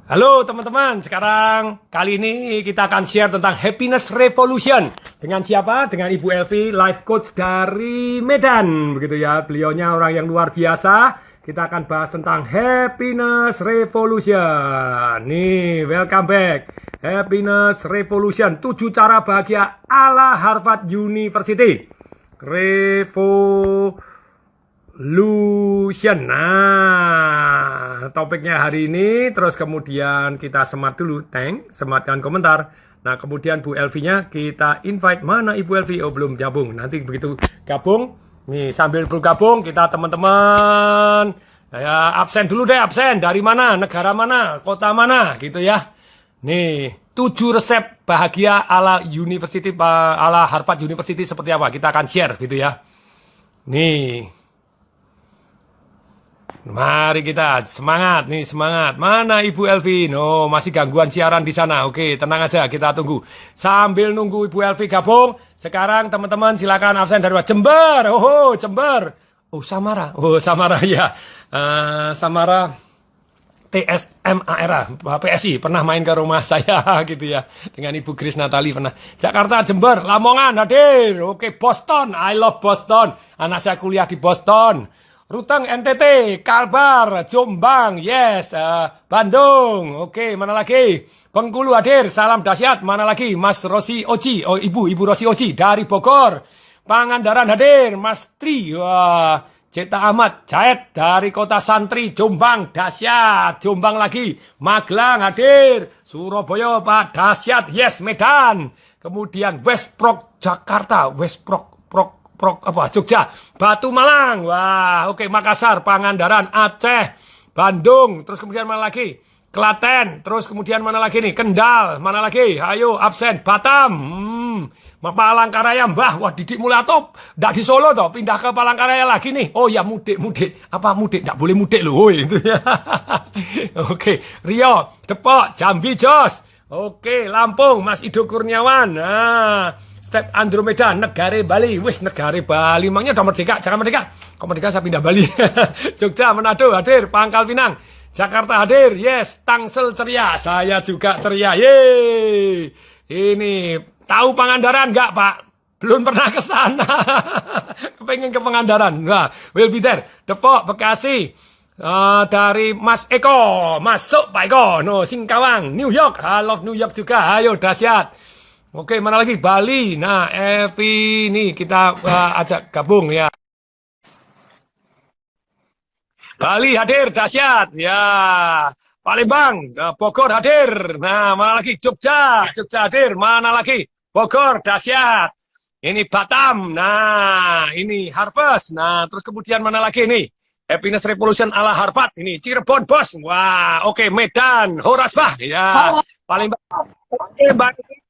Halo teman-teman, sekarang kali ini kita akan share tentang Happiness Revolution. Dengan siapa? Dengan Ibu Elvi, life coach dari Medan. Begitu ya, beliaunya orang yang luar biasa. Kita akan bahas tentang Happiness Revolution. Nih, welcome back. Happiness Revolution, 7 cara bahagia ala Harvard University. Revolution. Nah, topiknya hari ini, terus kemudian kita semat dulu, sematkan komentar. Nah, kemudian Bu Elvi-nya kita invite. Mana Ibu Elvi? Oh, belum gabung. Nanti begitu gabung, nih sambil bergabung kita teman-teman ya, absen dulu deh, absen. Dari mana, negara mana, kota mana, gitu ya. Nih, 7 resep bahagia ala University, ala Harvard University seperti apa? Kita akan share gitu ya. Nih. Mari kita semangat nih, semangat. Mana Ibu Elvi? No, masih gangguan siaran di sana. Oke, tenang aja, kita tunggu. Sambil nunggu Ibu Elvi gabung, sekarang teman-teman silakan absen dari Jember. Oh, Jember. Oh, Samara. Oh, Samara ya. Samara TSMARA, PSI pernah main ke rumah saya gitu ya, dengan Ibu Grace Natali pernah. Jakarta, Jember, Lamongan hadir. Oke, Boston. I love Boston. Anak saya kuliah di Boston. Ruteng NTT, Kalbar, Jombang, yes, Bandung, oke, mana lagi? Bengkulu hadir, salam dahsyat, mana lagi? Mas Rosi Oji, oh Ibu Rosi Oji dari Bogor. Pangandaran hadir, Mas Tri, wah, Ceta Ahmad, Jahit dari Kota Santri, Jombang, dahsyat, Jombang lagi. Magelang hadir, Surabaya, Pak, dahsyat, yes, Medan. Kemudian Westprok, Jakarta, Jogja, Batu Malang, wah, oke, Makassar, Pangandaran, Aceh, Bandung, terus kemudian mana lagi? Klaten, terus kemudian mana lagi nih? Kendal, mana lagi? Ayo, absen, Batam, Palangkaraya, Mbah, wah, Didik Mulyato, nggak di Solo toh, pindah ke Palangkaraya lagi nih. Oh ya, mudik, apa mudik? Nggak boleh mudik loh, itu ya. Oke, Riau, Depok, Jambi, Jos, oke, Lampung, Mas Ido Kurniawan, nah. Step Andromeda, negara Bali. Wis, negara Bali. Emangnya udah merdeka? Jangan merdeka. Kok merdeka saya pindah Bali. Jogja, Manado hadir. Pangkal Pinang. Jakarta hadir. Yes. Tangsel ceria. Saya juga ceria. Yeay. Ini. Tahu Pangandaran nggak, Pak? Belum pernah ke sana. Kepengen ke Pangandaran. Nah, will be there. Depok, Bekasi. Dari Mas Eko. Masuk Pak Eko. No, Singkawang. New York. I love New York juga. Ayo, dahsyat. Oke, mana lagi? Bali. Nah, Evi nih kita ajak gabung ya. Bali hadir, dahsyat. Ya. Palembang, Bogor hadir. Nah, mana lagi? Jogja hadir. Mana lagi? Bogor, dahsyat. Ini Batam. Nah, ini Harvest. Nah, terus kemudian mana lagi nih? Happiness Revolution ala Harvard. Ini Cirebon, Bos. Wah, oke, Medan, Horasbah. Ya. Palembang. Oke, Mbak.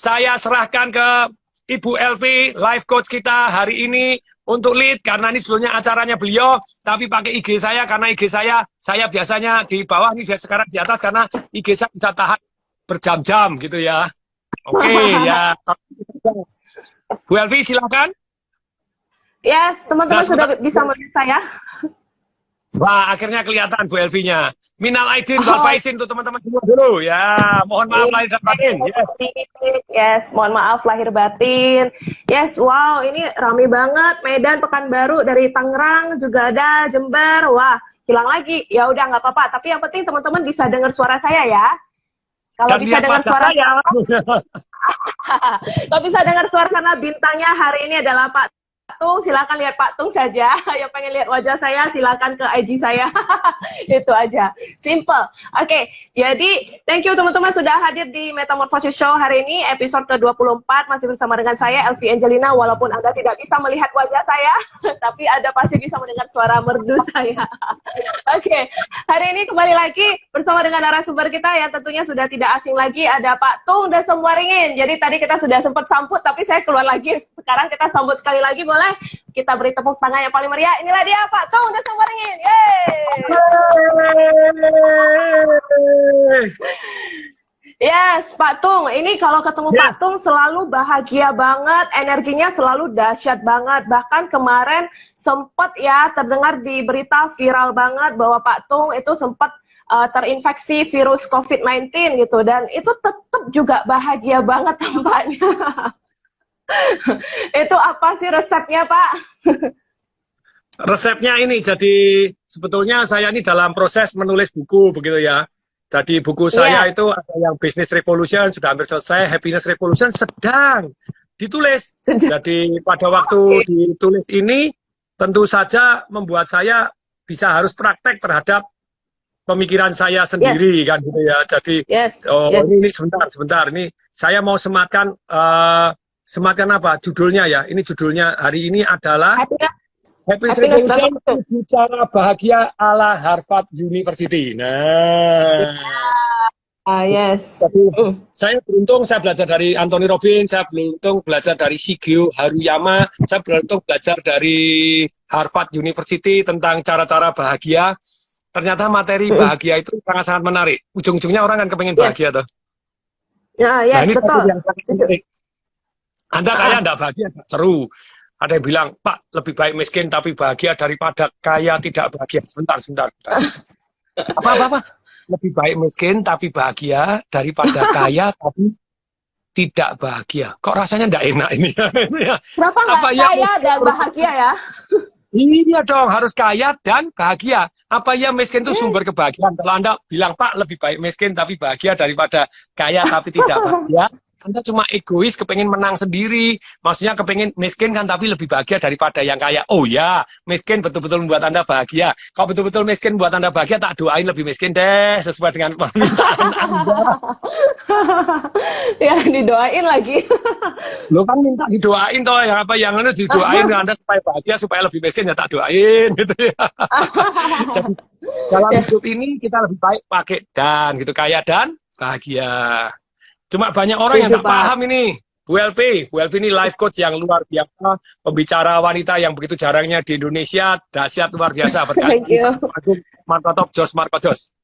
Saya serahkan ke Ibu Elvi, life coach kita hari ini untuk lead, karena ini sebelumnya acaranya beliau, tapi pakai IG saya, karena IG saya biasanya di bawah, ini sekarang di atas, karena IG saya bisa tahan berjam-jam gitu ya. Oke, ya. Bu Elvi, silakan. Yes, teman-teman sudah bisa melihat saya. Wah, akhirnya kelihatan Bu Elvi-nya. Minal aidin wal faizin untuk teman-teman semua dulu ya. Mohon maaf lahir dan batin. Yes, mohon maaf lahir batin. Yes, wow, ini rame banget. Medan, Pekanbaru, dari Tangerang juga ada, Jember. Wah, hilang lagi. Ya udah nggak apa-apa. Tapi yang penting teman-teman bisa dengar suara saya ya. Kalau bisa dengar suara saya. Kalau bisa dengar suara, karena bintangnya hari ini adalah Pak Tung, silakan lihat Pak Tung saja. Yang pengen lihat wajah saya, silakan ke IG saya. Itu aja, simple. Oke, jadi thank you teman-teman sudah hadir di Metamorphosis Show hari ini, episode ke-24, masih bersama dengan saya, Elvi Angelina. Walaupun Anda tidak bisa melihat wajah saya, tapi Anda pasti bisa mendengar suara merdu saya. Oke, hari ini kembali lagi bersama dengan narasumber kita yang tentunya sudah tidak asing lagi, ada Pak Tung Desem-Waringin. Jadi tadi kita sudah sempat sambut, tapi saya keluar lagi. Sekarang kita sambut sekali lagi, boleh? Kita beri tepuk tangan yang paling meriah. Inilah dia Pak Tung Desem-Waringin. Yeay. Yes, Pak Tung. Ini kalau ketemu Pak Tung selalu bahagia banget, energinya selalu dahsyat banget. Bahkan kemarin sempat ya terdengar di berita viral banget bahwa Pak Tung itu sempat terinfeksi virus COVID-19 gitu, dan itu tetap juga bahagia banget tampaknya. Itu apa sih resepnya, Pak? Resepnya ini, jadi sebetulnya saya ini dalam proses menulis buku begitu ya. Jadi buku saya itu ada yang Business Revolution sudah hampir selesai, Happiness Revolution sedang ditulis. Jadi pada waktu ditulis ini tentu saja membuat saya bisa harus praktek terhadap pemikiran saya sendiri kan gitu ya. Jadi ini sebentar ini saya mau sematkan apa judulnya ya. Ini judulnya hari ini adalah Happiness Revolution, bicara bahagia ala Harvard University. Nah, jadi, saya beruntung saya belajar dari Anthony Robbins, saya beruntung belajar dari Shigeo Haruyama, saya beruntung belajar dari Harvard University tentang cara-cara bahagia. Ternyata materi bahagia itu sangat-sangat menarik. Ujung-ujungnya orang kan kepengen bahagia toh. Nah, ini betul. Yang menarik. Anda kaya enggak bahagia, seru. Ada yang bilang, Pak, lebih baik miskin tapi bahagia daripada kaya tidak bahagia. Sebentar. Apa? Lebih baik miskin tapi bahagia daripada kaya tapi tidak bahagia. Kok rasanya enggak enak ini? Kenapa enggak kaya dan bahagia ya? Iya dong, harus kaya dan bahagia. Apa ya miskin itu sumber kebahagiaan? Kalau Anda bilang, Pak, lebih baik miskin tapi bahagia daripada kaya tapi tidak bahagia, Anda cuma egois, kepengen menang sendiri. Maksudnya kepengen miskin kan tapi lebih bahagia daripada yang kaya. Oh ya, miskin betul-betul membuat Anda bahagia. Kalau betul-betul miskin membuat Anda bahagia, tak doain lebih miskin deh, sesuai dengan permintaan Anda. Ya, didoain lagi. Lo kan minta didoain toh, yang apa yang itu didoain Anda supaya bahagia, supaya lebih miskin ya tak doain gitu ya. Jadi dalam hidup ini kita lebih baik pakai dan gitu, kaya dan bahagia. Cuma banyak orang yang tak paham ini. Bu Elvi ini life coach yang luar biasa, pembicara wanita yang begitu jarangnya di Indonesia, dahsyat luar biasa. Thank you. Marco Jos.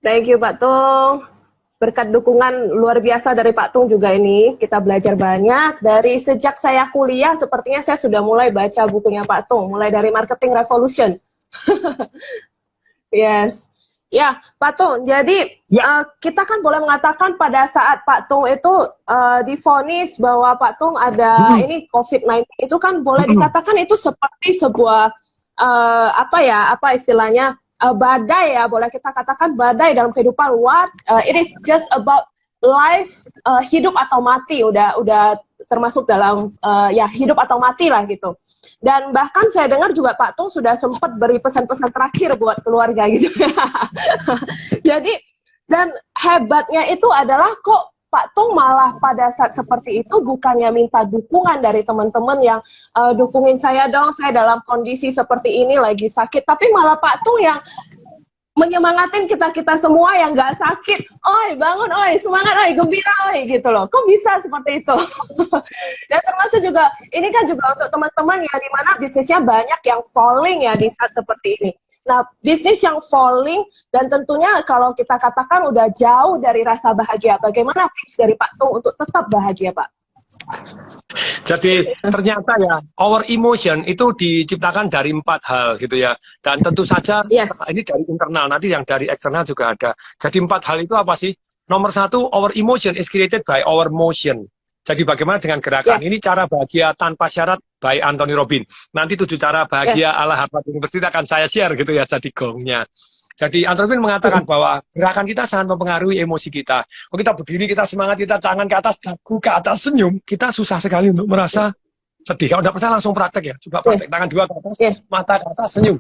Thank you Pak Tung. Berkat dukungan luar biasa dari Pak Tung juga ini, kita belajar banyak. Dari sejak saya kuliah, sepertinya saya sudah mulai baca bukunya Pak Tung, mulai dari Marketing Revolution. Yes. Ya, Pak Tung, jadi kita kan boleh mengatakan pada saat Pak Tung itu divonis bahwa Pak Tung ada ini COVID-19, itu kan boleh dikatakan itu seperti sebuah apa istilahnya badai ya, boleh kita katakan badai dalam kehidupan. It is just about life, hidup atau mati, udah termasuk dalam ya hidup atau mati lah gitu. Dan bahkan saya dengar juga Pak Tung sudah sempat beri pesan-pesan terakhir buat keluarga gitu. Jadi, dan hebatnya itu adalah kok Pak Tung malah pada saat seperti itu bukannya minta dukungan dari teman-teman yang dukungin saya dong, saya dalam kondisi seperti ini lagi sakit, tapi malah Pak Tung yang menyemangatin kita semua yang nggak sakit. Oi, bangun, oi, semangat, oi, gembira, oi, gitu loh. Kok bisa seperti itu? Dan termasuk juga, ini kan juga untuk teman-teman yang dimana bisnisnya banyak yang falling ya di saat seperti ini. Nah, bisnis yang falling dan tentunya kalau kita katakan udah jauh dari rasa bahagia. Bagaimana tips dari Pak Tung untuk tetap bahagia, Pak? Jadi ternyata ya our emotion itu diciptakan dari 4 hal gitu ya, dan tentu saja ini dari internal, nanti yang dari eksternal juga ada. Jadi 4 hal itu apa sih? Nomor 1, our emotion is created by our motion. Jadi bagaimana dengan gerakan? Ini cara bahagia tanpa syarat by Anthony Robbins. Nanti 7 cara bahagia ala Harvard University akan saya share gitu ya, jadi gongnya. Jadi Anthony Robbins mengatakan bahwa gerakan kita sangat mempengaruhi emosi kita. Kalau kita berdiri, kita semangat, kita tangan ke atas, dagu ke atas, senyum, kita susah sekali untuk merasa sedih. Kalau tidak percaya langsung praktek ya. Coba praktek, tangan 2 ke atas, mata ke atas, senyum.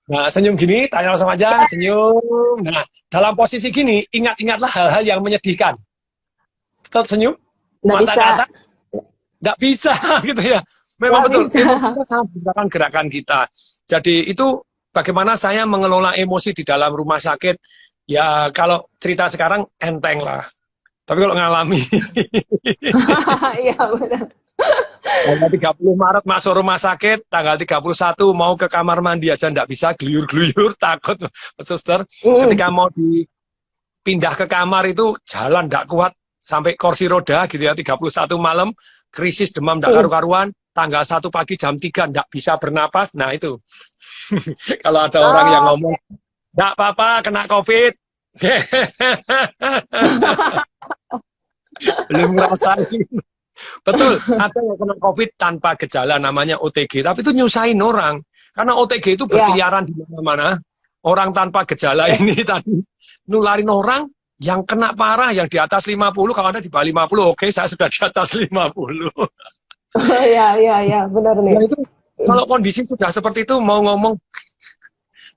Nah, senyum gini, tanya sama aja, senyum. Nah, dalam posisi gini, ingat-ingatlah hal-hal yang menyedihkan. Tetap senyum, mata ke atas. Nggak bisa gitu ya. Memang betul, kita sangat menggunakan gerakan kita. Jadi itu bagaimana saya mengelola emosi di dalam rumah sakit, ya kalau cerita sekarang enteng lah. Tapi kalau ngalami, iya benar. Tanggal 30 Maret masuk rumah sakit, tanggal 31 mau ke kamar mandi aja nggak bisa, gluyur-gluyur, takut, suster. Ketika mau dipindah ke kamar itu jalan nggak kuat, sampai kursi roda gitu ya, 31 malam, krisis demam nggak karu-karuan. Tanggal 1 pagi jam 3 nggak bisa bernapas. Nah itu kalau ada orang yang ngomong Nggak apa-apa, kena COVID. Belum ngerasain. Betul, ada yang kena COVID tanpa gejala, namanya OTG. Tapi itu nyusahin orang. Karena OTG itu berkeliaran di mana-mana. Orang tanpa gejala ini tadi nularin orang yang kena parah, yang di atas 50. Kalau Anda di bawah 50, oke, saya sudah di atas 50. Iya, benar nih. Nah, itu kalau kondisi sudah seperti itu, mau ngomong,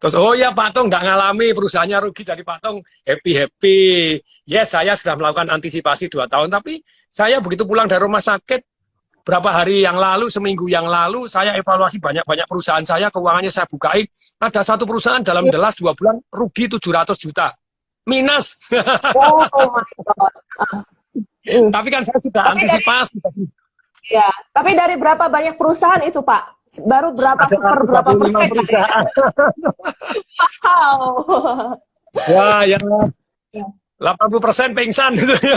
terus, oh ya Pak Tung nggak ngalami, perusahaannya rugi, jadi Pak Tung happy-happy. Yes, saya sudah melakukan antisipasi 2 tahun, tapi saya begitu pulang dari rumah sakit, berapa hari yang lalu, seminggu yang lalu, saya evaluasi banyak-banyak perusahaan saya, keuangannya saya bukain, ada satu perusahaan dalam jelas 2 bulan rugi 700 juta. Minus. Oh my God. Tapi kan saya sudah antisipasi. Ya, tapi dari berapa banyak perusahaan itu, Pak? Baru berapa berapa persen? Perusahaan. Wow. Wah, yang 80% pingsan gitu ya.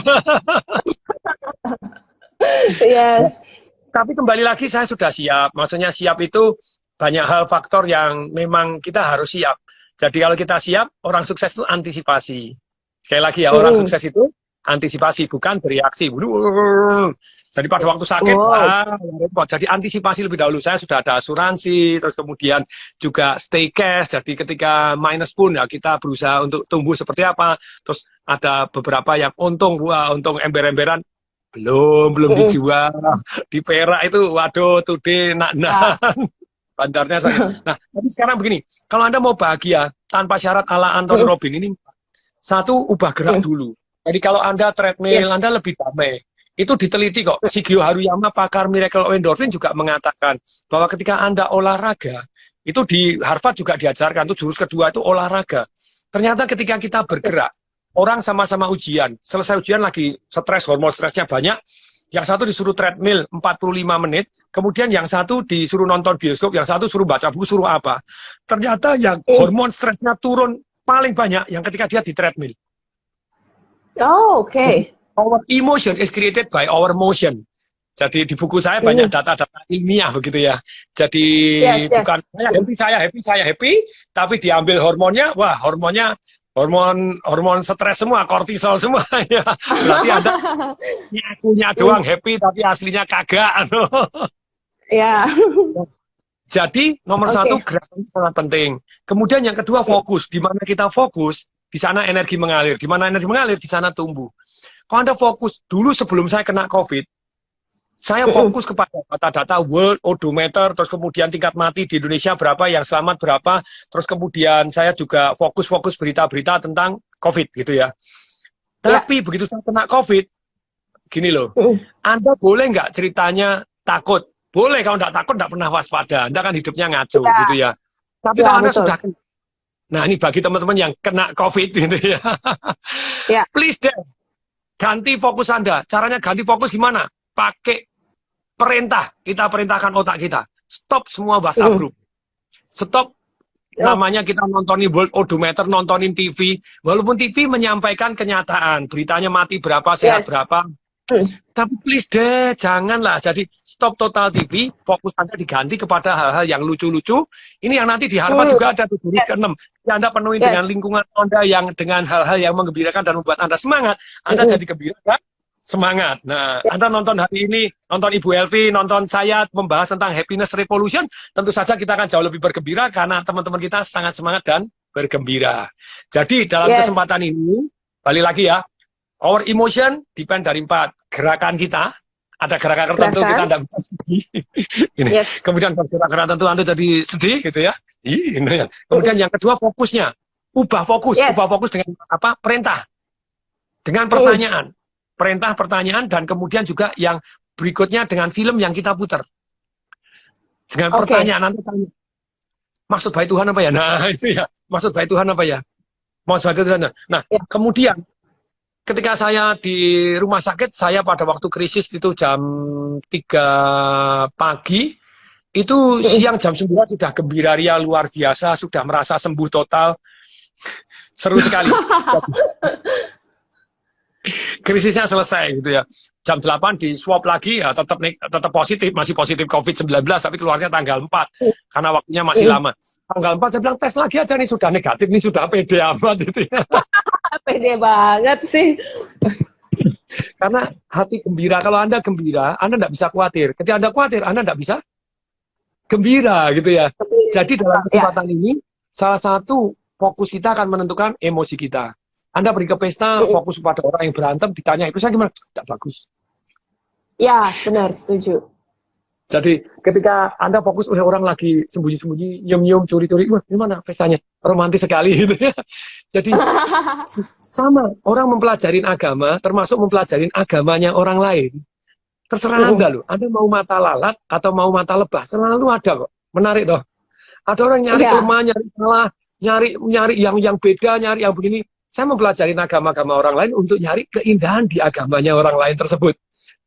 Yes. Tapi kembali lagi saya sudah siap. Maksudnya siap itu banyak hal faktor yang memang kita harus siap. Jadi kalau kita siap, orang sukses itu antisipasi. Sekali lagi ya, orang sukses itu antisipasi, bukan bereaksi. Jadi pada waktu sakit, repot. Jadi antisipasi lebih dahulu. Saya sudah ada asuransi, terus kemudian juga stay cash. Jadi ketika minus pun ya kita berusaha untuk tumbuh seperti apa. Terus ada beberapa yang untung, untung ember-emberan. Belum dijual. Di Perak itu, waduh, today nak-nak. Bandarnya sakit. Nah, tapi sekarang begini. Kalau Anda mau bahagia, tanpa syarat ala Anthony Robbins ini, satu, ubah gerak dulu. Jadi kalau Anda treadmill, Anda lebih damai. Itu diteliti kok. Shigeo Haruyama, pakar Miracle Endorphin juga mengatakan bahwa ketika Anda olahraga, itu di Harvard juga diajarkan, itu jurus kedua itu olahraga. Ternyata ketika kita bergerak, orang sama-sama ujian, selesai ujian lagi stres, hormon stresnya banyak, yang satu disuruh treadmill 45 menit, kemudian yang satu disuruh nonton bioskop, yang satu suruh baca buku, suruh apa. Ternyata yang hormon stresnya turun paling banyak yang ketika dia di treadmill. Oh, oke. Our emotion is created by our motion. Jadi di buku saya banyak data-data ilmiah begitu ya. Jadi bukan saya happy, tapi diambil hormonnya, wah hormonnya hormon stres semua, kortisol semua ya. Berarti ada ngakunya doang happy tapi aslinya kagak. Ya. Jadi nomor satu gerakan sangat penting. Kemudian yang kedua fokus. Di mana kita fokus, di sana energi mengalir. Di mana energi mengalir, di sana tumbuh. Kalau Anda fokus, dulu sebelum saya kena COVID, saya fokus kepada data-data World Odometer, terus kemudian tingkat mati di Indonesia berapa, yang selamat berapa, terus kemudian saya juga fokus berita-berita tentang COVID gitu ya. Tapi begitu saya kena COVID, gini loh, Anda boleh nggak ceritanya takut? Boleh, kalau nggak takut nggak pernah waspada, Anda kan hidupnya ngaco gitu ya. Tapi kalau Anda sudah, nah ini bagi teman-teman yang kena COVID gitu ya, please deh, ganti fokus Anda. Caranya ganti fokus gimana? Pakai perintah. Kita perintahkan otak kita. Stop semua WhatsApp group. Stop. Namanya kita nontonin World Odometer, nontonin TV. Walaupun TV menyampaikan kenyataan. Beritanya mati berapa, sehat berapa. Tapi please deh, janganlah. Jadi stop total TV, fokus Anda diganti kepada hal-hal yang lucu-lucu. Ini yang nanti di Harvard juga ada tuh ke-6. Anda penuhi dengan lingkungan Anda yang dengan hal-hal yang menggembirakan dan membuat Anda semangat. Anda jadi gembira kan? Semangat. Nah, Anda nonton hari ini, nonton Ibu Elvi, nonton saya membahas tentang happiness revolution, tentu saja kita akan jauh lebih bergembira karena teman-teman kita sangat semangat dan bergembira. Jadi dalam kesempatan ini, balik lagi ya, our emotion depend dari 4. Gerakan kita, ada gerakan tertentu kita tidak bisa sedih. Ini. Kemudian gerakan tertentu Anda jadi sedih gitu ya. Ini ya. Kemudian yang kedua fokusnya. Ubah fokus dengan apa? Perintah. Dengan pertanyaan. Perintah, pertanyaan, dan kemudian juga yang berikutnya dengan film yang kita putar. Dengan pertanyaan, nanti tanya, maksud baik Tuhan apa ya? Nah, itu ya. Maksud baik Tuhan apa ya? Maksud baik Tuhan. Nah, kemudian ketika saya di rumah sakit, saya pada waktu krisis itu jam 3 pagi, itu siang jam 9 sudah gembira ria luar biasa, sudah merasa sembuh total. Seru sekali. Krisisnya selesai gitu ya. Jam 8 di swab lagi ya tetap positif, masih positif COVID-19 tapi keluarnya tanggal 4 karena waktunya masih lama. Tanggal 4 saya bilang tes lagi aja nih sudah negatif, nih sudah pede amat gitu ya. Pede banget sih. Karena hati gembira, kalau Anda gembira, Anda tidak bisa khawatir. Ketika Anda khawatir, Anda tidak bisa gembira gitu ya. Jadi dalam kesempatan ini, salah satu fokus kita akan menentukan emosi kita. Anda pergi ke pesta, fokus pada orang yang berantem, ditanya itu saya gimana? Tidak bagus. Ya, benar, setuju. Jadi ketika Anda fokus, orang lagi sembunyi-sembunyi, nyium-nyium, curi-curi, wah gimana pestanya? Romantis sekali gitu ya. Jadi sama, orang mempelajarin agama, termasuk mempelajarin agamanya orang lain. Terserah Anda loh, Anda mau mata lalat atau mau mata lebah, selalu ada kok. Menarik toh. Ada orang nyari kelemahan, nyari salah, nyari yang beda, nyari yang begini. Saya mempelajari agama-agama orang lain untuk nyari keindahan di agamanya orang lain tersebut.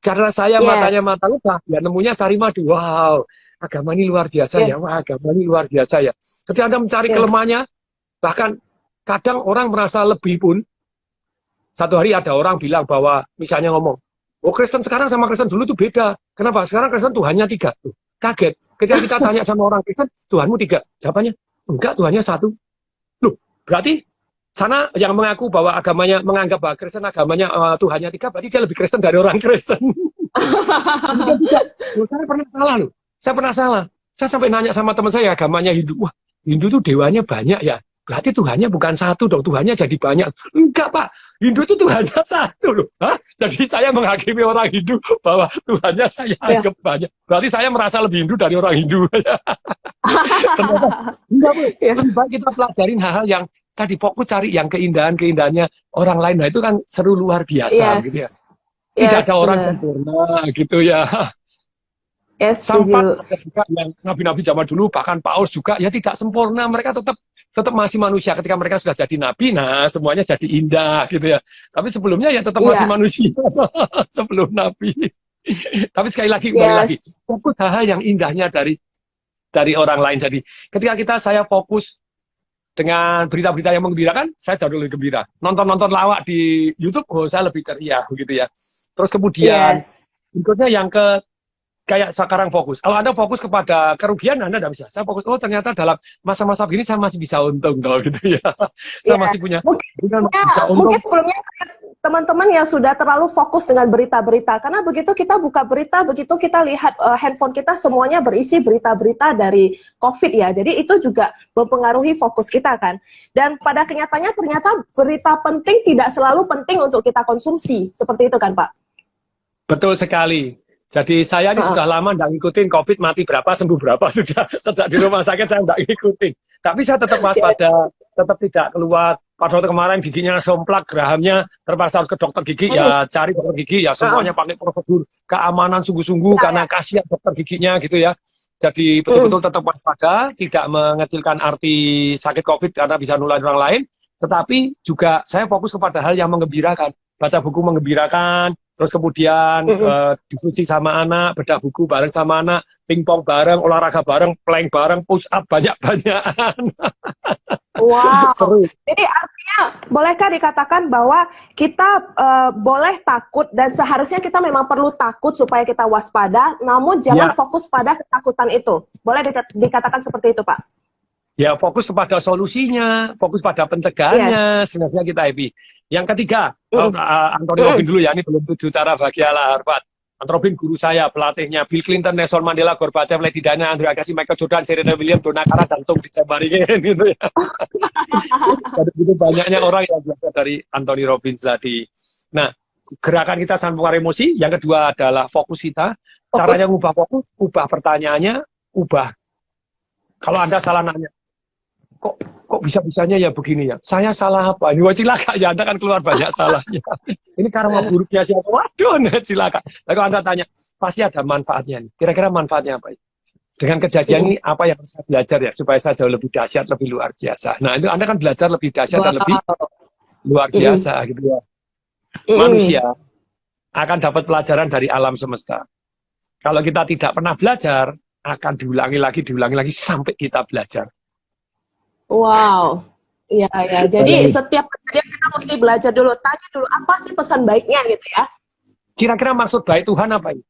Karena saya matanya mata lebah, ya nemunya sari madu. Wow, agama ini luar biasa ya. Wah, agama ini luar biasa ya. Ketika Anda mencari kelemahannya, bahkan kadang orang merasa lebih pun. Satu hari ada orang bilang bahwa, misalnya ngomong, oh Kristen sekarang sama Kristen dulu tuh beda. Kenapa? Sekarang Kristen Tuhannya 3. Tuh, kaget. Ketika kita tanya sama orang Kristen, Tuhanmu 3. Jawabannya, enggak, Tuhannya 1. Loh, berarti sana yang mengaku bahwa agamanya, menganggap bahwa Kristen agamanya Tuhannya 3, berarti dia lebih Kristen dari orang Kristen. Saya pernah salah loh. Saya pernah salah. Saya sampai nanya sama teman saya, agamanya Hindu. Wah, Hindu tuh dewanya banyak ya. Berarti Tuhannya bukan 1 dong, Tuhannya jadi banyak. Enggak Pak, Hindu itu Tuhannya 1 loh. Hah? Jadi saya menghakimi orang Hindu bahwa Tuhannya saya anggap banyak. Berarti saya merasa lebih Hindu dari orang Hindu. Ternyata, enggak Bu. Lebih baik kita pelajarin hal-hal yang tadi fokus cari yang keindahannya orang lain. Nah itu kan seru luar biasa gitu ya. Tidak ada orang sempurna gitu ya. Sampai ada juga yang nabi-nabi zaman dulu, bahkan Paus juga ya tidak sempurna. Mereka tetap masih manusia. Ketika mereka sudah jadi nabi, nah semuanya jadi indah gitu ya. Tapi sebelumnya ya tetap masih manusia sebelum nabi. Tapi sekali lagi, kembali lagi, fokus hal-hal yang indahnya dari orang lain. Jadi ketika saya fokus dengan berita-berita yang menggembirakan, saya jauh lebih gembira. Nonton-nonton lawak di YouTube, saya lebih ceria begitu ya. Terus kemudian berikutnya yang kayak sekarang fokus. Kalau Anda fokus kepada kerugian, Anda tidak bisa. Saya fokus, ternyata dalam masa-masa begini saya masih bisa untung gitu ya. Saya masih punya. Mungkin sebelumnya teman-teman yang sudah terlalu fokus dengan berita-berita, karena begitu kita buka berita, begitu kita lihat handphone kita semuanya berisi berita-berita dari COVID ya, jadi itu juga mempengaruhi fokus kita kan. Dan pada kenyataannya ternyata berita penting tidak selalu penting untuk kita konsumsi, seperti itu kan Pak? Betul sekali. Jadi saya ini sudah lama tidak ngikutin COVID mati berapa, sembuh berapa sudah. Sejak di rumah sakit saya tidak ngikutin. Tapi saya tetap waspada, tetap tidak keluar. Pada waktu kemarin giginya somplak, gerahamnya terpaksa harus ke dokter gigi, ya cari dokter gigi, ya semuanya pakai prosedur keamanan sungguh-sungguh karena kasihan dokter giginya gitu ya. Jadi betul-betul tetap waspada, tidak mengecilkan arti sakit COVID karena bisa nularin orang lain. Tetapi juga saya fokus kepada hal yang menggembirakan. Baca buku menggembirakan, terus kemudian diskusi sama anak, bedah buku bareng sama anak, pingpong bareng, olahraga bareng, plank bareng, push up banyak-banyakan. Wow. Seru. Jadi artinya bolehkah dikatakan bahwa kita boleh takut dan seharusnya kita memang perlu takut supaya kita waspada, namun jangan fokus pada ketakutan itu. Boleh dikatakan seperti itu, Pak? Ya, fokus kepada solusinya, fokus pada pencegahannya, sehingga kita happy. Yang ketiga, Anthony Robbins dulu ya, ini belum 7 cara bahagia Harvard. Anthony Robbins guru saya, pelatihnya, Bill Clinton, Nelson Mandela, Gorbachev, Lady Diana, Andrew Agassi, Michael Jordan, Serena Williams, Donna Karan, dan Tung Dicembaringin gitu ya. Jadi begitu banyaknya orang yang belajar dari Anthony Robbins tadi. Nah, gerakan kita sangat mempengaruhi emosi. Yang kedua adalah fokus kita. Caranya ngubah fokus, ubah pertanyaannya, ubah. Kalau Anda salah nanya, kok bisa-bisanya ya begini ya? Saya salah apa? Ini cilaka ya, Anda kan keluar banyak salahnya. Ini cara buruknya siapa? Waduh, cilaka. Lalu Anda tanya, pasti ada manfaatnya nih. Kira-kira manfaatnya apa? Dengan kejadian ini, apa yang harus saya belajar ya? Supaya saya jauh lebih dahsyat, lebih luar biasa. Nah, itu Anda kan belajar lebih dahsyat dan lebih luar biasa gitu ya. Manusia akan dapat pelajaran dari alam semesta. Kalau kita tidak pernah belajar, akan diulangi lagi sampai kita belajar. Wow, iya ya. Jadi setiap Jadi kita mesti belajar dulu, tanya dulu apa sih pesan baiknya gitu ya. Kira-kira maksud baik Tuhan apa ini?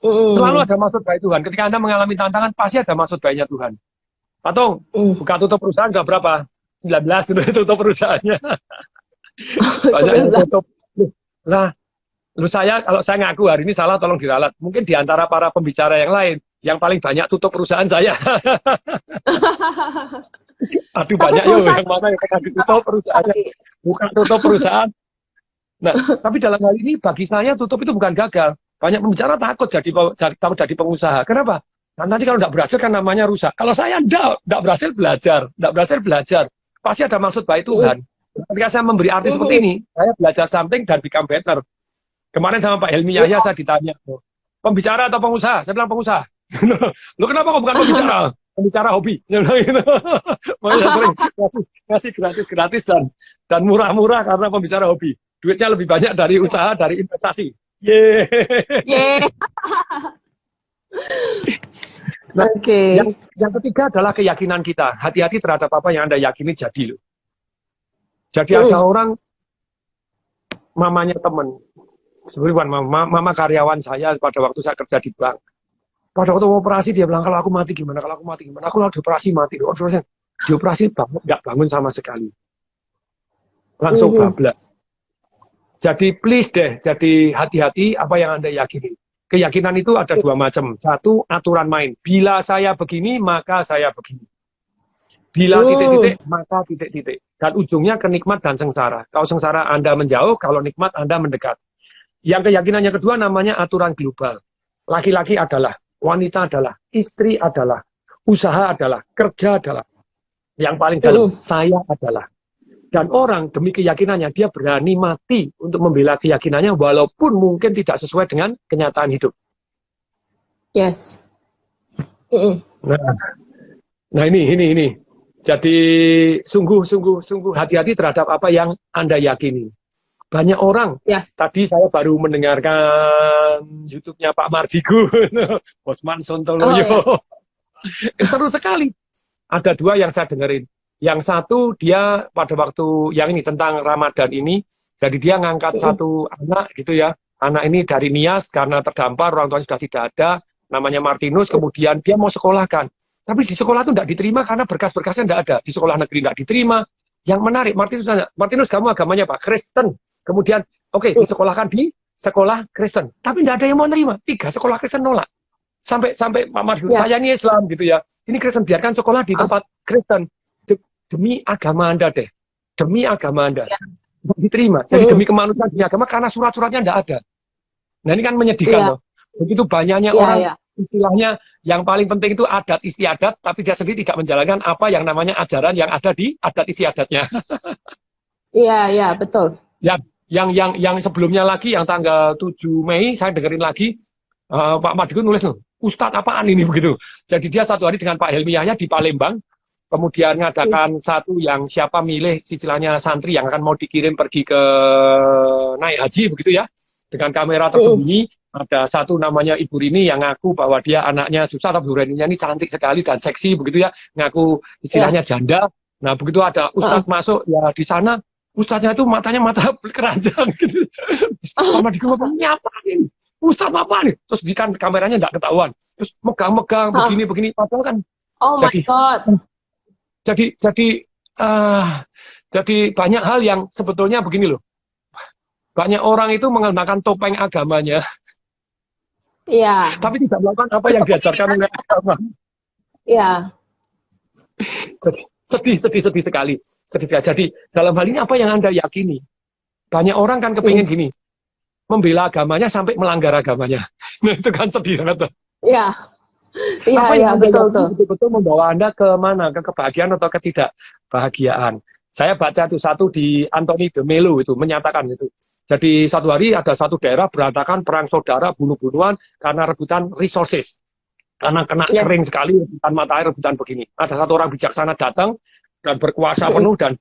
Selalu ada maksud baik Tuhan. Ketika Anda mengalami tantangan, pasti ada maksud baiknya Tuhan. Atau buka tutup perusahaan nggak berapa? 19 sudah tutup perusahaannya. Banyak yang tutup. Lah, kalau saya ngaku hari ini salah, tolong diralat. Mungkin di antara para pembicara yang lain, yang paling banyak tutup perusahaan saya. Aduh, banyak yang mana yang pernah ditutup perusahaannya. Bukan tutup perusahaan. Nah, tapi dalam hal ini bagi saya tutup itu bukan gagal. Banyak pembicara takut jadi pengusaha. Kenapa? Nah, nanti kalau tidak berhasil kan namanya rusak. Kalau saya tidak berhasil belajar. Pasti ada maksud baik Tuhan. Ketika saya memberi arti seperti ini, saya belajar something dan become better. Kemarin sama Pak Helmi Yahya saya ditanya, pembicara atau pengusaha? Saya bilang pengusaha. Lu kenapa kok bukan pembicara? Pembicara hobi. Makanya saya sering ngasih gratis dan murah-murah karena pembicara hobi. Duitnya lebih banyak dari usaha, dari investasi. Yeay. Nah, yang ketiga adalah keyakinan kita. Hati-hati terhadap apa yang Anda yakini jadi loh. Jadi ada orang, mamanya teman, sebenarnya mama karyawan saya pada waktu saya kerja di bank. Pada waktu mau operasi dia bilang, kalau aku mati gimana? Aku harus dioperasi mati. Dioperasi nggak bangun sama sekali. Langsung bablas. Jadi please deh, jadi hati-hati apa yang Anda yakini. Keyakinan itu ada dua macam. Satu, aturan main. Bila saya begini, maka saya begini. Bila titik-titik, maka titik-titik. Dan ujungnya ke nikmat dan sengsara. Kalau sengsara Anda menjauh, kalau nikmat Anda mendekat. Yang keyakinan yang kedua namanya aturan global. Laki-laki adalah, wanita adalah, istri adalah, usaha adalah, kerja adalah. Yang paling dalam, saya adalah. Dan orang demi keyakinannya, dia berani mati untuk membela keyakinannya walaupun mungkin tidak sesuai dengan kenyataan hidup. Yes. Nah ini. Jadi sungguh hati-hati terhadap apa yang Anda yakini. Banyak orang, tadi saya baru mendengarkan YouTube-nya Pak Mardigu, Bosman Sontoloyo. Seru sekali. Ada dua yang saya dengerin. Yang satu dia pada waktu yang ini tentang Ramadan ini, jadi dia ngangkat satu anak gitu ya. Anak ini dari Nias karena terdampar, orang tuanya sudah tidak ada, namanya Martinus, kemudian dia mau sekolahkan. Tapi di sekolah itu tidak diterima karena berkas-berkasnya tidak ada. Di sekolah negeri tidak diterima. Yang menarik, Martinus kamu agamanya apa? Kristen. Kemudian, disekolahkan di sekolah Kristen. Tapi tidak ada yang mau nerima. 3 sekolah Kristen nolak. Sampai Pak Mardigu, saya ini Islam gitu ya. Ini Kristen, biarkan sekolah di tempat Kristen. Demi agama Anda deh. Demi agama Anda. Tidak diterima. Jadi demi kemanusiaan demi agama karena surat-suratnya tidak ada. Nah ini kan menyedihkan loh. Begitu banyaknya orang istilahnya yang paling penting itu adat istiadat, tapi dia sendiri tidak menjalankan apa yang namanya ajaran yang ada di adat istiadatnya. Iya, betul. Yang sebelumnya lagi, yang tanggal 7 Mei, saya dengerin lagi, Pak Mardigu nulis loh, Ustadz apaan ini begitu. Jadi dia satu hari dengan Pak Helmi Yahya di Palembang, kemudian ngadakan satu yang siapa milih istilahnya santri yang akan mau dikirim pergi ke naik haji begitu ya, dengan kamera tersembunyi. Ada satu namanya Ibu Rini yang ngaku bahwa dia anaknya susah, tapi Bu Rininya ini cantik sekali dan seksi begitu ya, ngaku istilahnya janda. Nah begitu ada Ustadz masuk ya di sana, Ustadznya itu matanya mata keranjang gitu. Sama digomongnya apa ini? Ustadz apa nih? Terus di kan kameranya nggak ketahuan. Terus megang-megang begini-begini, padahal kan. Oh my God. Jadi banyak hal yang sebetulnya begini loh. Banyak orang itu mengenakan topeng agamanya. Iya. Tapi tidak melakukan apa yang diajarkan oleh agama. Iya. Sedih sekali. Jadi dalam hal ini apa yang Anda yakini? Banyak orang kan kepingin gini. Membela agamanya sampai melanggar agamanya. Nah, itu kan sedih banget. Iya. Iya, betul tuh. Betul-betul membawa Anda ke mana? Ke kebahagiaan atau ketidakbahagiaan. Saya baca itu satu di Anthony de Mello itu menyatakan itu. Jadi satu hari ada satu daerah berantakan perang saudara, bunuh-bunuhan karena rebutan resources. Karena kena kering sekali, rebutan mata air, rebutan begini. Ada satu orang bijaksana datang dan berkuasa penuh dan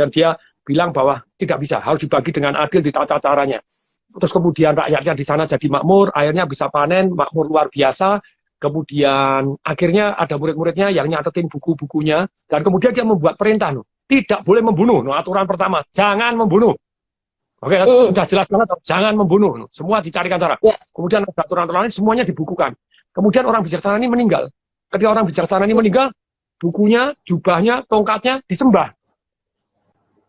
dia bilang bahwa tidak bisa, harus dibagi dengan adil di tata caranya. Terus kemudian rakyatnya di sana jadi makmur, akhirnya bisa panen, makmur luar biasa. Kemudian akhirnya ada murid-muridnya yang nyatetin buku-bukunya dan kemudian dia membuat perintah loh. tidak boleh membunuh. No, aturan pertama, jangan membunuh. Oke, sudah jelas banget, jangan membunuh. Semua dicarikan cara. Yes. Kemudian ada aturan-aturan lain, semuanya dibukukan. Kemudian orang bijaksana ini meninggal. Ketika orang bijaksana ini meninggal, bukunya, jubahnya, tongkatnya disembah.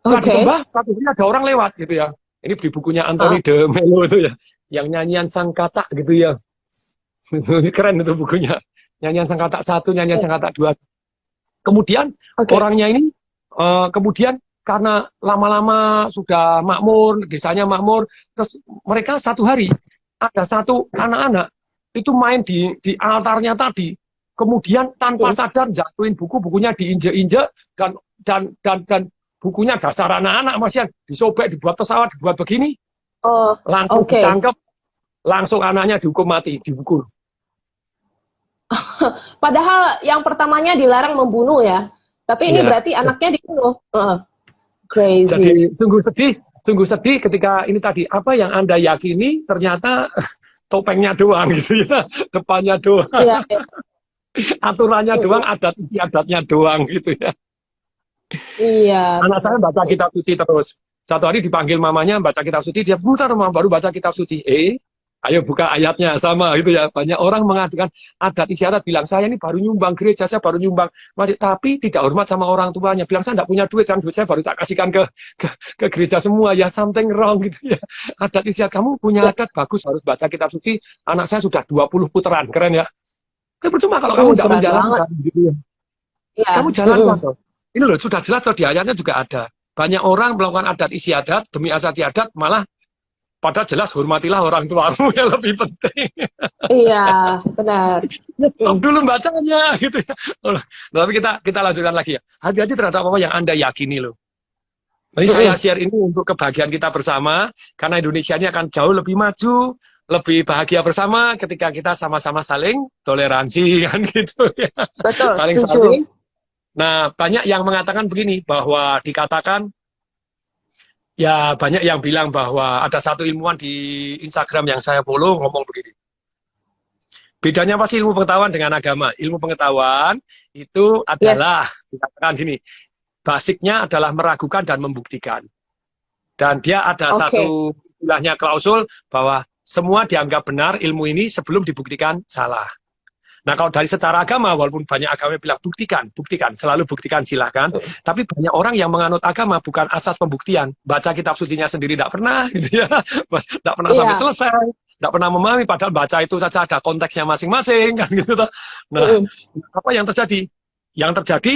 Setelah disembah, satu hari ada orang lewat gitu ya. Ini di bukunya Anthony de Mello itu ya. Yang nyanyian sang katak gitu ya. Keren itu bukunya. Nyanyian sang katak 1, nyanyian sang katak 2. Kemudian orangnya ini, kemudian karena lama-lama sudah makmur, desanya makmur, terus mereka satu hari ada satu anak-anak itu main di altarnya tadi, kemudian tanpa sadar jatuhin bukunya diinjek-injek dan bukunya dasar anak-anak masih disobek, dibuat pesawat, dibuat begini, langsung ditangkap, langsung anaknya dihukum mati, dipukul. Padahal yang pertamanya dilarang membunuh ya, tapi ini berarti anaknya dibunuh. Crazy. Jadi sungguh sedih ketika ini tadi apa yang Anda yakini ternyata topengnya doang gitu ya, depannya doang, aturannya doang, adat istiadatnya doang gitu ya. Iya. Anak saya baca kitab suci terus. Satu hari dipanggil mamanya baca kitab suci, dia putar mama baru baca kitab suci. Ayo buka ayatnya sama gitu ya. Banyak orang mengadukan adat istiadat, bilang saya ini baru nyumbang gereja, saya baru nyumbang masjid, tapi tidak hormat sama orang tuanya. Bilang saya tidak punya duit, kan duit saya baru tak kasihkan ke gereja semua. Ya something wrong gitu ya. Adat istiadat, kamu punya adat bagus, harus baca kitab suci. Anak saya sudah 20 putaran, keren ya. Percuma kalau kamu tidak menjalankan gitu ya. Kamu jalankan. Ini loh sudah jelas di ayatnya juga ada. Banyak orang melakukan adat istiadat demi asal istiadat, malah padahal jelas hormatilah orang tuamu yang lebih penting. Iya, benar. Stop dulu bacanya gitu ya. Tapi kita lanjutkan lagi ya. Hati-hati terhadap apa yang Anda yakini loh. Jadi saya share ini untuk kebahagiaan kita bersama, karena Indonesia ini akan jauh lebih maju, lebih bahagia bersama ketika kita sama-sama saling toleransi kan gitu ya. Betul. Saling. Nah, banyak yang mengatakan begini, bahwa dikatakan ya banyak yang bilang bahwa ada satu ilmuwan di Instagram yang saya follow ngomong begini. Bedanya apa sih ilmu pengetahuan dengan agama? Ilmu pengetahuan itu adalah dikatakan gini, basicnya adalah meragukan dan membuktikan. Dan dia ada satu istilahnya klausul bahwa semua dianggap benar ilmu ini sebelum dibuktikan salah. Nah kalau dari secara agama, walaupun banyak agama bilang buktikan, selalu buktikan silahkan. Tapi banyak orang yang menganut agama bukan asas pembuktian. Baca kitab sucinya sendiri tidak pernah, gitu ya, tidak pernah sampai selesai, tidak pernah memahami. Padahal baca itu saja ada konteksnya masing-masing, kan gitu. Nah, apa yang terjadi? Yang terjadi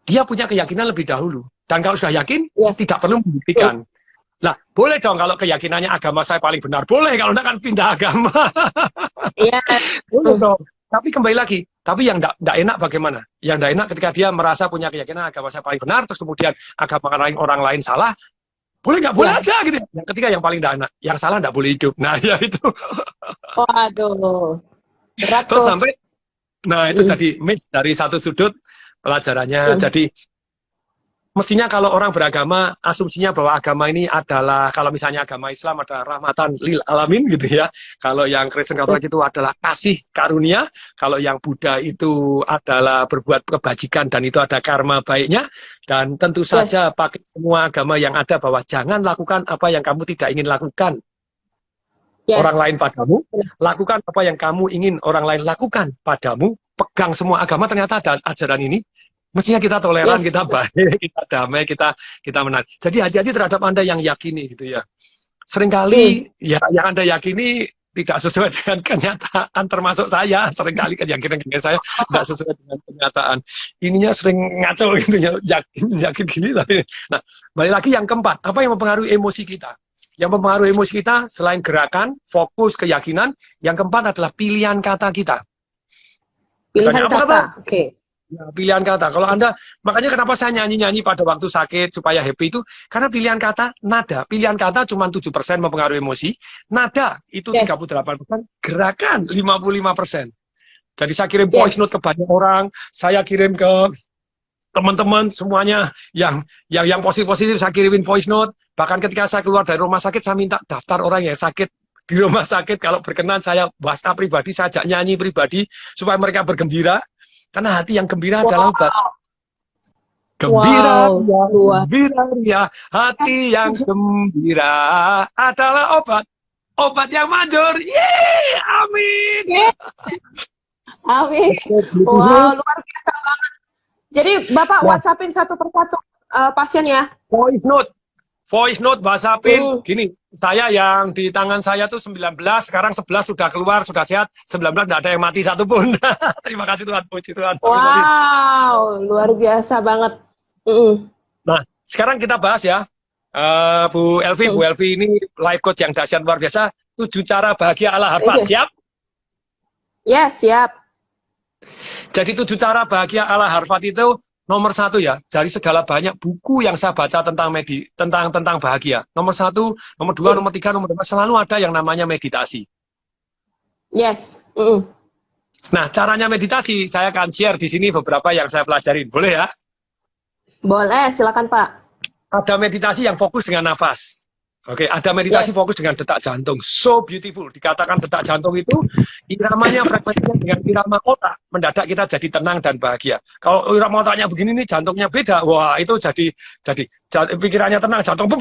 dia punya keyakinan lebih dahulu. Dan kalau sudah yakin, tidak perlu membuktikan. Nah, boleh dong kalau keyakinannya agama saya paling benar. Boleh, kalau enggak kan pindah agama. Iya. Boleh dong. Tapi kembali lagi, tapi yang enggak enak bagaimana? Yang enggak enak ketika dia merasa punya keyakinan agama saya paling benar, terus kemudian agama orang lain salah, boleh nggak? Boleh aja gitu. Yang ketiga yang paling enggak enak, yang salah enggak boleh hidup. Nah, ya itu. Waduh. Berat terus sampai, nah itu jadi miss dari satu sudut pelajarannya. Jadi mestinya kalau orang beragama, asumsinya bahwa agama ini adalah, kalau misalnya agama Islam adalah rahmatan lil alamin gitu ya. Kalau yang Kristen Katolik itu adalah kasih karunia. Kalau yang Buddha itu adalah berbuat kebajikan dan itu ada karma baiknya. Dan tentu saja pakai semua agama yang ada bahwa jangan lakukan apa yang kamu tidak ingin lakukan. Orang lain padamu, lakukan apa yang kamu ingin orang lain lakukan padamu. Pegang semua agama, ternyata ada ajaran ini. Mestinya kita toleran, kita baik, kita damai, kita menarik. Jadi hati-hati terhadap Anda yang yakini gitu ya. Seringkali ya yang Anda yakini tidak sesuai dengan kenyataan, termasuk saya. Seringkali keyakinan saya tidak sesuai dengan kenyataan. Ininya sering ngaco gitu ya, yakin gini. Tapi, nah, balik lagi yang keempat, apa yang mempengaruhi emosi kita? Yang mempengaruhi emosi kita selain gerakan, fokus, keyakinan, yang keempat adalah pilihan kata kita. Pilihan kata, Ya, pilihan kata. Kalau Anda, makanya kenapa saya nyanyi-nyanyi pada waktu sakit supaya happy itu, karena pilihan kata, nada. Pilihan kata cuma 7% mempengaruhi emosi, nada itu 38%, gerakan 55%. Jadi saya kirim voice note ke banyak orang, saya kirim ke teman-teman semuanya yang positif-positif saya kirimin voice note. Bahkan ketika saya keluar dari rumah sakit, saya minta daftar orang yang sakit di rumah sakit. Kalau berkenan saya WhatsApp pribadi, saya ajak nyanyi pribadi supaya mereka bergembira. Karena hati yang gembira adalah obat. Gembira, Wow, ria, luar. gembira, ria, hati yang gembira adalah obat yang manjur. Yeay, amin. Oke, amin. So beautiful. Wow, luar biasa banget. Jadi Bapak Nah, WhatsAppin satu persatu pasien ya? voice note, WhatsAppin. Hmm. Gini, saya yang di tangan saya tuh 19, sekarang 11 sudah keluar, sudah sehat. 19 nggak ada yang mati satupun. Terima kasih Tuhan, puji Tuhan. Wow, luar biasa banget. Nah, sekarang kita bahas ya. Bu Elvi ini life coach yang dahsyat luar biasa. 7 cara bahagia ala Harvard. Iya. Siap? Ya, siap. Jadi 7 cara bahagia ala Harvard itu nomor 1 ya. Dari segala banyak buku yang saya baca tentang bahagia. Nomor 1, nomor 2, nomor 3, nomor 4 selalu ada yang namanya meditasi. Yes. Nah, caranya meditasi saya akan share di sini beberapa yang saya pelajarin. Boleh ya? Boleh, silakan Pak. Ada meditasi yang fokus dengan nafas. Oke, ada meditasi Yes. fokus dengan detak jantung. So beautiful. Dikatakan detak jantung itu iramanya frekuensinya dengan irama otak. Mendadak kita jadi tenang dan bahagia. Kalau irama otaknya begini nih, jantungnya beda. Wah, itu jadi pikirannya tenang, jantung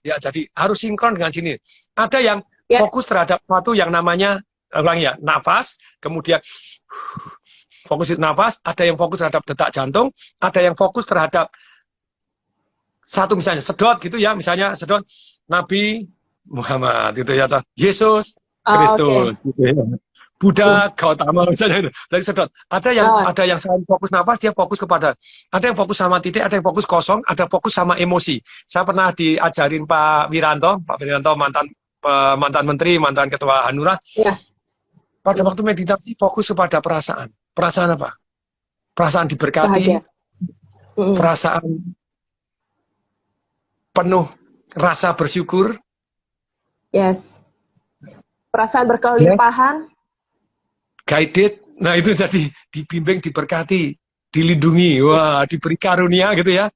ya jadi harus sinkron dengan sini. Ada yang fokus terhadap sesuatu yang namanya ulangi ya, nafas, kemudian fokus nafas, ada yang fokus terhadap detak jantung, ada yang fokus terhadap satu misalnya sedot gitu ya, misalnya sedot Nabi Muhammad gitu ya, atau Yesus Kristus, gitu ya. Buddha Gautama misalnya. Jadi sedot. Ada yang selain fokus nafas dia fokus kepada, ada yang fokus sama titik, ada yang fokus kosong, ada fokus sama emosi. Saya pernah diajarin Pak Wiranto mantan menteri, mantan ketua Hanura. Ya. Pada waktu meditasi fokus kepada perasaan. Perasaan apa? Perasaan diberkati, Bahagia. perasaan penuh rasa bersyukur. Yes. Perasaan berkelimpahan. Guided. Nah, itu jadi dibimbing, diberkati, dilindungi, wah, diberi karunia gitu ya.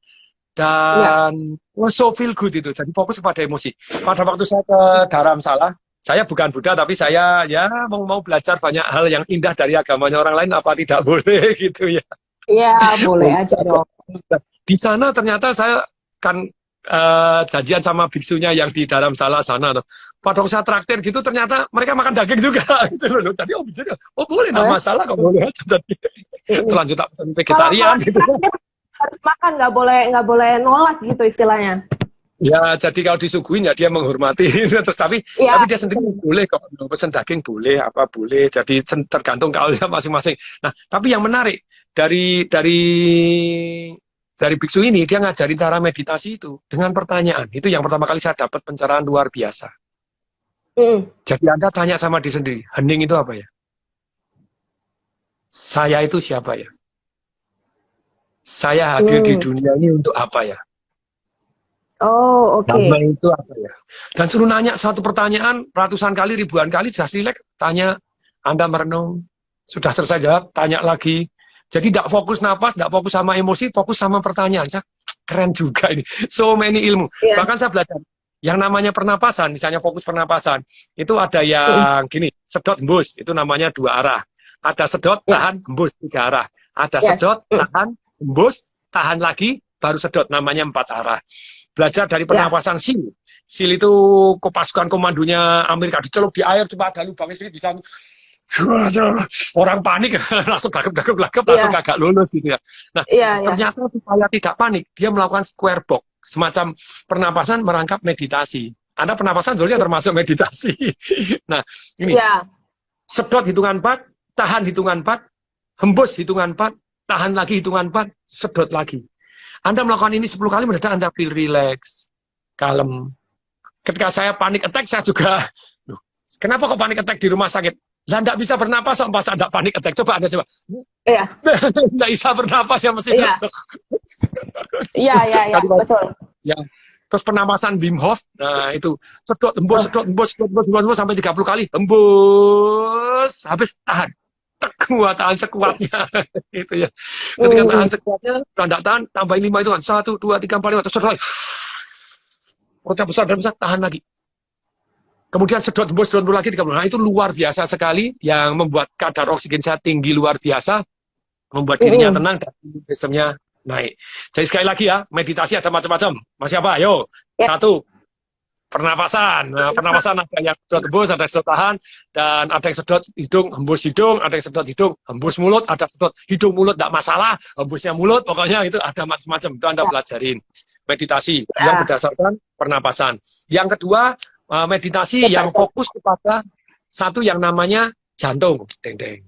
Dan so feel good itu. Jadi fokus pada emosi. Pada waktu saya ke Dharamsala, saya bukan Buddha, tapi saya ya mau belajar banyak hal yang indah dari agamanya orang lain, apa tidak boleh gitu ya. Iya, boleh aja dong. Di sana ternyata saya kan janjian sama biksunya yang di Dharamsala sana tuh. Pada waktu saya traktir gitu ternyata mereka makan daging juga gitu loh. Jadi biksunya, boleh, nggak masalah, kok boleh aja. Jadi terlanjut tak vegetarian gitu. Harus makan, nggak boleh nolak gitu istilahnya. Ya, jadi kalau disuguhin ya dia menghormati. Terus tapi dia sendiri boleh kok pesen daging, boleh apa boleh. Jadi tergantung kaulnya masing-masing. Nah, tapi yang menarik dari biksu ini, dia ngajarin cara meditasi itu dengan pertanyaan. Itu yang pertama kali saya dapat pencerahan luar biasa. Jadi Anda tanya sama diri sendiri, hening itu apa ya? Saya itu siapa ya? Saya hadir di dunia ini untuk apa ya? Oh, oke. Damai itu apa ya? Dan suruh nanya satu pertanyaan ratusan kali, ribuan kali, just relax, tanya, Anda merenung, sudah selesai jawab, tanya lagi. Jadi tidak fokus nafas, tidak fokus sama emosi, fokus sama pertanyaan. Keren juga ini. So many ilmu. Bahkan saya belajar. Yang namanya pernapasan, misalnya fokus pernapasan, itu ada yang gini, sedot hembus, itu namanya 2 arah. Ada sedot, tahan, hembus, 3 arah. Ada sedot, tahan, hembus, tahan lagi, baru sedot, namanya 4 arah. Belajar dari pernapasan SEAL. SEAL itu pasukan komandonya Amerika, dicelup di air, cuma ada lubangnya sedikit, bisa orang panik langsung gagap langsung agak lulus gitu ya. Nah, ternyata supaya tidak panik, dia melakukan square box, semacam pernapasan merangkap meditasi. Anda pernapasan sebenarnya termasuk meditasi. Nah, ini sedot hitungan 4, tahan hitungan 4, hembus hitungan 4, tahan lagi hitungan 4, sedot lagi. Anda melakukan ini 10 kali, mendadak Anda feel relax, kalem. Ketika saya panik attack, saya juga, kenapa kok panik attack di rumah sakit? Lah enggak bisa bernapas pas ada panik attack. Coba Anda coba. Iya. Enggak bisa bernapas ya mesti. Iya. Iya, betul. Ya. Terus pernapasan Wim Hof. Nah, itu sedot hembus sampai 30 kali. Hembus, habis tahan. Tahan sekuatnya gitu ya. Ketika tahan sekuatnya, enggak tahan, tambahin 5 itu kan. 1 2 3 4 5 terus selesai. Perutnya besar dan besar, tahan lagi. Kemudian sedot hembus lagi 30. Nah, itu luar biasa sekali yang membuat kadar oksigen saya tinggi luar biasa, membuat dirinya tenang dan sistemnya naik. Jadi sekali lagi ya, meditasi ada macam-macam. Masih apa? Ayo. Ya. Satu, pernafasan. Nah, pernafasan ada yang sedot hembus, ada yang sedot tahan, dan ada yang sedot hidung, hembus hidung, ada yang sedot hidung, hembus mulut, ada sedot hidung mulut, tidak masalah, hembusnya mulut, pokoknya itu ada macam-macam. Itu Anda pelajarin. Meditasi yang berdasarkan pernapasan. Yang kedua, meditasi yang fokus kepada satu yang namanya jantung. Deng-deng.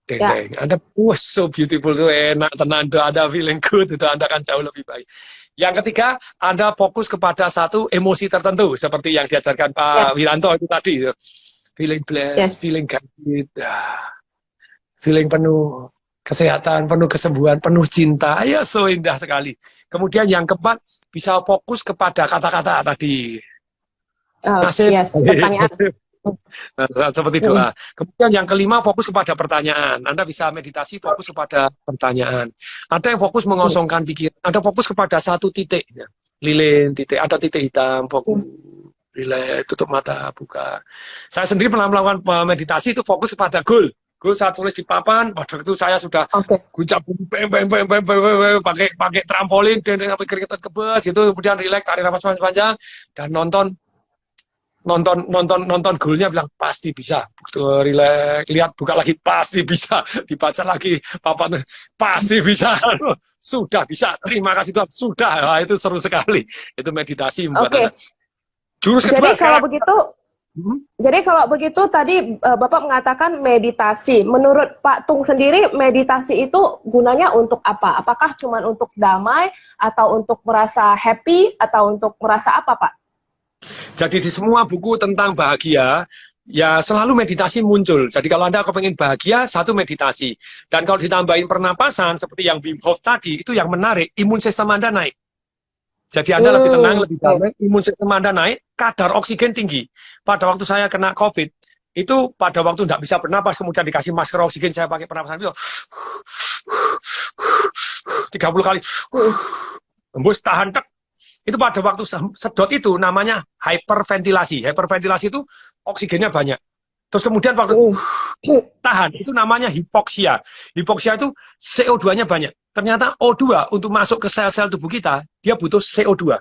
Deng-deng. Anda, so beautiful, so enak, tenang, Anda feeling good, itu Anda akan jauh lebih baik. Yang ketiga, Anda fokus kepada satu emosi tertentu, seperti yang diajarkan Pak Wiranto itu tadi. Feeling blessed, feeling guided, feeling penuh kesehatan, penuh kesembuhan, penuh cinta. Ya, so indah sekali. Kemudian yang keempat, bisa fokus kepada kata-kata tadi. Pertanyaan. Nah, seperti doa. Kemudian yang kelima, fokus kepada pertanyaan. Anda bisa meditasi fokus kepada pertanyaan. Ada yang fokus mengosongkan pikiran. Ada fokus kepada satu titik. Lilin, titik. Ada titik hitam, fokus. Relax, tutup mata, buka. Saya sendiri pernah melakukan meditasi itu fokus kepada goal. Goal saya tulis di papan. Pada itu saya sudah guncap pakai trampolin dan sampai keringetan kebas itu, kemudian relax, tarik nafas panjang dan nonton goalnya, bilang pasti bisa, relax, lihat, buka lagi, pasti bisa, dibaca lagi papan, pasti bisa, sudah bisa, terima kasih Tuhan, sudah. Nah, itu seru sekali, itu meditasi membuat anak. Jurus kedua sekarang. Jadi kalau begitu tadi Bapak mengatakan meditasi, menurut Pak Tung sendiri meditasi itu gunanya untuk apa? Apakah cuma untuk damai atau untuk merasa happy atau untuk merasa apa, Pak? Jadi di semua buku tentang bahagia, ya selalu meditasi muncul. Jadi kalau Anda kepengen bahagia, satu meditasi. Dan kalau ditambahin pernapasan, seperti yang Wim Hof tadi, itu yang menarik, imun sistem Anda naik. Jadi Anda lebih tenang, lebih damai, imun sistem Anda naik, kadar oksigen tinggi. Pada waktu saya kena COVID, itu pada waktu tidak bisa bernapas, kemudian dikasih masker oksigen, saya pakai pernapasan itu 30 kali. Hembus, tahan, tek. Itu pada waktu sedot itu namanya hyperventilasi. Hyperventilasi itu oksigennya banyak. Terus kemudian waktu tahan itu namanya hipoksia. Hipoksia itu CO2-nya banyak. Ternyata O2 untuk masuk ke sel-sel tubuh kita, dia butuh CO2.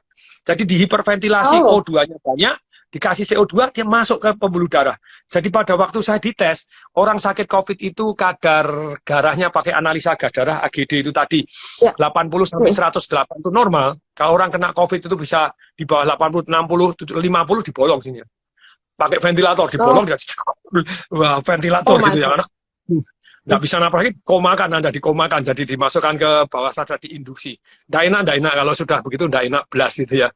Jadi di hiperventilasi O2-nya banyak, dikasih CO2, dia masuk ke pembuluh darah. Jadi pada waktu saya dites, orang sakit COVID itu kadar darahnya pakai analisa darah AGD itu tadi, 80 sampai 108 itu normal. Kalau orang kena COVID itu bisa di bawah 80, 60, 50 dibolong sini. Pakai ventilator, dibolong, wah, ventilator gitu ya. Anak nggak bisa napas lagi, komakan, Anda dikomakan, jadi dimasukkan ke bawah sadar, diinduksi. Nggak enak, kalau sudah begitu nggak enak, belas gitu ya.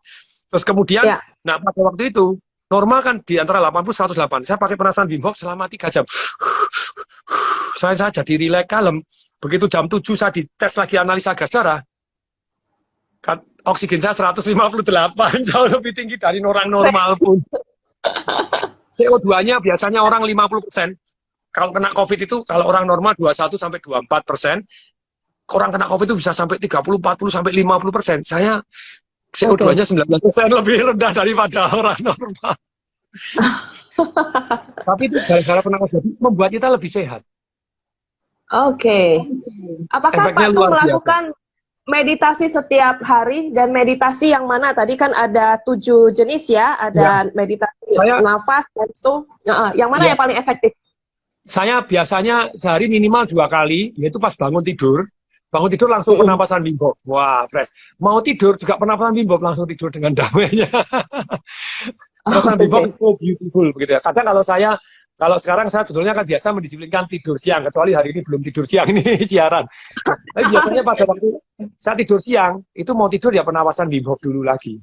Terus kemudian, nah pada waktu itu, normal kan di antara 80 108. Saya pakai pernapasan Wim Hof selama 3 jam. Saya jadi relax, kalem. Begitu jam 7 saya dites lagi analisa gas darah. Kan, oksigen saya 158, jauh lebih tinggi dari orang normal pun. CO2-nya biasanya orang 50%. Kalau kena COVID itu, kalau orang normal 21 sampai 24%. Orang kena COVID itu bisa sampai 30, 40 sampai 50%. Saya CO2-nya 19% lebih rendah daripada orang normal. Tapi itu gara-gara pernapasan jadi membuat kita lebih sehat. Apakah Pak Tung melakukan meditasi setiap hari, dan meditasi yang mana? Tadi kan ada 7 jenis ya, ada meditasi nafas, jantung. Yang mana yang paling efektif? Saya biasanya sehari minimal 2 kali, yaitu pas bangun tidur. Bangun tidur langsung pernapasan Wim Hof. Wah, fresh. Mau tidur juga pernapasan Wim Hof, langsung tidur dengan damainya. Pernapasan Wim Hof so beautiful begitu ya. Kadang kalau sekarang saya sebetulnya kan biasa mendisiplinkan tidur siang, kecuali hari ini belum tidur siang, ini siaran. Tapi biasanya pada waktu saya tidur siang, itu mau tidur ya pernapasan Wim Hof dulu lagi.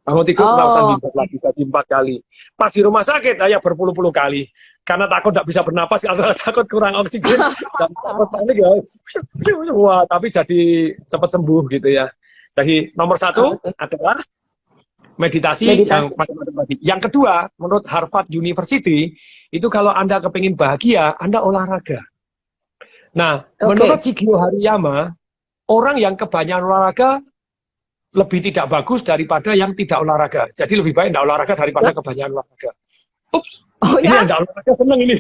Bangun tidur pernapasan Wim Hof lagi, jadi 4 kali. Pas di rumah sakit, ya berpuluh-puluh kali. Karena takut tidak bisa bernapas, atau takut kurang oksigen, dan takut panik ya. Wah, tapi jadi cepat sembuh gitu ya. Jadi nomor 1 adalah meditasi. Yang macam-macam tadi. Yang kedua, menurut Harvard University, itu kalau Anda kepingin bahagia, Anda olahraga. Nah, menurut Shigeo Hariyama, orang yang kebanyakan olahraga lebih tidak bagus daripada yang tidak olahraga. Jadi lebih baik tidak olahraga daripada kebanyakan olahraga. Ups. Ini yang tidak olahraga seneng ini.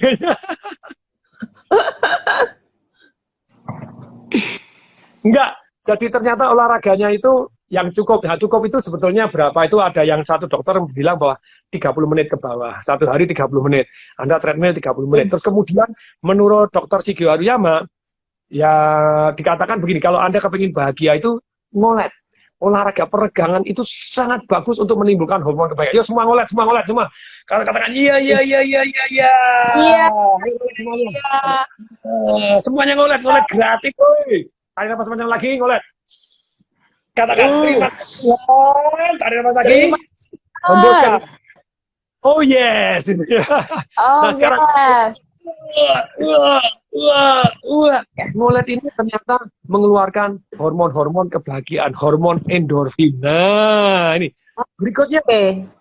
Enggak. Jadi ternyata olahraganya itu yang cukup. Ya, cukup itu sebetulnya berapa? Itu ada yang satu dokter bilang bahwa 30 menit ke bawah. Satu hari 30 menit. Anda treadmill 30 menit. Terus kemudian menurut dokter Shigeo Haruyama, ya dikatakan begini, kalau Anda kepingin bahagia itu ngolet. Olahraga peregangan itu sangat bagus untuk menimbulkan hormon kebahagiaan. Yo semua ngolet, semua. Kalau katakan iya. Iya. Ayo semuanya. Semuanya ngolet gratis, woy. Tarik nafas panjang lagi, ngolet. Katakan terima kasih. Tarik nafas lagi. Hembuskan. Oh yes. Oh Nah sekarang yes. Ngolet ini ternyata mengeluarkan hormon-hormon kebahagiaan, hormon endorfin. Nah, ini berikutnya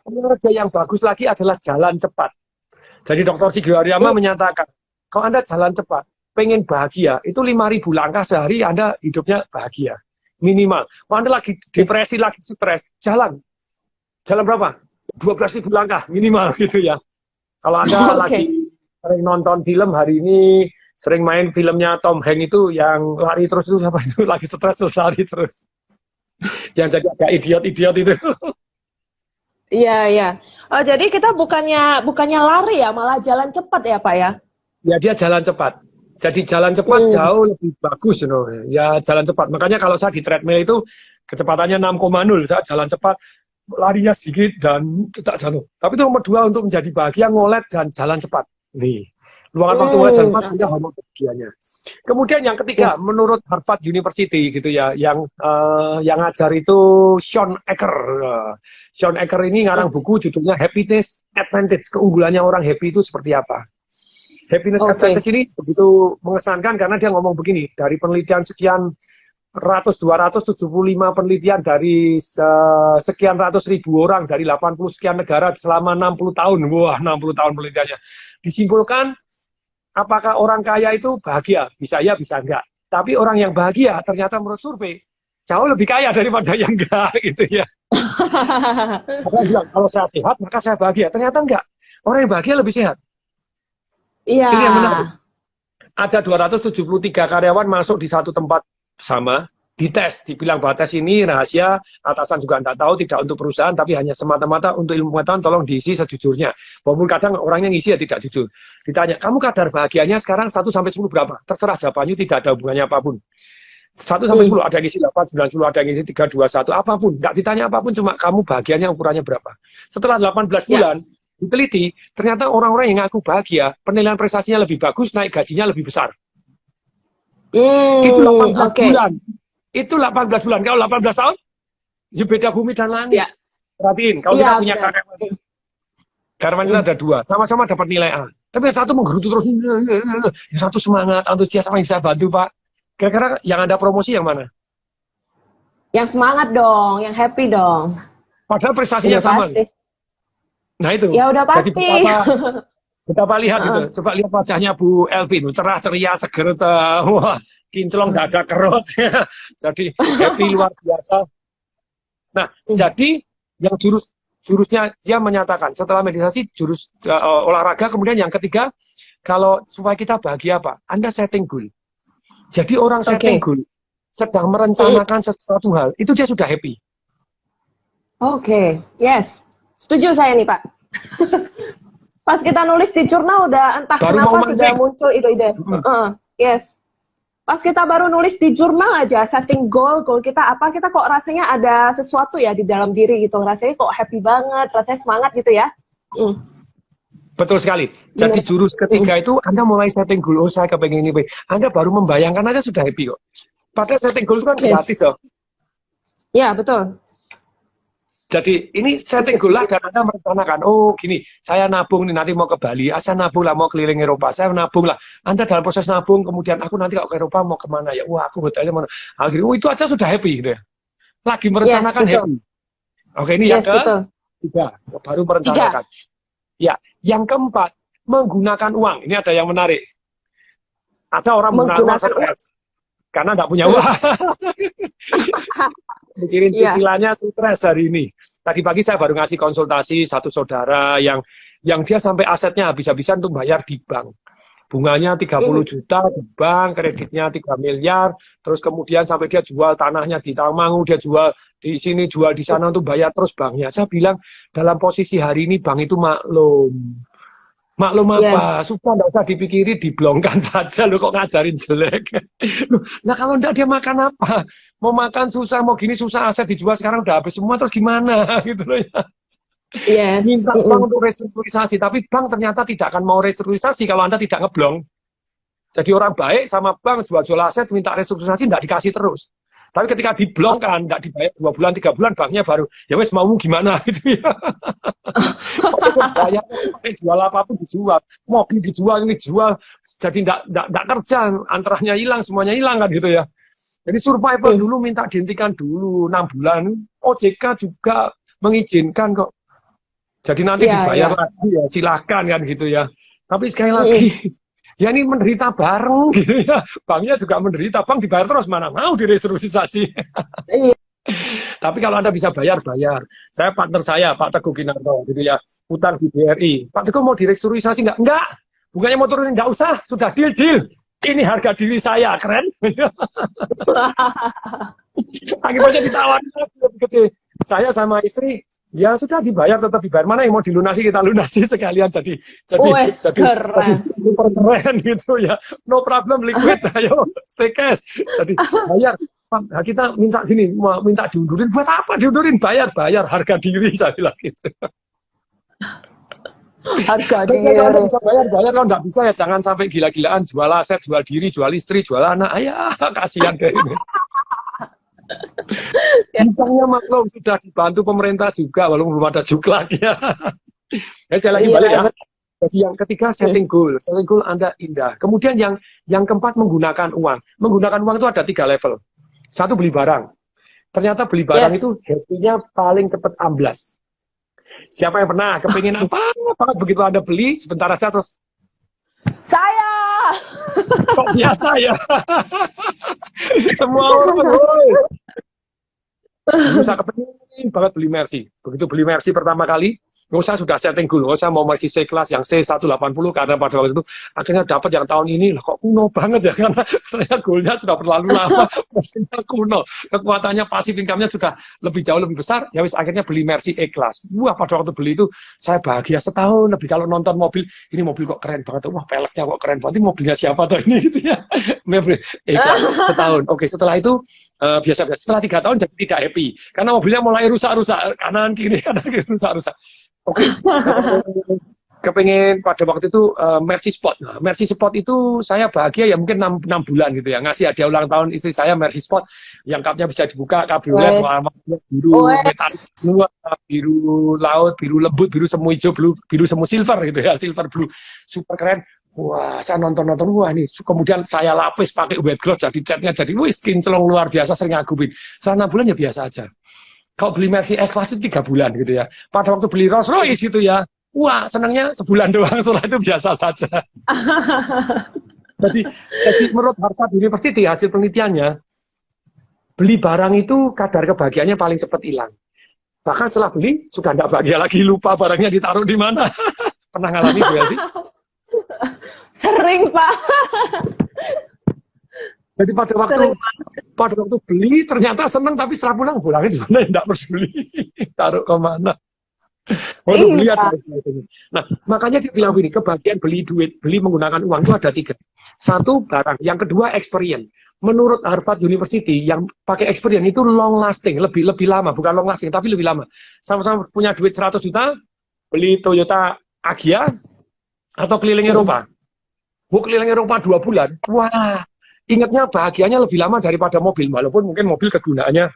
olahraga yang bagus lagi adalah jalan cepat. Jadi Dr. Shigeo Haruyama menyatakan, kalau Anda jalan cepat, pengen bahagia, itu 5.000 langkah sehari Anda hidupnya bahagia. Minimal. Kalau Anda lagi depresi, lagi stres, jalan. Jalan berapa? 12.000 langkah minimal gitu ya. Kalau Anda lagi sering nonton film hari ini, sering main filmnya Tom Hanks itu yang lari terus itu apa itu lagi stres terus lari terus. Yang jadi agak idiot itu. Iya. Oh, jadi kita bukannya lari ya, malah jalan cepat ya, Pak ya? Ya dia jalan cepat. Jadi jalan cepat jauh lebih bagus, you know. Ya jalan cepat. Makanya kalau saya di treadmill itu kecepatannya 6,0, saya jalan cepat, larinya sedikit dan tidak jatuh. Tapi itu nomor 2 untuk menjadi bahagia, ngolet dan jalan cepat. Nih, luangan waktu ngolet jalan cepat punya hormon bahagianya. Kemudian yang ketiga, menurut Harvard University gitu ya, yang ngajar itu Shawn Achor. Shawn Achor ini ngarang buku judulnya Happiness Advantage. Keunggulannya orang happy itu seperti apa? Happiness Advantage ini begitu mengesankan karena dia ngomong begini, dari penelitian sekian 275 penelitian dari sekian ratus ribu orang dari 80 sekian negara selama 60 tahun. Wah, 60 tahun penelitiannya. Disimpulkan, apakah orang kaya itu bahagia? Bisa ya, bisa enggak. Tapi orang yang bahagia ternyata menurut survei jauh lebih kaya daripada yang enggak gitu ya. Karena bilang, kalau saya sehat maka saya bahagia. Ternyata enggak. Orang yang bahagia lebih sehat. Iya. Ini yang menarik. Ada 273 karyawan masuk di satu tempat sama, dites, dibilang bahwa tes ini rahasia, atasan juga tidak tahu, tidak untuk perusahaan, tapi hanya semata-mata untuk ilmu pengetahuan, tolong diisi sejujurnya. Walaupun kadang orangnya ngisi ya tidak jujur. Ditanya, kamu kadar bahagianya sekarang 1-10 berapa? Terserah jawabannya, tidak ada hubungannya apapun. 1-10, ada yang ngisi 8, 9, 10, ada yang ngisi 3, 2, 1, apapun. Tidak ditanya apapun, cuma kamu bahagianya ukurannya berapa. Setelah 18 bulan, diteliti, ternyata orang-orang yang ngaku bahagia, penilaian prestasinya lebih bagus, naik gajinya lebih besar. Itu 18 bulan. Itu 18 bulan. Kalau 18 tahun, ya beda bumi dan langit. Perhatiin, kalau kita punya karyawan kita ada 2, sama-sama dapat nilai A. Tapi yang satu menggerutu terus, yang satu semangat, antusias, apa yang bisa bantu, Pak? Kira-kira yang Anda promosi yang mana? Yang semangat dong, yang happy dong. Padahal prestasinya sama. Pasti. Nah itu. Ya udah pasti. Jadi betapa lihat itu. Coba lihat wajahnya Bu Elvin, cerah ceria, seger, wah, kinclong, nggak ada kerut. Jadi happy luar biasa. Nah, jadi yang jurusnya dia menyatakan setelah meditasi jurus olahraga, kemudian yang ketiga, kalau supaya kita bahagia apa? Anda setting goal. Jadi orang setting goal sedang merencanakan sesuatu hal, itu dia sudah happy. Yes. Setuju saya nih, Pak. Pas kita nulis di jurnal udah entah baru kenapa sudah muncul ide-ide. Yes. Pas kita baru nulis di jurnal aja, setting goal kita apa, kita kok rasanya ada sesuatu ya di dalam diri gitu. Rasanya kok happy banget, rasanya semangat gitu ya. Betul sekali. Jadi jurus ketiga itu Anda mulai setting goal, oh saya kepengen ini. Anda baru membayangkan aja sudah happy kok. Padahal setting goal itu kan gratis loh. Ya, betul. Jadi ini setting goal lah dan Anda merencanakan, oh gini, saya nabung nih nanti mau ke Bali, saya nabung lah mau keliling Eropa, saya nabung lah. Anda dalam proses nabung, kemudian aku nanti kalau ke Eropa mau kemana ya, wah aku hotelnya mana. Akhirnya, oh itu aja sudah happy gitu ya. Lagi merencanakan happy. Oke, ini yang ketiga, baru merencanakan. Ya, yang keempat, menggunakan uang. Ini ada yang menarik. Ada orang menggunakan stres karena nggak punya uang. Mikirin cicilannya stres hari ini. Tadi pagi saya baru ngasih konsultasi satu saudara yang dia sampai asetnya habis-habisan untuk bayar di bank. bunganya 30 juta di bank, kreditnya 3 miliar, terus kemudian sampai dia jual tanahnya di Tawangmangu, dia jual di sini, jual di sana untuk bayar terus banknya. Saya bilang dalam posisi hari ini bank itu maklum. Maklum apa? Suka nggak usah dipikiri, diblongkan saja. Lo kok ngajarin jelek? Nah kalau enggak dia makan apa? Mau makan susah, mau gini susah, aset dijual sekarang udah habis semua, terus gimana? Gitu loh ya. Minta bank untuk restrukturisasi, tapi bank ternyata tidak akan mau restrukturisasi kalau Anda tidak ngeblong. Jadi orang baik sama bank jual-jual aset minta restrukturisasi nggak dikasih terus. Tapi ketika diblongkan, nggak dibayar 2 bulan, 3 bulan, banknya baru, ya wes mau gimana gitu ya. Bayar, pakai jual apapun dijual, mobil dijual, ini jual, jadi nggak kerja, antaranya hilang, semuanya hilang kan gitu ya. Jadi survival dulu minta dihentikan dulu 6 bulan. OJK juga mengizinkan kok. Jadi nanti dibayar lagi ya silakan kan gitu ya. Tapi sekali lagi ya ini menderita bareng gitu ya. Banknya juga menderita, bank dibayar terus mana mau direstrukturisasi. Tapi kalau Anda bisa bayar. Saya partner saya Pak Teguh Kinarto gitu ya, utang di BRI. Pak Teguh mau direstrukturisasi nggak? Enggak. Bunganya mau turunin nggak usah, sudah deal. Ini harga diri saya, keren. Akibatnya ditawarin lebih gede. Saya sama istri ya sudah dibayar, tetap dibayar. Mana yang mau dilunasi kita lunasi sekalian jadi keren. super keren gitu ya. No problem, liquid, ayo stay cash. Jadi bayar. Nah, kita minta sini, minta diundurin. Buat apa diundurin? Bayar harga diri saya bilang gitu. Harga diri. Kalau bisa bayar, kalau nggak bisa ya jangan sampai gila-gilaan jual aset, jual diri, jual istri, jual anak. Ayah, kasihan kayak ini. Bintangnya maklum sudah dibantu pemerintah juga walaupun belum ada juklak ya. Saya lagi balik ya. Jadi yang ketiga setting goal Anda indah. Kemudian yang keempat menggunakan uang. Menggunakan uang itu ada 3 level. 1 beli barang. Ternyata beli barang itu happy-nya paling cepat amblas. Siapa yang pernah kepingin apa begitu Anda beli sebentar aja terus saya kok biasa ya. Semua orang bisa kepingin banget beli Mercy. Begitu beli Mercy pertama kali, saya sudah setting goal, saya mau Mercy C-Class yang C180 karena pada waktu itu akhirnya dapat yang tahun ini lah kok kuno banget ya karena goalnya sudah terlalu lama, Mercy-nya kuno, kekuatannya pasif income-nya sudah jauh lebih besar, ya wis akhirnya beli Mercy E-Class. Wah pada waktu beli itu saya bahagia setahun lebih kalau nonton mobil, ini mobil kok keren banget, wah peleknya kok keren banget, ini mobilnya siapa tuh ini gitu ya, E-Class setahun. Oke setelah itu biasa-biasa, setelah 3 tahun jadi tidak happy karena mobilnya mulai rusak-rusak kanan kiri rusak-rusak. Oke, kepengen pada waktu itu Mercy Sport. Nah, Mercy Sport itu saya bahagia ya mungkin 6 bulan gitu ya. Ngasih hadiah ulang tahun istri saya Mercy Sport yang kapnya bisa dibuka, kabriolet warna biru metalik semua, biru laut, biru lembut, biru semu hijau, biru semu silver gitu ya, silver blue. Super keren. Wah, saya nonton, wah ini. Kemudian saya lapis pakai wet gloss, jadi catnya jadi skin celong luar biasa, sering ngagubin. Setelah 6 bulan ya biasa aja. Kalau beli Mercy S-Class itu 3 bulan gitu ya. Pada waktu beli Rolls Royce gitu ya, wah senangnya sebulan doang, setelah itu biasa saja. jadi menurut Harvard University hasil penelitiannya, beli barang itu kadar kebahagiaannya paling cepat hilang. Bahkan setelah beli, sudah tidak bahagia lagi, lupa barangnya ditaruh di mana. Pernah ngalami Bu Elvi? Sering, Pak. Jadi pada waktu beli ternyata senang tapi setelah pulangnya di mana tidak peduli taruh kemana. Beli ada. Nah makanya dia bilang begini, kebahagiaan beli menggunakan uang itu ada 3. 1 barang, yang kedua experience. Menurut Harvard University yang pakai experience itu long lasting, lebih lama, bukan long lasting tapi lebih lama. Sama-sama punya duit 100 juta, beli Toyota Agya atau keliling Eropa. Keliling Eropa 2 bulan, wah. Ingatnya bahagianya lebih lama daripada mobil, walaupun mungkin mobil kegunaannya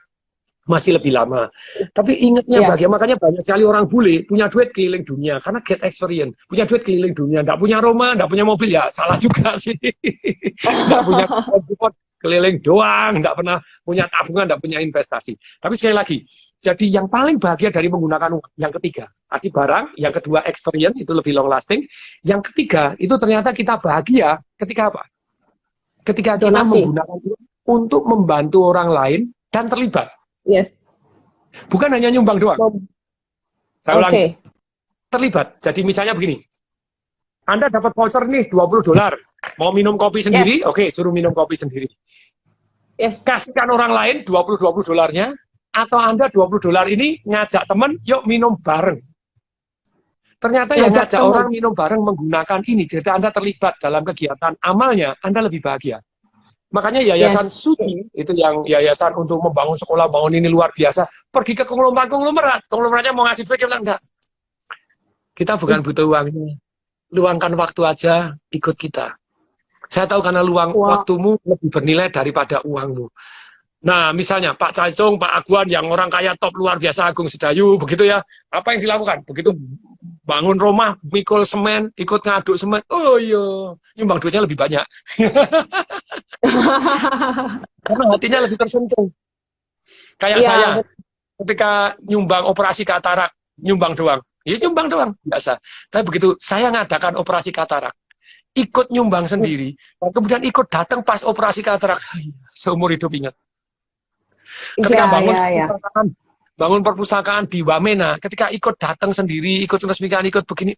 masih lebih lama. Tapi ingatnya bahagia, makanya banyak sekali orang bule punya duit keliling dunia, karena get experience. Punya duit keliling dunia, nggak punya rumah, nggak punya mobil, ya salah juga sih. Nggak punya keliling doang, nggak pernah punya tabungan, nggak punya investasi. Tapi sekali lagi, jadi yang paling bahagia dari menggunakan uang, yang ketiga, tadi barang, yang kedua experience, itu lebih long lasting. Yang ketiga, itu ternyata kita bahagia ketika apa? Ketika kita menggunakan untuk membantu orang lain dan terlibat. Yes. Bukan hanya nyumbang doang. Saya ulangi. Terlibat. Jadi misalnya begini. Anda dapat voucher nih $20. Mau minum kopi sendiri? Oke, suruh minum kopi sendiri. Yes. Kasihkan orang lain $20 atau Anda $20 ini ngajak teman, yuk minum bareng. Ternyata yang ngajak orang minum bareng menggunakan ini, jadi Anda terlibat dalam kegiatan amalnya, Anda lebih bahagia. Makanya Yayasan Suci, itu yang yayasan untuk membangun sekolah, bangun ini luar biasa, pergi ke konglomeratnya mau ngasih duit, dia bilang, enggak. Kita bukan butuh uangnya. Luangkan waktu aja, ikut kita. Saya tahu karena waktumu lebih bernilai daripada uangmu. Nah, misalnya Pak Cacung, Pak Aguan, yang orang kaya top luar biasa, Agung Sedayu, begitu ya. Apa yang dilakukan? Begitu bangun rumah, mikul semen, ikut ngaduk semen. Oh iya, nyumbang duitnya lebih banyak. Karena hatinya lebih tersentuh. Kayak saya, ketika nyumbang operasi katarak, nyumbang doang. Ya nyumbang doang, biasa. Tapi begitu saya ngadakan operasi katarak, ikut nyumbang sendiri, kemudian ikut datang pas operasi katarak, seumur hidup ingat. Ketika bangun perpustakaan di Wamena, ketika ikut datang sendiri, ikut resmikan, ikut begini,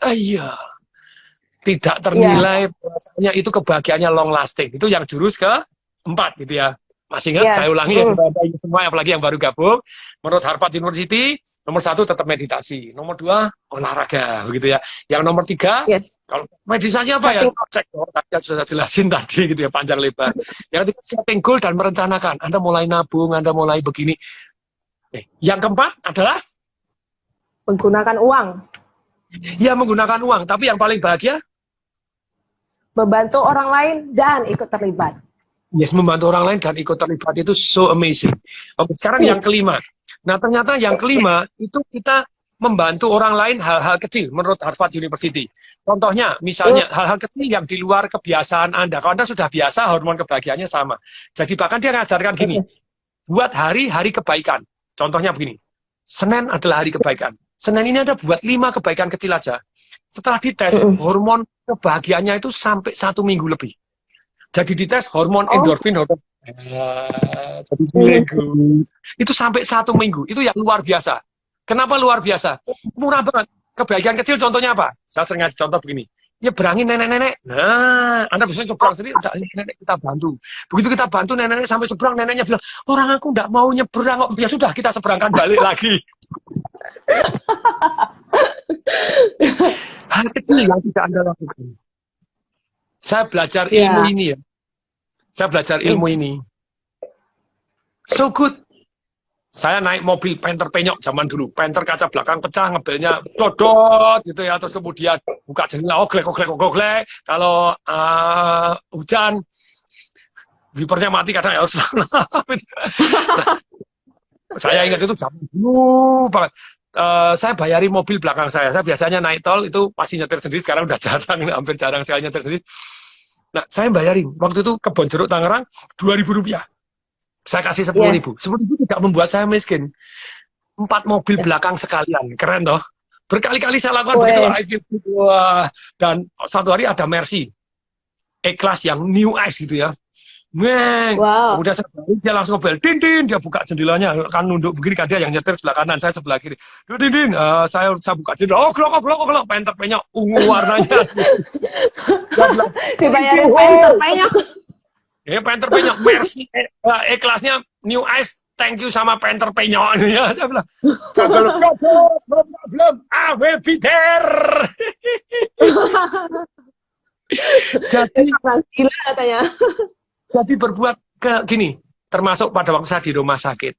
tidak ternilai, rasanya itu kebahagiaannya long lasting. Itu yang jurus keempat gitu ya. Masih ingat? Saya ulangi ya, semua apalagi yang baru gabung. Menurut Harvard University, nomor 1 tetap meditasi, nomor 2 olahraga, begitu ya. Yang nomor 3, kalau meditasi apa ya? Cek, sudah jelasin tadi gitu ya, panjang lebar. Yang ketiga, setting goal dan merencanakan. Anda mulai nabung, Anda mulai begini. Yang keempat adalah menggunakan uang. Ya, menggunakan uang. Tapi yang paling bahagia, membantu orang lain dan ikut terlibat. Yes, membantu orang lain dan ikut terlibat itu so amazing. Oke, sekarang yang kelima. Nah, ternyata yang kelima itu kita membantu orang lain hal-hal kecil menurut Harvard University. Contohnya, misalnya hal-hal kecil yang di luar kebiasaan Anda. Kalau Anda sudah biasa, hormon kebahagiaannya sama. Jadi bahkan dia ngajarkan gini, buat hari-hari kebaikan. Contohnya begini, Senin adalah hari kebaikan. Senin ini Anda buat 5 kebaikan kecil aja. Setelah dites, hormon kebahagiaannya itu sampai 1 minggu lebih. Jadi dites hormon endorfin, itu sampai 1 minggu. Itu yang luar biasa. Kenapa luar biasa? Murah banget. Kebahagiaan kecil contohnya apa? Saya sering ngasih contoh begini. Nyeberangin nenek-nenek. Nah, Anda bisa nyebrang sendiri, udah nenek kita bantu. Begitu kita bantu nenek-nenek sampai seberang, neneknya bilang, orang aku nggak mau nyebrang kok. Ya sudah, kita seberangkan balik lagi. Hal kecil yang tidak Anda lakukan. Saya belajar ilmu ini ya. Saya belajar ilmu ini. So good. Saya naik mobil Panther penyok zaman dulu. Panther kaca belakang pecah, ngebelnya dodot gitu ya. Terus kemudian buka jendela, oglek. Kalau hujan, wipernya mati kadang ya harus. Saya ingat itu zaman dulu banget. Saya bayari mobil belakang saya. Saya biasanya naik tol itu pasti nyetir sendiri. Sekarang udah jarang, hampir jarang sekali nyetir sendiri. Nah, saya bayarin. Waktu itu Kebon Jeruk Tangerang, Rp2.000. Saya kasih 10.000. 10.000 tidak membuat saya miskin. 4 mobil belakang sekalian. Keren toh? Berkali-kali saya lakukan begitu. Dan satu hari ada Mercy. E-Class yang new ice gitu ya. Kemudian dia langsung ngebel, din, dia buka jendelanya, kan nunduk begini kan dia yang nyetir sebelah kanan, saya sebelah kiri. Din, saya buka jendela, klok, Panther penyok, ungu warnanya. Dibayarin Panther penyok. Panther penyok, Mercy, kelasnya New Ice, thank you sama Panther penyok. Ya, saya bilang, no problem, I will be there. Jadi, gila katanya. Jadi berbuat gini, termasuk pada waktu saya di rumah sakit.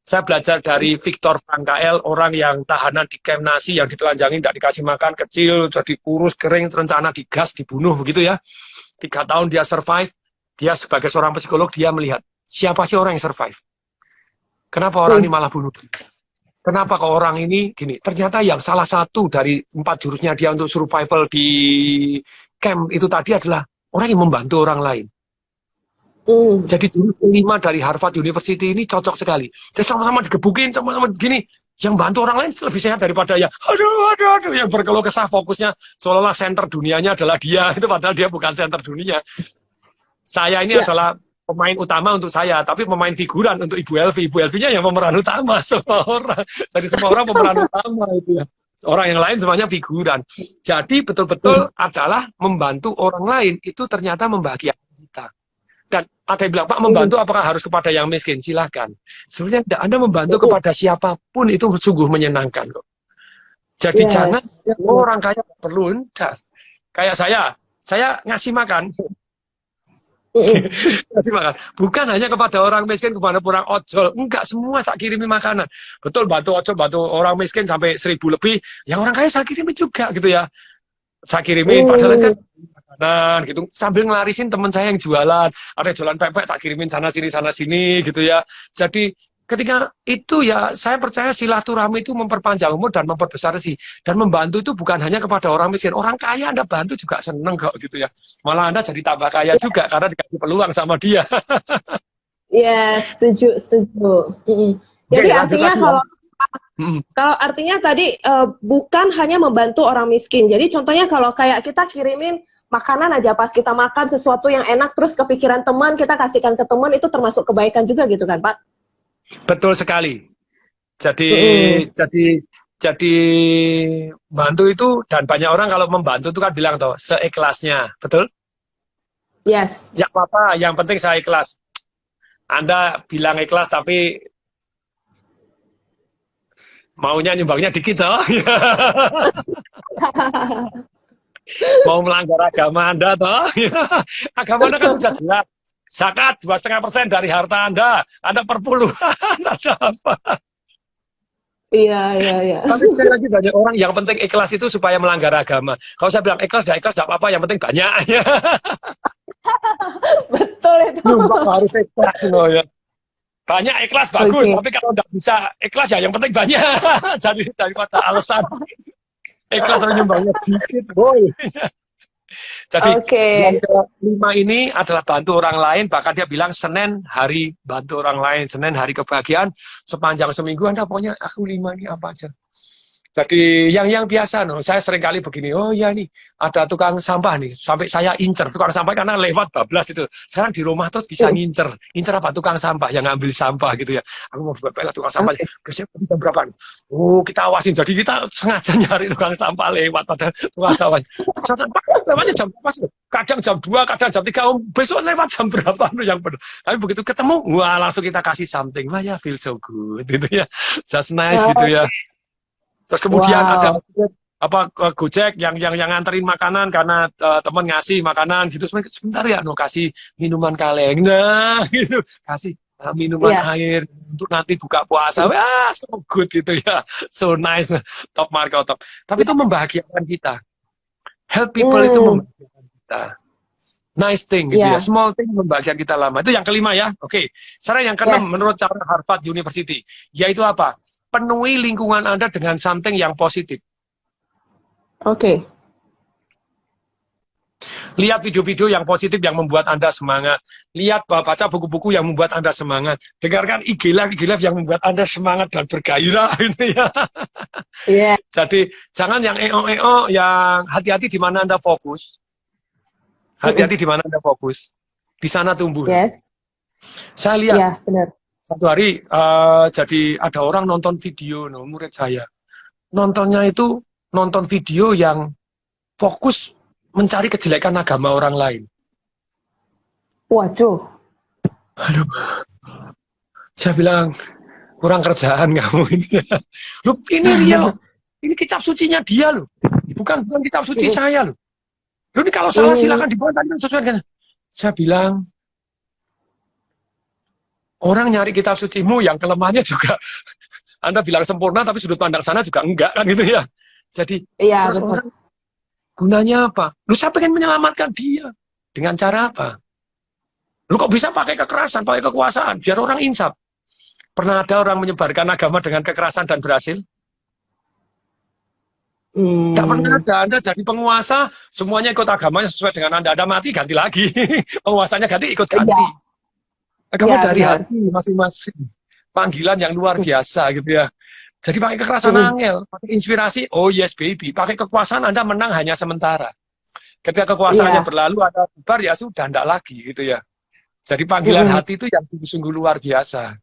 Saya belajar dari Viktor Frankl, orang yang tahanan di camp Nazi, yang ditelanjangin, tidak dikasih makan, kecil, jadi kurus, kering, rencana digas, dibunuh, begitu ya. 3 tahun dia survive, dia sebagai seorang psikolog, dia melihat, siapa sih orang yang survive? Kenapa orang ini malah bunuh? Kenapa kok orang ini, gini, ternyata yang salah satu dari 4 jurusnya dia untuk survival di camp itu tadi adalah orang yang membantu orang lain. Jadi jurus kelima dari Harvard University ini cocok sekali. Jadi sama-sama digebukin, sama-sama gini. Yang bantu orang lain lebih sehat daripada yang aduh, yang berkeluh kesah fokusnya seolah-olah center dunianya adalah dia. Itu padahal dia bukan center dunia. Saya ini adalah pemain utama untuk saya, tapi pemain figuran untuk Ibu Elvi. Ibu Elvinya yang pemeran utama semua orang. Jadi semua orang pemeran utama itu ya. Orang yang lain semuanya figuran. Jadi betul-betul adalah membantu orang lain itu ternyata membahagiakan kita. Dan ada yang bilang, Pak, membantu apakah harus kepada yang miskin? Silahkan. Sebenarnya tidak, Anda membantu kepada siapapun itu sungguh menyenangkan kok. Jadi jangan orang kaya perlu. Enggak. Kayak saya ngasih makan. Ngasih makan. Bukan hanya kepada orang miskin, kepada orang ojol. Enggak, semua saya kirimi makanan. Betul, bantu ojol, bantu orang miskin sampai 1.000 lebih. Yang orang kaya saya kirimi juga gitu ya. Saya kirimi, padahal kan makanan gitu. Sambil ngelarisin teman saya yang jualan. Ada jualan pepek, tak kirimin sana sini gitu ya. Jadi ketika itu ya saya percaya silaturahmi itu memperpanjang umur dan memperbesar rezeki. Dan membantu itu bukan hanya kepada orang miskin. Orang kaya Anda bantu juga seneng kok gitu ya. Malah Anda jadi tambah kaya juga karena dikasih peluang sama dia. Yes, setuju. Jadi artinya kalau artinya tadi bukan hanya membantu orang miskin. Jadi contohnya kalau kayak kita kirimin makanan aja pas kita makan sesuatu yang enak terus kepikiran teman, kita kasihkan ke teman, itu termasuk kebaikan juga gitu kan, Pak? Betul sekali. Jadi bantu itu, dan banyak orang kalau membantu itu kan bilang toh seikhlasnya, betul? Yes. Ya apa-apa, yang penting saya ikhlas. Anda bilang ikhlas tapi maunya nyumbangnya dikit toh. Mau melanggar agama Anda toh. Agama Anda kan sudah jelas. Zakat 2,5% dari harta Anda perpuluhan, ada apa? Iya. Tapi sekali lagi banyak orang yang penting ikhlas itu supaya melanggar agama. Kalau saya bilang ikhlas, tidak apa-apa, yang penting banyak. Betul itu. Harus ikhlas loh ya. Banyak ikhlas bagus, tapi kalau tidak bisa ikhlas ya yang penting banyak. Jadi daripada alasan ikhlas terus nyumbangnya dikit, boy. Jadi yang kelima ini adalah bantu orang lain. Bahkan dia bilang Senin hari bantu orang lain, Senin hari kebahagiaan. Sepanjang seminggu Anda pokoknya aku 5 ini apa aja. Jadi yang biasa, saya sering kali begini, oh ya nih ada tukang sampah nih, sampai saya incer tukang sampah karena lewat bablas itu. Sekarang di rumah terus bisa ngincer apa tukang sampah yang ngambil sampah gitu ya. Aku mau buat pelah tukang sampah, biasanya jam berapa nih? Oh kita awasin, jadi kita sengaja nyari tukang sampah lewat pada tukang sampah. Lewatnya jam berapa sih? Kadang jam 2, kadang jam 3, besok lewat jam berapa yang benar. Tapi begitu ketemu, wah langsung kita kasih something, wah ya feel so good gitu ya, just nice gitu ya. Terus kemudian ada Gojek yang nganterin makanan karena teman ngasih makanan gitu, sebentar ya kasih minuman kaleng, nah gitu, kasih minuman air untuk nanti buka puasa, wah so good gitu ya, so nice, top market top. Tapi itu membahagiakan kita, help people itu membahagiakan kita, nice thing gitu ya, small thing membahagiakan kita lama. Itu yang kelima ya. Oke. Saran yang keenam menurut cara Harvard University, yaitu apa? Penuhi lingkungan Anda dengan something yang positif. Oke. Lihat video-video yang positif yang membuat Anda semangat. Lihat, baca buku-buku yang membuat Anda semangat. Dengarkan IG live yang membuat Anda semangat dan bergairah gitu ya. Yeah. Jadi jangan yang EO, yang hati-hati di mana Anda fokus. Hati-hati di mana Anda fokus. Di sana tumbuh. Yes. Saya lihat. Iya, benar. Satu hari jadi ada orang nonton video, murid saya. Nontonnya itu nonton video yang fokus mencari kejelekan agama orang lain. Waduh. Aduh. Saya bilang, kurang kerjaan kamu ini. Loh, ini real. Ini kitab sucinya dia loh. Bukan kitab suci saya loh. Loh, ini kalau salah silakan dibuat tadi sesuai dengan. Saya bilang, orang nyari kitab sucimu yang kelemahannya juga Anda bilang sempurna tapi sudut pandang sana juga enggak kan gitu ya. Jadi terus orang, gunanya apa? Lu saya pengen menyelamatkan dia. Dengan cara apa? Lu kok bisa pakai kekerasan, pakai kekuasaan biar orang insaf? Pernah ada orang menyebarkan agama dengan kekerasan dan berhasil? Tidak pernah ada. Anda jadi penguasa, semuanya ikut agamanya sesuai dengan Anda mati ganti lagi. Penguasanya ganti, ikut ganti. Agama dari hati masing-masing. Panggilan yang luar biasa gitu ya. Jadi pakai kekerasan angel, pakai inspirasi, oh yes baby. Pakai kekuasaan Anda menang hanya sementara. Ketika kekuasaannya berlalu, Anda bubar ya sudah, enggak lagi gitu ya. Jadi panggilan hati itu yang sungguh luar biasa.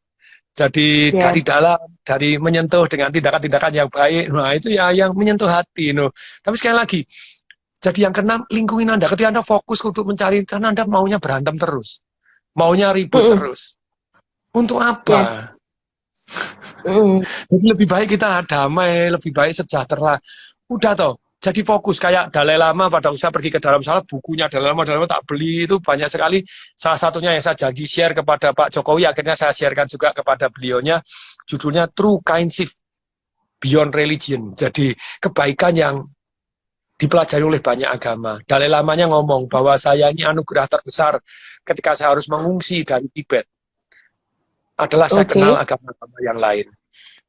Jadi Yes. dari dalam, dari menyentuh dengan tindakan-tindakan yang baik, nah itu ya yang menyentuh hati. No. Tapi sekali lagi, jadi yang keenam, lingkungan Anda. Ketika Anda fokus untuk mencari, karena Anda maunya berantem terus. Maunya ribut terus. Untuk apa? Yes. Jadi lebih baik kita damai, lebih baik sejahtera. Udah toh. Jadi fokus kayak Dalai Lama pada usaha pergi ke dalam salah bukunya Dalai Lama tak beli itu banyak sekali. Salah satunya yang saya janji share kepada Pak Jokowi, akhirnya saya sharekan juga kepada beliaunya. Judulnya True Kindship Beyond Religion. Jadi kebaikan yang dipelajari oleh banyak agama. Dalai Lamanya ngomong bahwa saya ini anugerah terbesar ketika saya harus mengungsi dari Tibet. Adalah saya kenal agama-agama yang lain.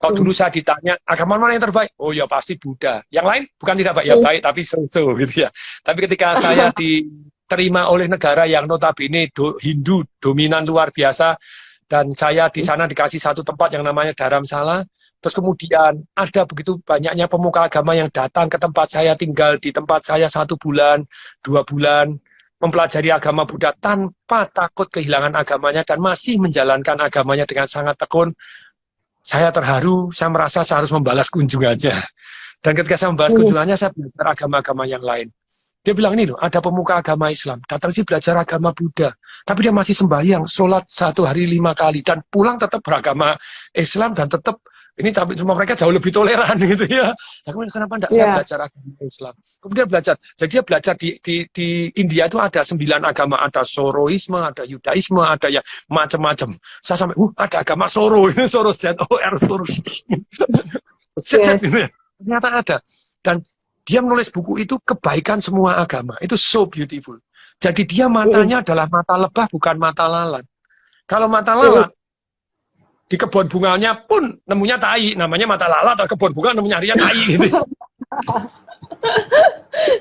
Kalau dulu saya ditanya, agama mana yang terbaik? Oh ya pasti Buddha. Yang lain bukan tidak baik, ya baik tapi so-so gitu ya. Tapi ketika saya diterima oleh negara yang notabene Hindu dominan luar biasa, dan saya di sana dikasih satu tempat yang namanya Dharamsala, terus kemudian ada begitu banyaknya pemuka agama yang datang ke tempat saya, tinggal di tempat saya 1 bulan, 2 bulan, mempelajari agama Buddha tanpa takut kehilangan agamanya dan masih menjalankan agamanya dengan sangat tekun. Saya terharu, saya merasa saya harus membalas kunjungannya. Dan ketika saya membalas kunjungannya, saya belajar agama-agama yang lain. Dia bilang, ini loh, ada pemuka agama Islam, datang sih belajar agama Buddha. Tapi dia masih sembahyang, sholat 1 hari 5 kali, dan pulang tetap beragama Islam, dan tetap, ini tapi semua mereka jauh lebih toleran gitu ya. Nah, kenapa enggak saya belajar agama Islam? Kemudian belajar, jadi dia belajar di India itu ada 9 agama, ada Zoroisme, ada Yudaisme, ada ya macam-macam. Saya sampai, ada agama Zoro, ini Zoro Z-O-R, Zoro. Ternyata ada. Dan dia menulis buku itu kebaikan semua agama. Itu so beautiful. Jadi dia matanya adalah mata lebah, bukan mata lalat. Kalau mata lalat, di kebun bunganya pun nemunya tai, namanya mata lalat, atau kebun bunga nemunya harian tai gitu.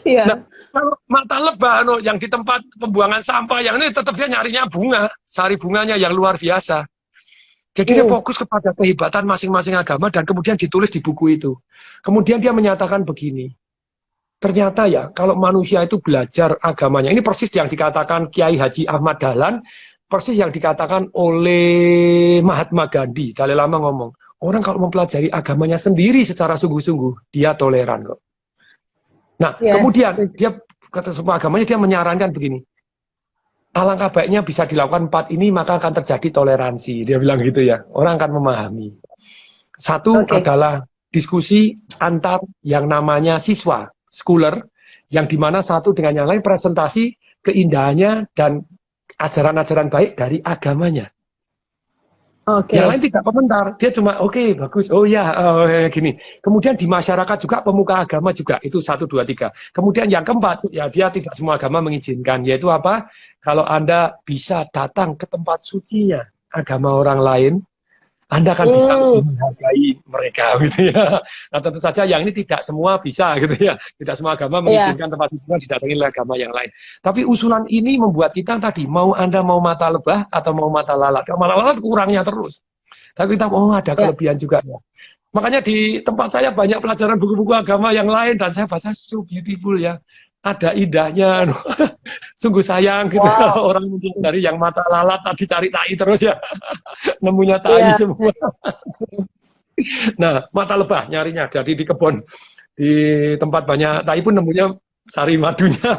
Nah, kalau mata lebah yang di tempat pembuangan sampah yang ini tetap dia nyarinya bunga, sari bunganya yang luar biasa. Jadi dia fokus kepada kehebatan masing-masing agama dan kemudian ditulis di buku itu. Kemudian dia menyatakan begini, ternyata ya kalau manusia itu belajar agamanya, ini persis yang dikatakan Kiai Haji Ahmad Dahlan, persis yang dikatakan oleh Mahatma Gandhi. Dalai Lama ngomong, orang kalau mempelajari agamanya sendiri secara sungguh-sungguh, dia toleran kok. Nah, kemudian dia kata semua agamanya, dia menyarankan begini, alangkah baiknya bisa dilakukan 4 ini, maka akan terjadi toleransi. Dia bilang gitu ya, orang akan memahami. 1 adalah diskusi antar yang namanya siswa, schooler, yang dimana satu dengan yang lain presentasi keindahannya dan ajaran-ajaran baik dari agamanya. Yang lain tidak komentar, dia cuma bagus, gini. Kemudian di masyarakat juga pemuka agama juga, itu 1, 2, 3. Kemudian yang keempat, ya dia tidak semua agama mengizinkan, yaitu apa? Kalau Anda bisa datang ke tempat sucinya agama orang lain, Anda akan bisa menghargai mereka gitu ya. Nah tentu saja yang ini tidak semua bisa gitu ya. Tidak semua agama mengizinkan tempat sucinya didatangi oleh agama yang lain. Tapi usulan ini membuat kita tadi, mau Anda mau mata lebah atau mau mata lalat. Kalau mata lalat kurangnya terus. Tapi kita ada kelebihan juga ya. Makanya di tempat saya banyak pelajaran buku-buku agama yang lain dan saya baca so beautiful ya. Ada indahnya, sungguh sayang gitu orang dari yang mata lalat tadi cari tai terus ya, nemunya tai semua. Nah, mata lebah nyarinya, jadi di kebun, di tempat banyak tai pun nemunya sari madunya.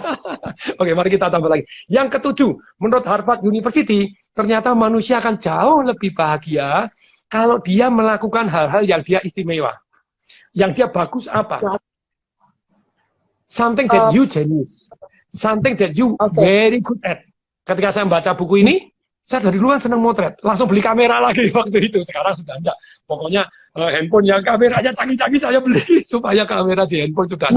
Oke, mari kita tambah lagi. Yang ke-7, menurut Harvard University, ternyata manusia akan jauh lebih bahagia kalau dia melakukan hal-hal yang dia istimewa. Yang dia bagus apa? Something that you genius, something that you very good at. Ketika saya membaca buku ini, saya dari luar senang motret, langsung beli kamera lagi waktu itu. Sekarang sudah enggak. Pokoknya handphone yang kameranya canggih-canggih saya beli supaya kamera di handphone sudah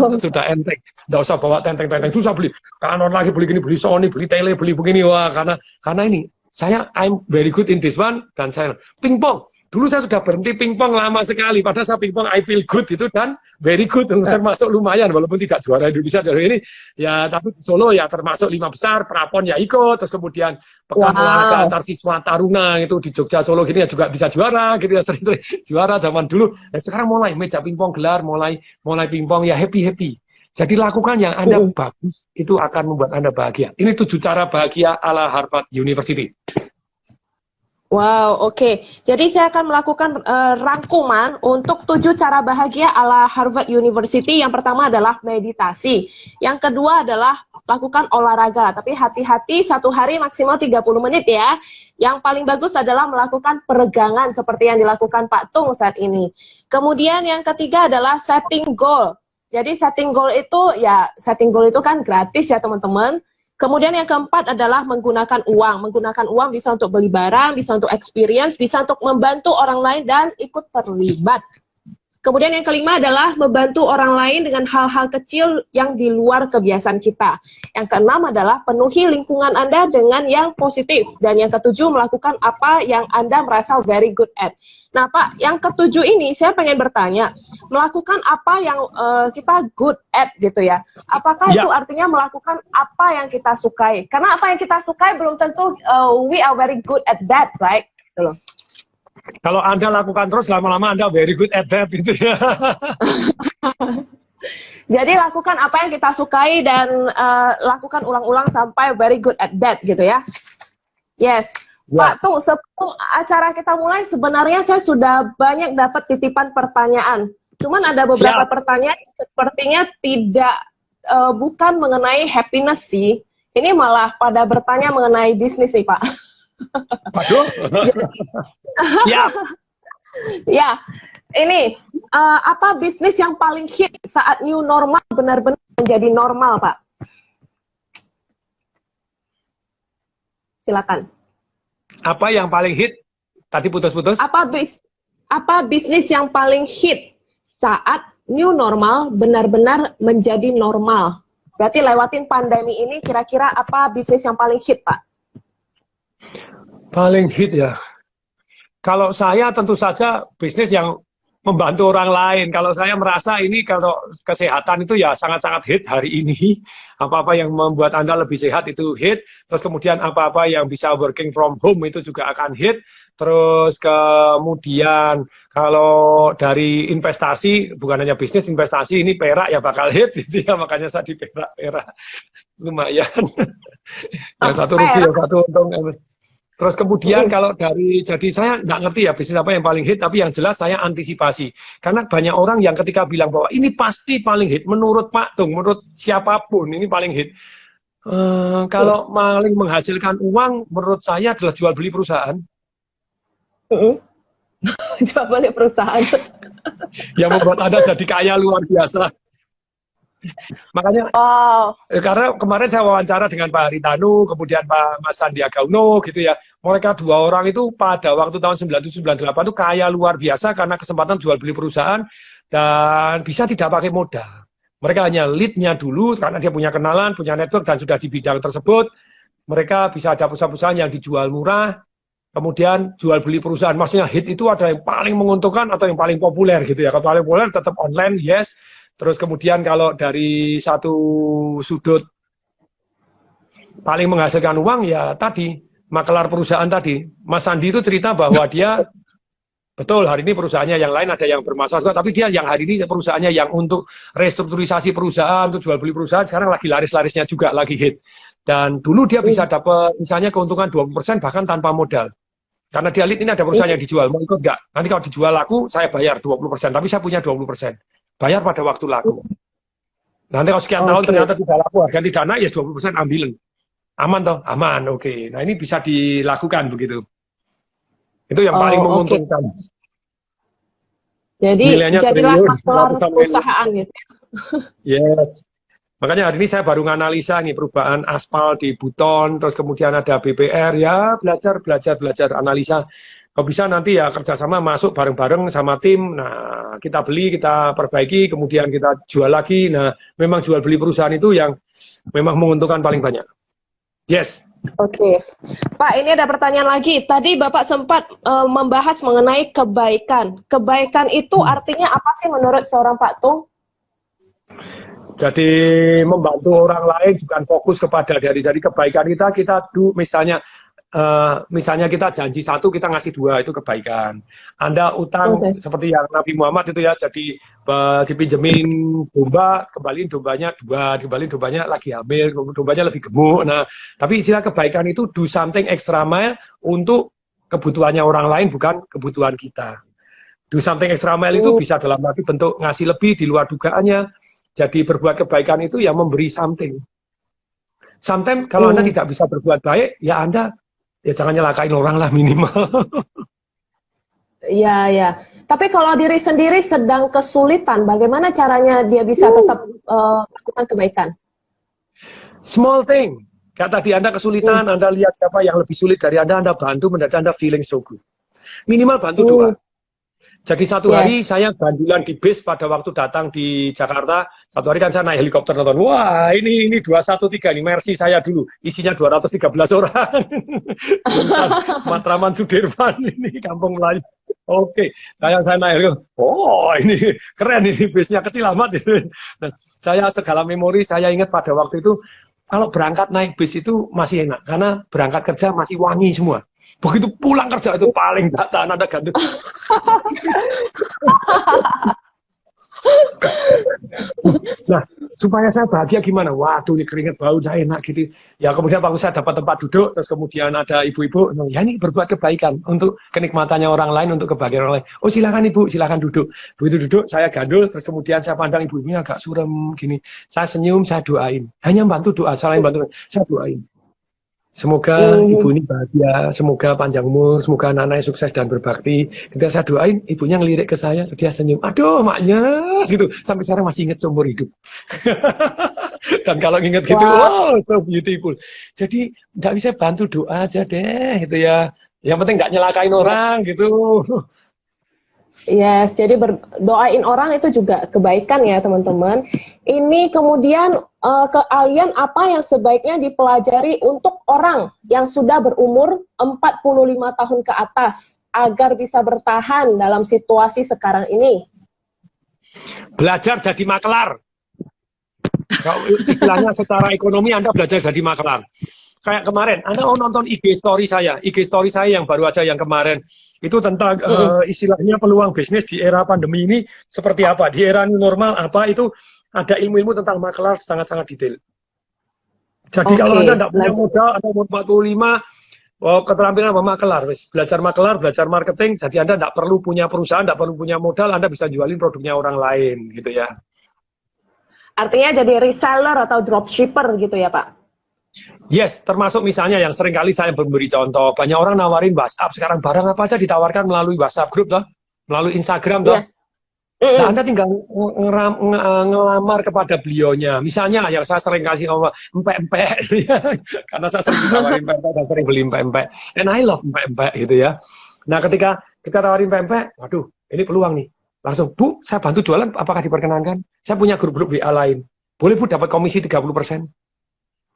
enteng. Enggak usah bawa tenteng-tenteng, susah beli. Canon lagi beli gini, beli Sony, beli tele, beli begini. Wah, karena ini I'm very good in this one dan saya pingpong. Dulu saya sudah berhenti pingpong lama sekali, padahal saya pingpong I feel good itu dan very good, termasuk lumayan walaupun tidak juara Indonesia dari ini ya, tapi Solo ya termasuk 5 besar, prapon ya ikut, terus kemudian pekan olahraga antar siswa taruna itu di Jogja Solo gini ya juga bisa juara gitu ya, sering-sering juara zaman dulu. Ya, sekarang mulai meja pingpong gelar, mulai pingpong ya happy. Jadi lakukan yang Anda bagus, itu akan membuat Anda bahagia. Ini 7 cara bahagia ala Harvard University. Wow, oke. Jadi saya akan melakukan rangkuman untuk 7 cara bahagia ala Harvard University. Yang pertama adalah meditasi. Yang kedua adalah lakukan olahraga. Tapi hati-hati, 1 hari maksimal 30 menit ya. Yang paling bagus adalah melakukan peregangan seperti yang dilakukan Pak Tung saat ini. Kemudian yang ketiga adalah setting goal. Jadi setting goal itu kan gratis ya teman-teman. Kemudian yang keempat adalah menggunakan uang. Menggunakan uang bisa untuk beli barang, bisa untuk experience, bisa untuk membantu orang lain dan ikut terlibat. Kemudian yang kelima adalah membantu orang lain dengan hal-hal kecil yang di luar kebiasaan kita. Yang keenam adalah penuhi lingkungan Anda dengan yang positif. Dan yang ketujuh, melakukan apa yang Anda merasa very good at. Nah Pak, yang ketujuh ini saya pengen bertanya, melakukan apa yang kita good at gitu ya. Apakah itu artinya melakukan apa yang kita sukai? Karena apa yang kita sukai belum tentu we are very good at that, right? Gitu loh. Kalau Anda lakukan terus, lama-lama Anda very good at that gitu ya. Jadi lakukan apa yang kita sukai dan lakukan ulang-ulang sampai very good at that gitu ya. Yes. Pak Tung, sebelum acara kita mulai sebenarnya saya sudah banyak dapat titipan pertanyaan. Cuman ada beberapa pertanyaan sepertinya tidak bukan mengenai happiness sih. Ini malah pada bertanya mengenai bisnis nih Pak. Waduh. Ya. Ya, ini apa bisnis yang paling hit saat new normal benar-benar menjadi normal, Pak? Silakan. Apa yang paling hit? Tadi putus-putus. Apa bisnis yang paling hit saat new normal benar-benar menjadi normal? Berarti lewatin pandemi ini kira-kira apa bisnis yang paling hit, Pak? Paling hit ya. Kalau saya tentu saja bisnis yang membantu orang lain. Kalau saya merasa ini kalau kesehatan itu ya sangat-sangat hit hari ini. Apa-apa yang membuat Anda lebih sehat itu hit. Terus kemudian apa-apa yang bisa working from home itu juga akan hit. Terus kemudian kalau dari investasi, bukan hanya bisnis, investasi ini perak ya bakal hit. Gitu ya. Makanya saya di perak. Lumayan. Yang satu rugi, yang satu untung. Terus kemudian kalau jadi saya nggak ngerti ya bisnis apa yang paling hit, tapi yang jelas saya antisipasi. Karena banyak orang yang ketika bilang bahwa ini pasti paling hit, menurut Pak Tung, menurut siapapun ini paling hit. Kalau paling menghasilkan uang, menurut saya adalah jual beli perusahaan. Jual beli perusahaan. Yang membuat Anda jadi kaya luar biasa. Makanya, karena kemarin saya wawancara dengan Pak Haritanu, kemudian Pak Mas Sandiaga Uno, gitu ya. Mereka dua orang itu pada waktu tahun 97-98 itu kaya luar biasa karena kesempatan jual beli perusahaan dan bisa tidak pakai modal. Mereka hanya lead-nya dulu karena dia punya kenalan, punya network dan sudah di bidang tersebut. Mereka bisa ada perusahaan-perusahaan yang dijual murah, kemudian jual beli perusahaan. Maksudnya hit itu ada yang paling menguntungkan atau yang paling populer gitu ya. Kalau paling populer tetap online, yes. Terus kemudian kalau dari satu sudut paling menghasilkan uang ya tadi, makelar perusahaan tadi. Mas Sandi itu cerita bahwa dia, betul hari ini perusahaannya yang lain ada yang bermasalah, tapi dia yang hari ini perusahaannya yang untuk restrukturisasi perusahaan, untuk jual beli perusahaan, sekarang lagi laris-larisnya juga, lagi hit. Dan dulu dia bisa dapat misalnya keuntungan 20% bahkan tanpa modal. Karena dia lihat ini ada perusahaan yang dijual, mau ikut nggak? Nanti kalau dijual laku, saya bayar 20%, tapi saya punya 20%. Bayar pada waktu laku. Nanti kalau sekian tahun ternyata tidak laku, harga tidak naik, ya 20% ambilin. Aman toh? Aman, oke. Nah ini bisa dilakukan begitu. Itu yang paling menguntungkan. Jadi jadilah makelar perusahaan gitu. Yes. Makanya hari ini saya baru nganalisa nih perubahan aspal di Buton, terus kemudian ada BPR, ya belajar analisa. Kalau bisa nanti ya kerjasama masuk bareng-bareng sama tim, nah kita beli, kita perbaiki, kemudian kita jual lagi. Nah memang jual beli perusahaan itu yang memang menguntungkan paling banyak. Yes. Oke. Pak, ini ada pertanyaan lagi. Tadi Bapak sempat membahas mengenai kebaikan. Kebaikan itu artinya apa sih menurut seorang Pak Tung? Jadi membantu orang lain bukan fokus kepada jadi kebaikan kita misalnya kita janji 1 kita ngasih 2 itu kebaikan. Anda utang seperti yang Nabi Muhammad itu ya, jadi dipinjemin domba, kembaliin dombanya 2, kembaliin dombanya lagi hamil, dombanya lebih gemuk. Nah, tapi istilah kebaikan itu do something extra mile untuk kebutuhannya orang lain, bukan kebutuhan kita. Do something extra mile itu bisa dalam arti bentuk ngasih lebih di luar dugaannya. Jadi berbuat kebaikan itu ya memberi something. Sometimes kalau Anda tidak bisa berbuat baik, ya Anda ya jangan nyelakain orang lah minimal. Iya, ya. Tapi kalau diri sendiri sedang kesulitan, bagaimana caranya dia bisa tetap melakukan kebaikan? Small thing. Kayak tadi Anda kesulitan, Anda lihat siapa yang lebih sulit dari Anda bantu, mendadak Anda feeling so good. Minimal bantu doa. Jadi satu hari saya gandulan di bis pada waktu datang di Jakarta. Satu hari kan saya naik helikopter nonton. Wah, ini 213 nih, Mercy saya dulu. Isinya 213 orang. Matraman Sudirman ini Kampung Melayu. Oke, saya naik helikopter. Oh, ini keren ini bisnya kecil amat itu. Nah, saya segala memori saya ingat pada waktu itu kalau berangkat naik bis itu masih enak karena berangkat kerja masih wangi semua. Begitu pulang kerja itu paling tak tahan ada gandum. Nah, supaya saya bahagia gimana? Waduh, ini keringet bau, udah enak gitu. Ya kemudian waktu saya dapat tempat duduk, terus kemudian ada ibu-ibu, ya ini berbuat kebaikan untuk kenikmatannya orang lain, untuk kebahagiaan orang lain. Oh silakan ibu, silakan duduk. Begitu duduk, saya gandul, terus kemudian saya pandang ibu-ibunya agak surem gini. Saya senyum, saya doain. Hanya bantu doa, selain bantu, saya doain. Semoga ibu ini bahagia, semoga panjang umur, semoga anak-anaknya sukses dan berbakti. Ketika saya doain, ibunya ngelirik ke saya, dia senyum. Aduh, maknya, gitu. Sampai sekarang masih ingat seumur hidup. Dan kalau ingat gitu, wow, so beautiful. Jadi, nggak bisa bantu doa aja deh, gitu ya. Yang penting nggak nyelakain orang, gitu. Yes, jadi doain orang itu juga kebaikan ya teman-teman. Ini kemudian keahlian apa yang sebaiknya dipelajari untuk orang yang sudah berumur 45 tahun ke atas agar bisa bertahan dalam situasi sekarang ini? Belajar jadi makelar. Kalau istilahnya secara ekonomi Anda belajar jadi makelar. Kayak kemarin, Anda mau nonton IG story saya yang baru aja yang kemarin. Itu tentang istilahnya peluang bisnis di era pandemi ini seperti apa. Di era new normal apa, itu ada ilmu-ilmu tentang makelar sangat-sangat detail. Jadi kalau Anda tidak punya modal, Anda umur 45, keterampilan apa makelar. Belajar makelar, belajar marketing, jadi Anda tidak perlu punya perusahaan, tidak perlu punya modal, Anda bisa jualin produknya orang lain, gitu ya. Artinya jadi reseller atau dropshipper gitu ya Pak? Yes, termasuk misalnya yang sering kali saya memberi contoh, banyak orang nawarin WhatsApp, sekarang barang apa aja ditawarkan melalui WhatsApp group toh, melalui Instagram toh. Yes. Nah, Anda tinggal ngelamar kepada beliaunya. Misalnya yang saya sering kasih ngomong empek-empek ya. Karena saya sering ditawarin empek-empek dan sering beli empek-empek. And I love empek-empek gitu ya. Nah, ketika kita tawarin empek-empek, waduh, ini peluang nih. Langsung, Bu, saya bantu jualan, apakah diperkenankan? Saya punya grup-grup WA lain. Boleh Bu dapat komisi 30%?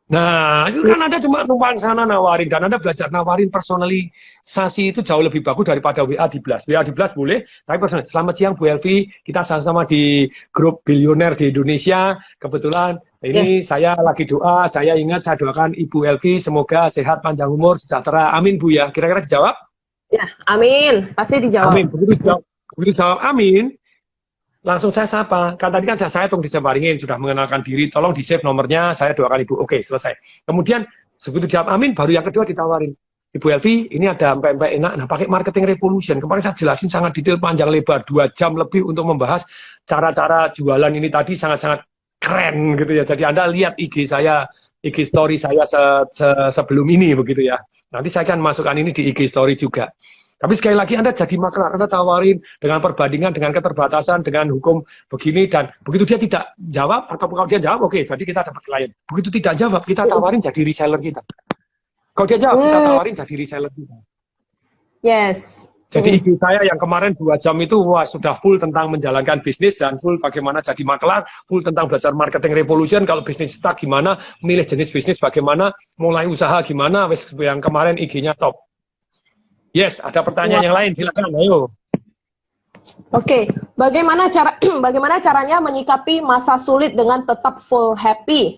Nah, itu kan Anda cuma numpang sana nawarin, dan Anda belajar nawarin personalisasi itu jauh lebih bagus daripada WA di blast. WA di blast boleh, tapi personal. Selamat siang Bu Elvi, kita sama-sama di grup bilioner di Indonesia. Kebetulan ini saya lagi doa, saya ingat saya doakan Ibu Elvi semoga sehat, panjang umur, sejahtera. Amin Bu ya. Kira-kira dijawab? Ya, amin. Pasti dijawab. Amin. Begitu jawab amin. Langsung saya sapa, kan tadi kan saya tung disebaringin, sudah mengenalkan diri, tolong di-save nomornya, saya doakan Ibu. Oke, selesai. Kemudian, begitu jawab amin, baru yang kedua ditawarin. Ibu Elvi, ini ada empek-empek enak, nah pakai marketing revolution. Kemarin saya jelasin sangat detail, panjang lebar, 2 jam lebih untuk membahas cara-cara jualan ini tadi sangat-sangat keren gitu ya. Jadi Anda lihat IG saya, IG story saya sebelum ini begitu ya. Nanti saya akan masukkan ini di IG story juga. Tapi sekali lagi Anda jadi makelar, Anda tawarin dengan perbandingan, dengan keterbatasan, dengan hukum begini, dan begitu dia tidak jawab, atau kalau dia jawab, oke, jadi kita dapat klien. Begitu tidak jawab, kita tawarin jadi reseller kita. Kalau dia jawab, kita tawarin jadi reseller kita. Yes. Jadi ide saya yang kemarin 2 jam itu, wah sudah full tentang menjalankan bisnis, dan full bagaimana jadi makelar, full tentang belajar marketing revolution, kalau bisnis stuck gimana, milih jenis bisnis bagaimana, mulai usaha gimana, yang kemarin IG-nya top. Yes, ada pertanyaan yang lain, silakan, ayo. Oke, bagaimana caranya menyikapi masa sulit dengan tetap full happy?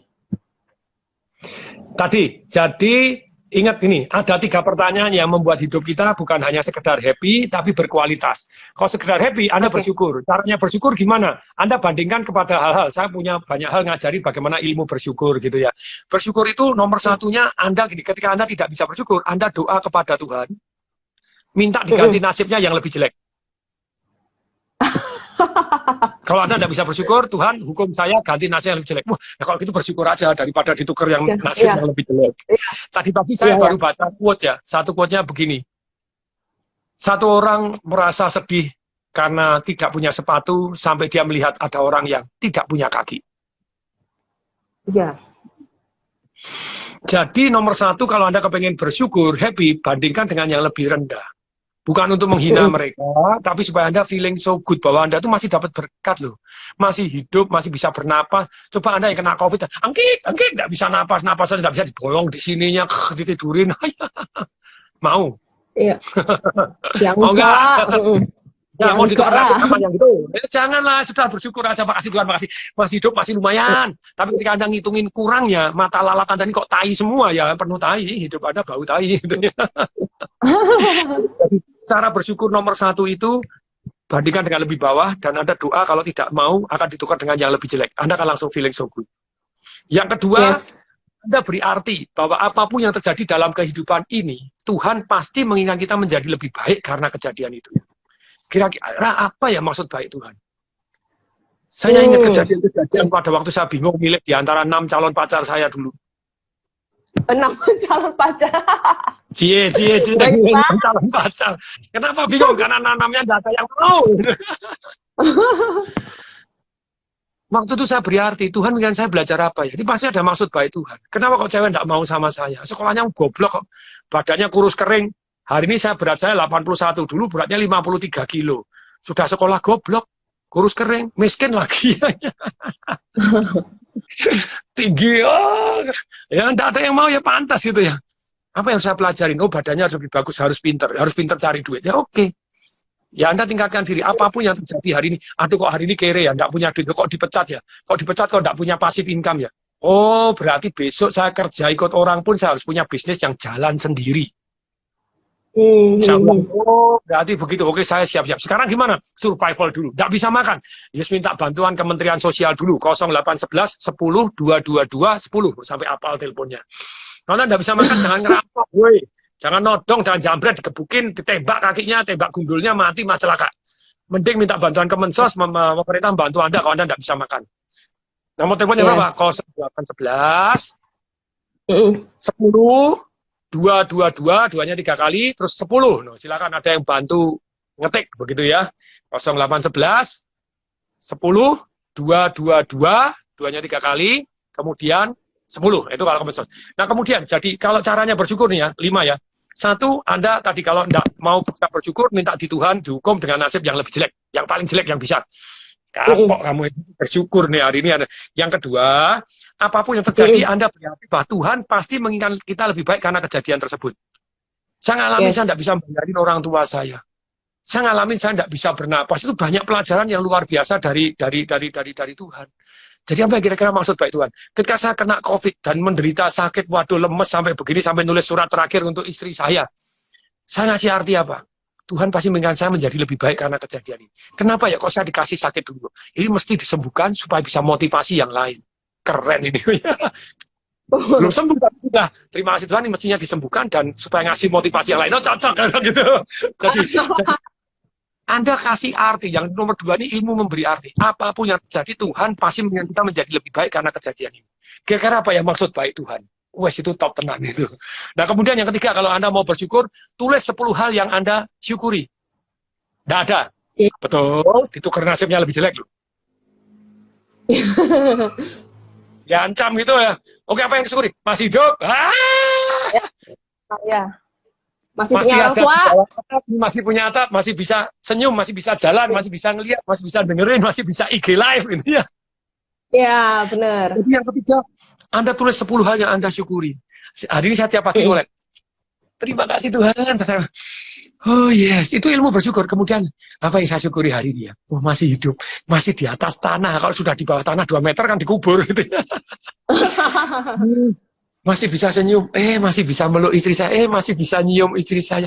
Tadi, jadi ingat ini, ada 3 pertanyaan yang membuat hidup kita bukan hanya sekedar happy, tapi berkualitas. Kalau sekedar happy, Anda bersyukur. Caranya bersyukur gimana? Anda bandingkan kepada hal-hal. Saya punya banyak hal ngajarin bagaimana ilmu bersyukur gitu ya. Bersyukur itu nomor satunya, Anda gini, ketika Anda tidak bisa bersyukur, Anda doa kepada Tuhan. minta diganti nasibnya yang lebih jelek. Kalau Anda tidak bisa bersyukur, Tuhan hukum saya ganti nasib yang lebih jelek. Wah, ya kalau gitu bersyukur aja daripada ditukar yang nasib yang lebih jelek. Tadi pagi saya baru baca quote ya. Satu quote-nya begini. Satu orang merasa sedih karena tidak punya sepatu sampai dia melihat ada orang yang tidak punya kaki. Iya. Jadi nomor satu kalau Anda kepengen bersyukur, happy, bandingkan dengan yang lebih rendah. Bukan untuk menghina mereka, tapi supaya Anda feeling so good bahwa Anda tuh masih dapat berkat loh. Masih hidup, masih bisa bernapas. Coba Anda yang kena COVID, angkit, nggak bisa napas, napasnya nggak bisa dibolong di sininya, ditidurin. Mau? Iya. Yang mau nggak? Ya, mau ditukar nasib apa yang gitu? Janganlah, sudah bersyukur aja, makasih Tuhan, makasih. Masih hidup, masih lumayan. Tapi ketika Anda ngitungin kurangnya, mata lalat Anda ini kok tai semua ya, penuh tai, hidup Anda bau tai. Gitu ya. Jadi, cara bersyukur nomor satu itu, bandingkan dengan lebih bawah, dan Anda doa kalau tidak mau, akan ditukar dengan yang lebih jelek. Anda akan langsung feeling so good. Yang kedua, Anda beri arti bahwa apapun yang terjadi dalam kehidupan ini, Tuhan pasti menginginkan kita menjadi lebih baik karena kejadian itu. Kira-kira apa ya maksud baik Tuhan? Saya ingat kejadian pada waktu saya bingung milih di antara 6 calon pacar saya dulu. 6 calon pacar? Cie, calon pacar. Kenapa bingung? Karena nanamnya tidak ada yang mau. Waktu itu saya beri arti, Tuhan ingin saya belajar apa ya? Ini pasti ada maksud baik Tuhan. Kenapa kok cewek tidak mau sama saya? Sekolahnya goblok kok. Badannya kurus kering. Hari ini berat saya 81, dulu beratnya 53 kilo. Sudah sekolah goblok, kurus kering, miskin lagi. Tinggi, ya tidak ada yang mau ya pantas gitu ya. Apa yang saya pelajarin? Oh badannya harus lebih bagus, harus pinter cari duit. Ya oke. Ya Anda tingkatkan diri, apapun yang terjadi hari ini. Aduh kok hari ini kere ya, tidak punya duit, kok dipecat ya. Kok dipecat kok tidak punya pasif income ya. Oh berarti besok saya kerja ikut orang pun saya harus punya bisnis yang jalan sendiri. Oh, berarti begitu. Oke, saya siap-siap. Sekarang gimana? Survival dulu. Tidak bisa makan. Yes, minta bantuan Kementerian Sosial dulu. 0811 10 222 10 sampai apal teleponnya. Kalau tidak bisa makan, jangan ngerampok, woi. Jangan nodong, jangan jambret, dikebukin, ditembak kakinya, tembak gundulnya, mati, celaka. Mending minta bantuan Kemensos, pemerintah bantu Anda kalau Anda tidak bisa makan. Nomor teleponnya berapa? 0811 10 222, duanya 3 kali, terus 10. No, silakan ada yang bantu ngetik, begitu ya. 0811, 10, 222, duanya 3 kali, kemudian 10. Itu kalau Kemensos. Nah kemudian, jadi kalau caranya bersyukur nih ya, 5 ya. 1, Anda tadi kalau enggak mau bisa bersyukur, minta di Tuhan dihukum dengan nasib yang lebih jelek. Yang paling jelek yang bisa. Kapok kamu bersyukur nih hari ini. Yang kedua, apapun yang terjadi, Anda berarti bahwa Tuhan pasti menginginkan kita lebih baik karena kejadian tersebut. Saya ngalamin, saya tidak bisa membayarin orang tua saya. Saya ngalamin, saya tidak bisa bernapas. Itu banyak pelajaran yang luar biasa dari Tuhan. Jadi apa yang kira-kira maksud baik Tuhan? Ketika saya kena COVID dan menderita sakit, waduh lemes sampai begini, sampai nulis surat terakhir untuk istri saya ngasih arti apa? Tuhan pasti menginginkan saya menjadi lebih baik karena kejadian ini. Kenapa ya kok saya dikasih sakit dulu? Ini mesti disembuhkan supaya bisa motivasi yang lain. Keren ini. Belum sembuh tapi sudah. Terima kasih Tuhan, ini mestinya disembuhkan dan supaya ngasih motivasi yang lain. Oh cocok gitu. Jadi Anda kasih arti. Yang nomor 2 ini ilmu memberi arti. Apapun yang terjadi, Tuhan pasti menginginkan kita menjadi lebih baik karena kejadian ini. Kira-kira apa yang maksud baik Tuhan? Wes itu top tenan itu. Nah kemudian yang ketiga, kalau Anda mau bersyukur, tulis 10 hal yang Anda syukuri. Tidak ada. Betul, ditukar nasibnya lebih jelek loh. Ya ancam gitu ya. Oke, apa yang disyukuri? Masih hidup. Ya. Masih punya orang tua. Masih punya atap, masih bisa senyum, masih bisa jalan, masih bisa ngeliat, masih bisa dengerin, masih bisa IG live gitu ya. Ya, benar. Jadi yang ketiga, Anda tulis 10 hal yang Anda syukuri. Hari ini saya tiap pagi mulai. Terima kasih Tuhan. Oh yes, itu ilmu bersyukur. Kemudian, apa yang saya syukuri hari ini ya? Oh, masih hidup. Masih di atas tanah. Kalau sudah di bawah tanah 2 meter kan dikubur gitu ya. masih bisa senyum, masih bisa meluk istri saya, masih bisa nyium istri saya,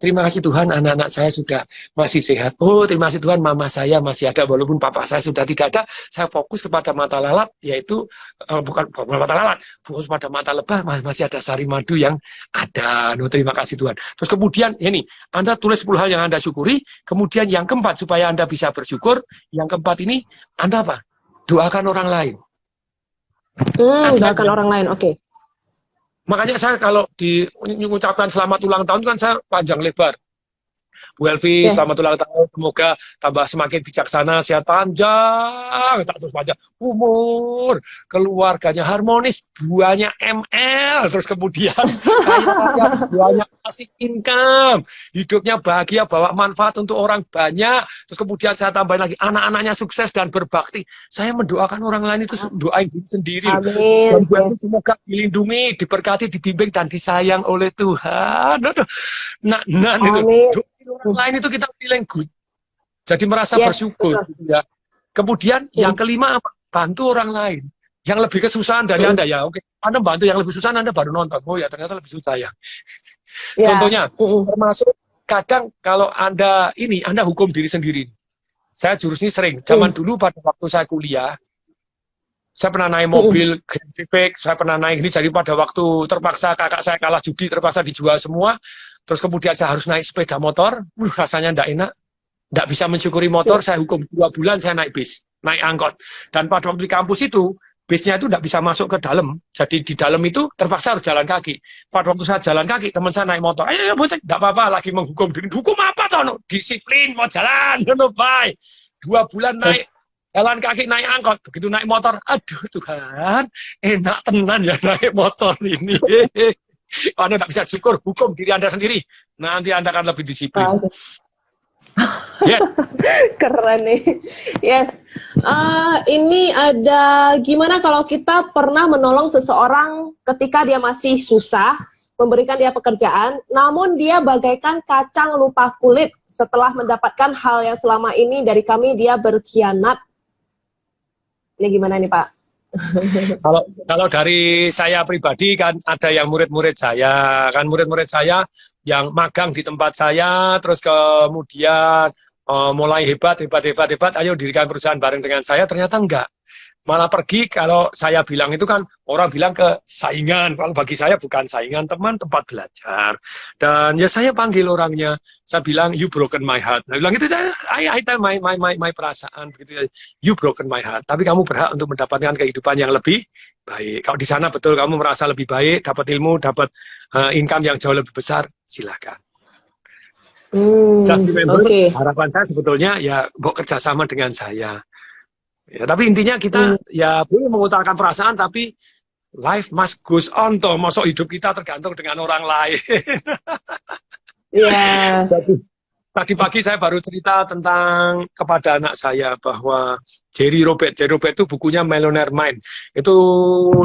terima kasih Tuhan anak-anak saya sudah masih sehat, oh terima kasih Tuhan mama saya masih ada walaupun papa saya sudah tidak ada, saya fokus kepada mata lalat, yaitu bukan mata lalat, fokus pada mata lebah, masih ada sari madu yang ada, terima kasih Tuhan. Terus kemudian ini, Anda tulis 10 hal yang Anda syukuri, kemudian yang keempat supaya Anda bisa bersyukur, yang keempat ini Anda apa? Doakan orang lain. Doakan orang lain, oke. Makanya saya kalau mengucapkan selamat ulang tahun kan saya panjang lebar. Bu Elvi, selamat ulang tahun, semoga tambah semakin bijaksana, sehat panjang, tak terus panjang, umur, keluarganya harmonis, buahnya ML, terus kemudian kaya, buahnya kasih income, hidupnya bahagia, bawa manfaat untuk orang banyak, terus kemudian saya tambahin lagi, anak-anaknya sukses dan berbakti. Saya mendoakan orang lain itu doain diri sendiri. Amin. Dan buahnya semoga dilindungi, diberkati, dibimbing, dan disayang oleh Tuhan. Nah itu. Orang lain itu kita feeling good, jadi merasa bersyukur gitu ya. Kemudian yang kelima, bantu orang lain yang lebih kesusahan dari Anda ya. Oke, Anda bantu yang lebih susah, Anda baru nonton, oh ya ternyata lebih susah ya. Contohnya termasuk kadang kalau Anda hukum diri sendiri. Saya jurus ini sering zaman dulu pada waktu saya kuliah, saya pernah naik mobil Grand Civic, saya pernah naik ini, jadi pada waktu terpaksa kakak saya kalah judi, terpaksa dijual semua. Terus kemudian saya harus naik sepeda motor, rasanya enggak enak, enggak bisa mensyukuri motor, saya hukum 2 bulan saya naik bis, naik angkot. Dan pada waktu di kampus itu, bisnya itu enggak bisa masuk ke dalam, jadi di dalam itu terpaksa harus jalan kaki. Pada waktu saya jalan kaki, teman saya naik motor, ayo bocah, enggak apa-apa, lagi menghukum diri. Hukum apa toh? Disiplin, mau jalan, bye. 2 bulan naik, jalan kaki, naik angkot, begitu naik motor, aduh Tuhan, enak tenan ya naik motor ini. Anda tidak bisa syukur, hukum diri Anda sendiri. Nanti Anda akan lebih disiplin. Keren nih. Yes. Ini ada, gimana kalau kita pernah menolong seseorang ketika dia masih susah, memberikan dia pekerjaan, namun dia bagaikan kacang lupa kulit setelah mendapatkan hal yang selama ini dari kami dia berkhianat. Ini gimana nih Pak? Kalau dari saya pribadi kan ada yang murid-murid saya, kan murid-murid saya yang magang di tempat saya, terus kemudian mulai hebat, ayo dirikan perusahaan bareng dengan saya, ternyata enggak. Malah pergi, kalau saya bilang itu kan orang bilang ke saingan, kalau bagi saya bukan saingan, teman, tempat belajar. Dan ya saya panggil orangnya, saya bilang you broken my heart. Saya bilang itu, I tell my perasaan begitu, you broken my heart. Tapi kamu berhak untuk mendapatkan kehidupan yang lebih baik. Kalau di sana betul kamu merasa lebih baik, dapat ilmu, dapat income yang jauh lebih besar, silakan. Just remember, harapan saya sebetulnya ya mau kerjasama dengan saya. Ya, tapi intinya kita ya boleh mengutarakan perasaan, tapi life must goes on toh. Masuk hidup kita tergantung dengan orang lain. Yes. Tadi pagi saya baru cerita tentang kepada anak saya bahwa Jerry Robert itu bukunya Millionaire Mind. Itu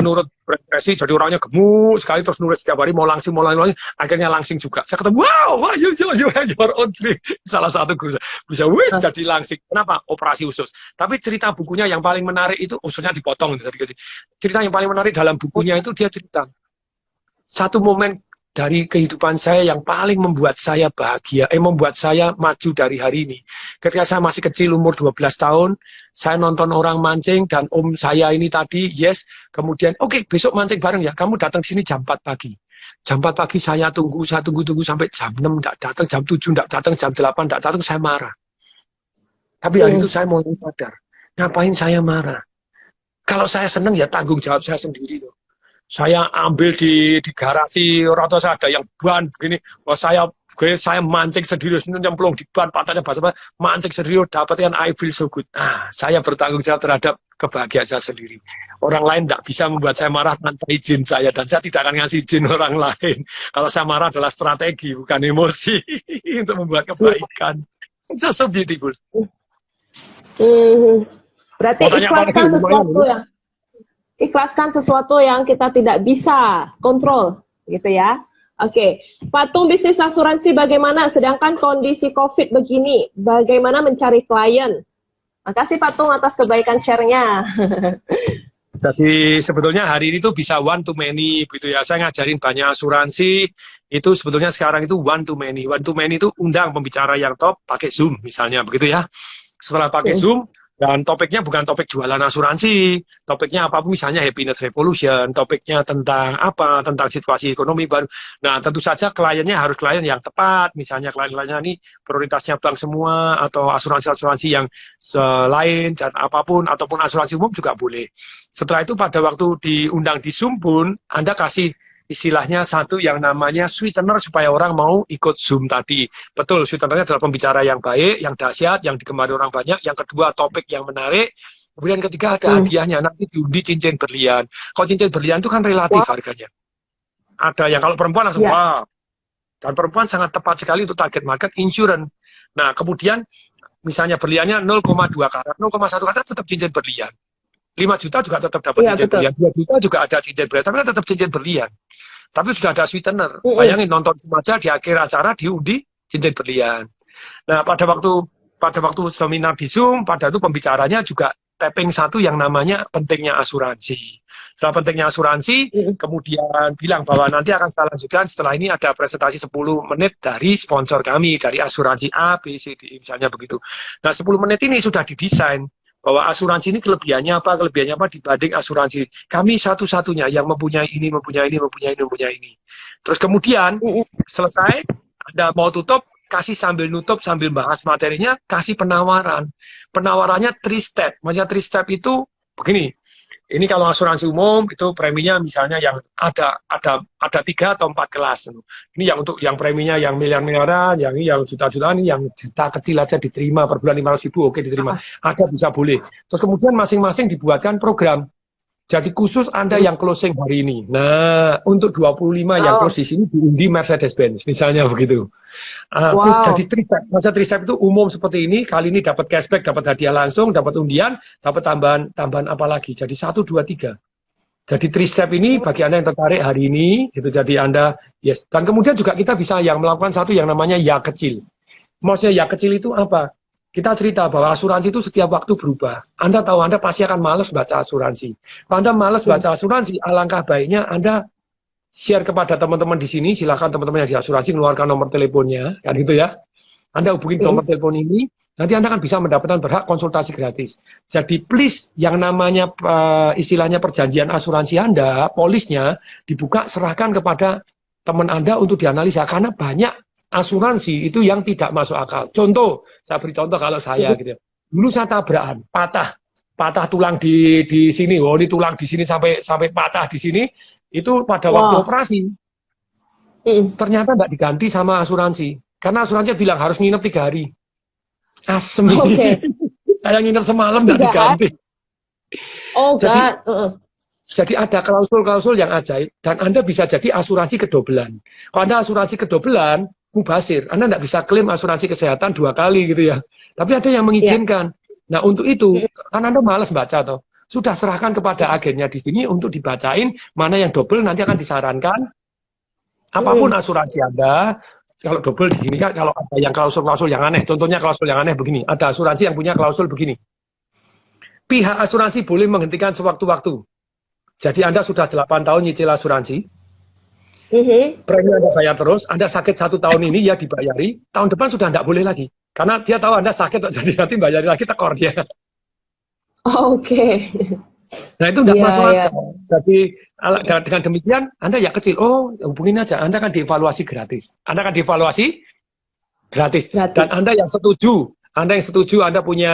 nurut depresi, jadi orangnya gemuk sekali, terus nulis setiap hari mau langsing, akhirnya langsing juga. Saya kata, wow, you have your own dream. Salah satu guru bisa jadi langsing. Kenapa? Operasi usus. Tapi cerita bukunya yang paling menarik itu, ususnya dipotong. Cerita yang paling menarik dalam bukunya itu dia cerita satu momen dari kehidupan saya yang paling membuat saya bahagia, membuat saya maju dari hari ini. Ketika saya masih kecil, umur 12 tahun, saya nonton orang mancing, dan om saya ini tadi, kemudian, oke, besok mancing bareng ya, kamu datang sini jam 4 pagi. Jam 4 pagi saya tunggu sampai jam 6, enggak datang, jam 7 enggak datang, jam 8 enggak datang, saya marah. Tapi hari itu saya mulai sadar, ngapain saya marah? Kalau saya senang ya tanggung jawab saya sendiri tuh. Saya ambil di garasi, orang tua saya ada yang ban begini, wah saya mancing sendiri, nyemplung di ban, patahnya basah, mancing sendiri, dapatkan I feel so good. Saya bertanggung jawab terhadap kebahagiaan saya sendiri. Orang lain tidak bisa membuat saya marah tanpa izin saya, dan saya tidak akan ngasih izin orang lain. Kalau saya marah adalah strategi, bukan emosi, untuk membuat kebaikan. It's just so beautiful. Berarti ikhlaskan sesuatu yang kita tidak bisa kontrol, gitu ya. Oke, Pak Tung, bisnis asuransi bagaimana? Sedangkan kondisi COVID begini, bagaimana mencari klien? Makasih Pak Tung atas kebaikan share-nya. Jadi sebetulnya hari ini tuh bisa one to many gitu ya. Saya ngajarin banyak asuransi, itu sebetulnya sekarang itu one to many. One to many itu undang pembicara yang top pakai Zoom misalnya begitu ya. Setelah pakai Zoom, dan topiknya bukan topik jualan asuransi, topiknya apapun misalnya happiness revolution, topiknya tentang apa, tentang situasi ekonomi baru. Nah, tentu saja kliennya harus klien yang tepat, misalnya klien-kliennya ini prioritasnya bank semua, atau asuransi-asuransi yang lain, dan apapun, ataupun asuransi umum juga boleh. Setelah itu pada waktu diundang di Zoom pun, Anda kasih istilahnya satu yang namanya sweetener supaya orang mau ikut Zoom tadi. Betul, sweetenernya adalah pembicara yang baik, yang dahsyat, yang digemari orang banyak. Yang kedua, topik yang menarik. Kemudian ketiga, ada hadiahnya. Nanti diundi cincin berlian. Kalau cincin berlian itu kan relatif harganya. Ada yang kalau perempuan langsung, wah. Dan perempuan sangat tepat sekali untuk target market insurance. Nah, kemudian misalnya berliannya 0,2 karat, 0,1 karat tetap cincin berlian. 5 juta juga tetap dapat cincin berlian, 2 juta juga ada cincin berlian, tapi kan tetap cincin berlian. Tapi sudah ada sweetener. Bayangin nonton aja di akhir acara diundi cincin berlian. Nah, pada waktu seminar di Zoom, pada itu pembicaranya juga tapping satu yang namanya pentingnya asuransi. Setelah pentingnya asuransi, kemudian bilang bahwa nanti akan saya lanjutkan setelah ini ada presentasi 10 menit dari sponsor kami, dari asuransi A, B, C, D, misalnya begitu. Nah, 10 menit ini sudah didesain bahwa asuransi ini kelebihannya apa dibanding asuransi. Kami satu-satunya yang mempunyai ini. Terus kemudian selesai, Anda mau tutup, kasih sambil nutup, sambil bahas materinya, kasih penawaran. Penawarannya 3 step. Maksudnya 3 step itu begini. Ini kalau asuransi umum itu preminya misalnya yang ada 3 atau 4 kelas. Ini yang untuk yang preminya yang miliar-miliaran, yang juta-jutaan, yang juta kecil aja diterima per bulan 500.000, oke diterima. Ada bisa boleh. Terus kemudian masing-masing dibuatkan program. Jadi khusus Anda yang closing hari ini. Nah, untuk 25 yang close di sini diundi Mercedes-Benz, misalnya begitu. Terus jadi tristep. Masa tristep itu umum seperti ini, kali ini dapat cashback, dapat hadiah langsung, dapat undian, dapat tambahan apa lagi. Jadi 1, 2, 3. Jadi tristep ini bagi Anda yang tertarik hari ini, gitu. Jadi Anda, yes. Dan kemudian juga kita bisa yang melakukan satu yang namanya ya kecil. Maksudnya ya kecil itu apa? Kita cerita bahwa asuransi itu setiap waktu berubah. Anda tahu Anda pasti akan malas baca asuransi. Kalau Anda malas baca asuransi, alangkah baiknya Anda share kepada teman-teman di sini. Silakan teman-teman yang di asuransi mengeluarkan nomor teleponnya, kan gitu ya. Anda hubungi nomor telepon ini, nanti Anda akan bisa mendapatkan berhak konsultasi gratis. Jadi please yang namanya istilahnya perjanjian asuransi Anda, polisnya dibuka, serahkan kepada teman Anda untuk dianalisa karena banyak asuransi itu yang tidak masuk akal. Contoh, saya beri contoh kalau saya gitu. Dulu saya tabrakan, patah tulang di sini, ini tulang di sini sampai patah di sini, itu pada waktu operasi. Ternyata nggak diganti sama asuransi. Karena asuransi bilang harus nginep 3 hari. Asem. Saya nginep semalam nggak diganti. Jadi ada klausul-klausul yang ajaib dan Anda bisa jadi asuransi kedobelan. Kalau Anda asuransi kedobelan, mubasir. Anda nggak bisa klaim asuransi kesehatan 2 kali gitu ya. Tapi ada yang mengizinkan. Nah untuk itu, kan Anda malas baca toh. Sudah serahkan kepada agennya di sini untuk dibacain mana yang double nanti akan disarankan. Apapun asuransi Anda, kalau double di sini kan kalau ada yang klausul-klausul yang aneh. Contohnya klausul yang aneh begini. Ada asuransi yang punya klausul begini. Pihak asuransi boleh menghentikan sewaktu-waktu. Jadi Anda sudah 8 tahun nyicil asuransi. Premi Anda bayar terus, Anda sakit 1 tahun ini ya dibayari, tahun depan sudah tidak boleh lagi. Karena dia tahu Anda sakit, jadi nanti bayari lagi tekor dia. Nah itu tidak masuk akal. Jadi dengan demikian Anda ya kecil, hubungin aja, Anda akan dievaluasi gratis. Anda akan dievaluasi gratis. Dan Anda yang setuju, Anda punya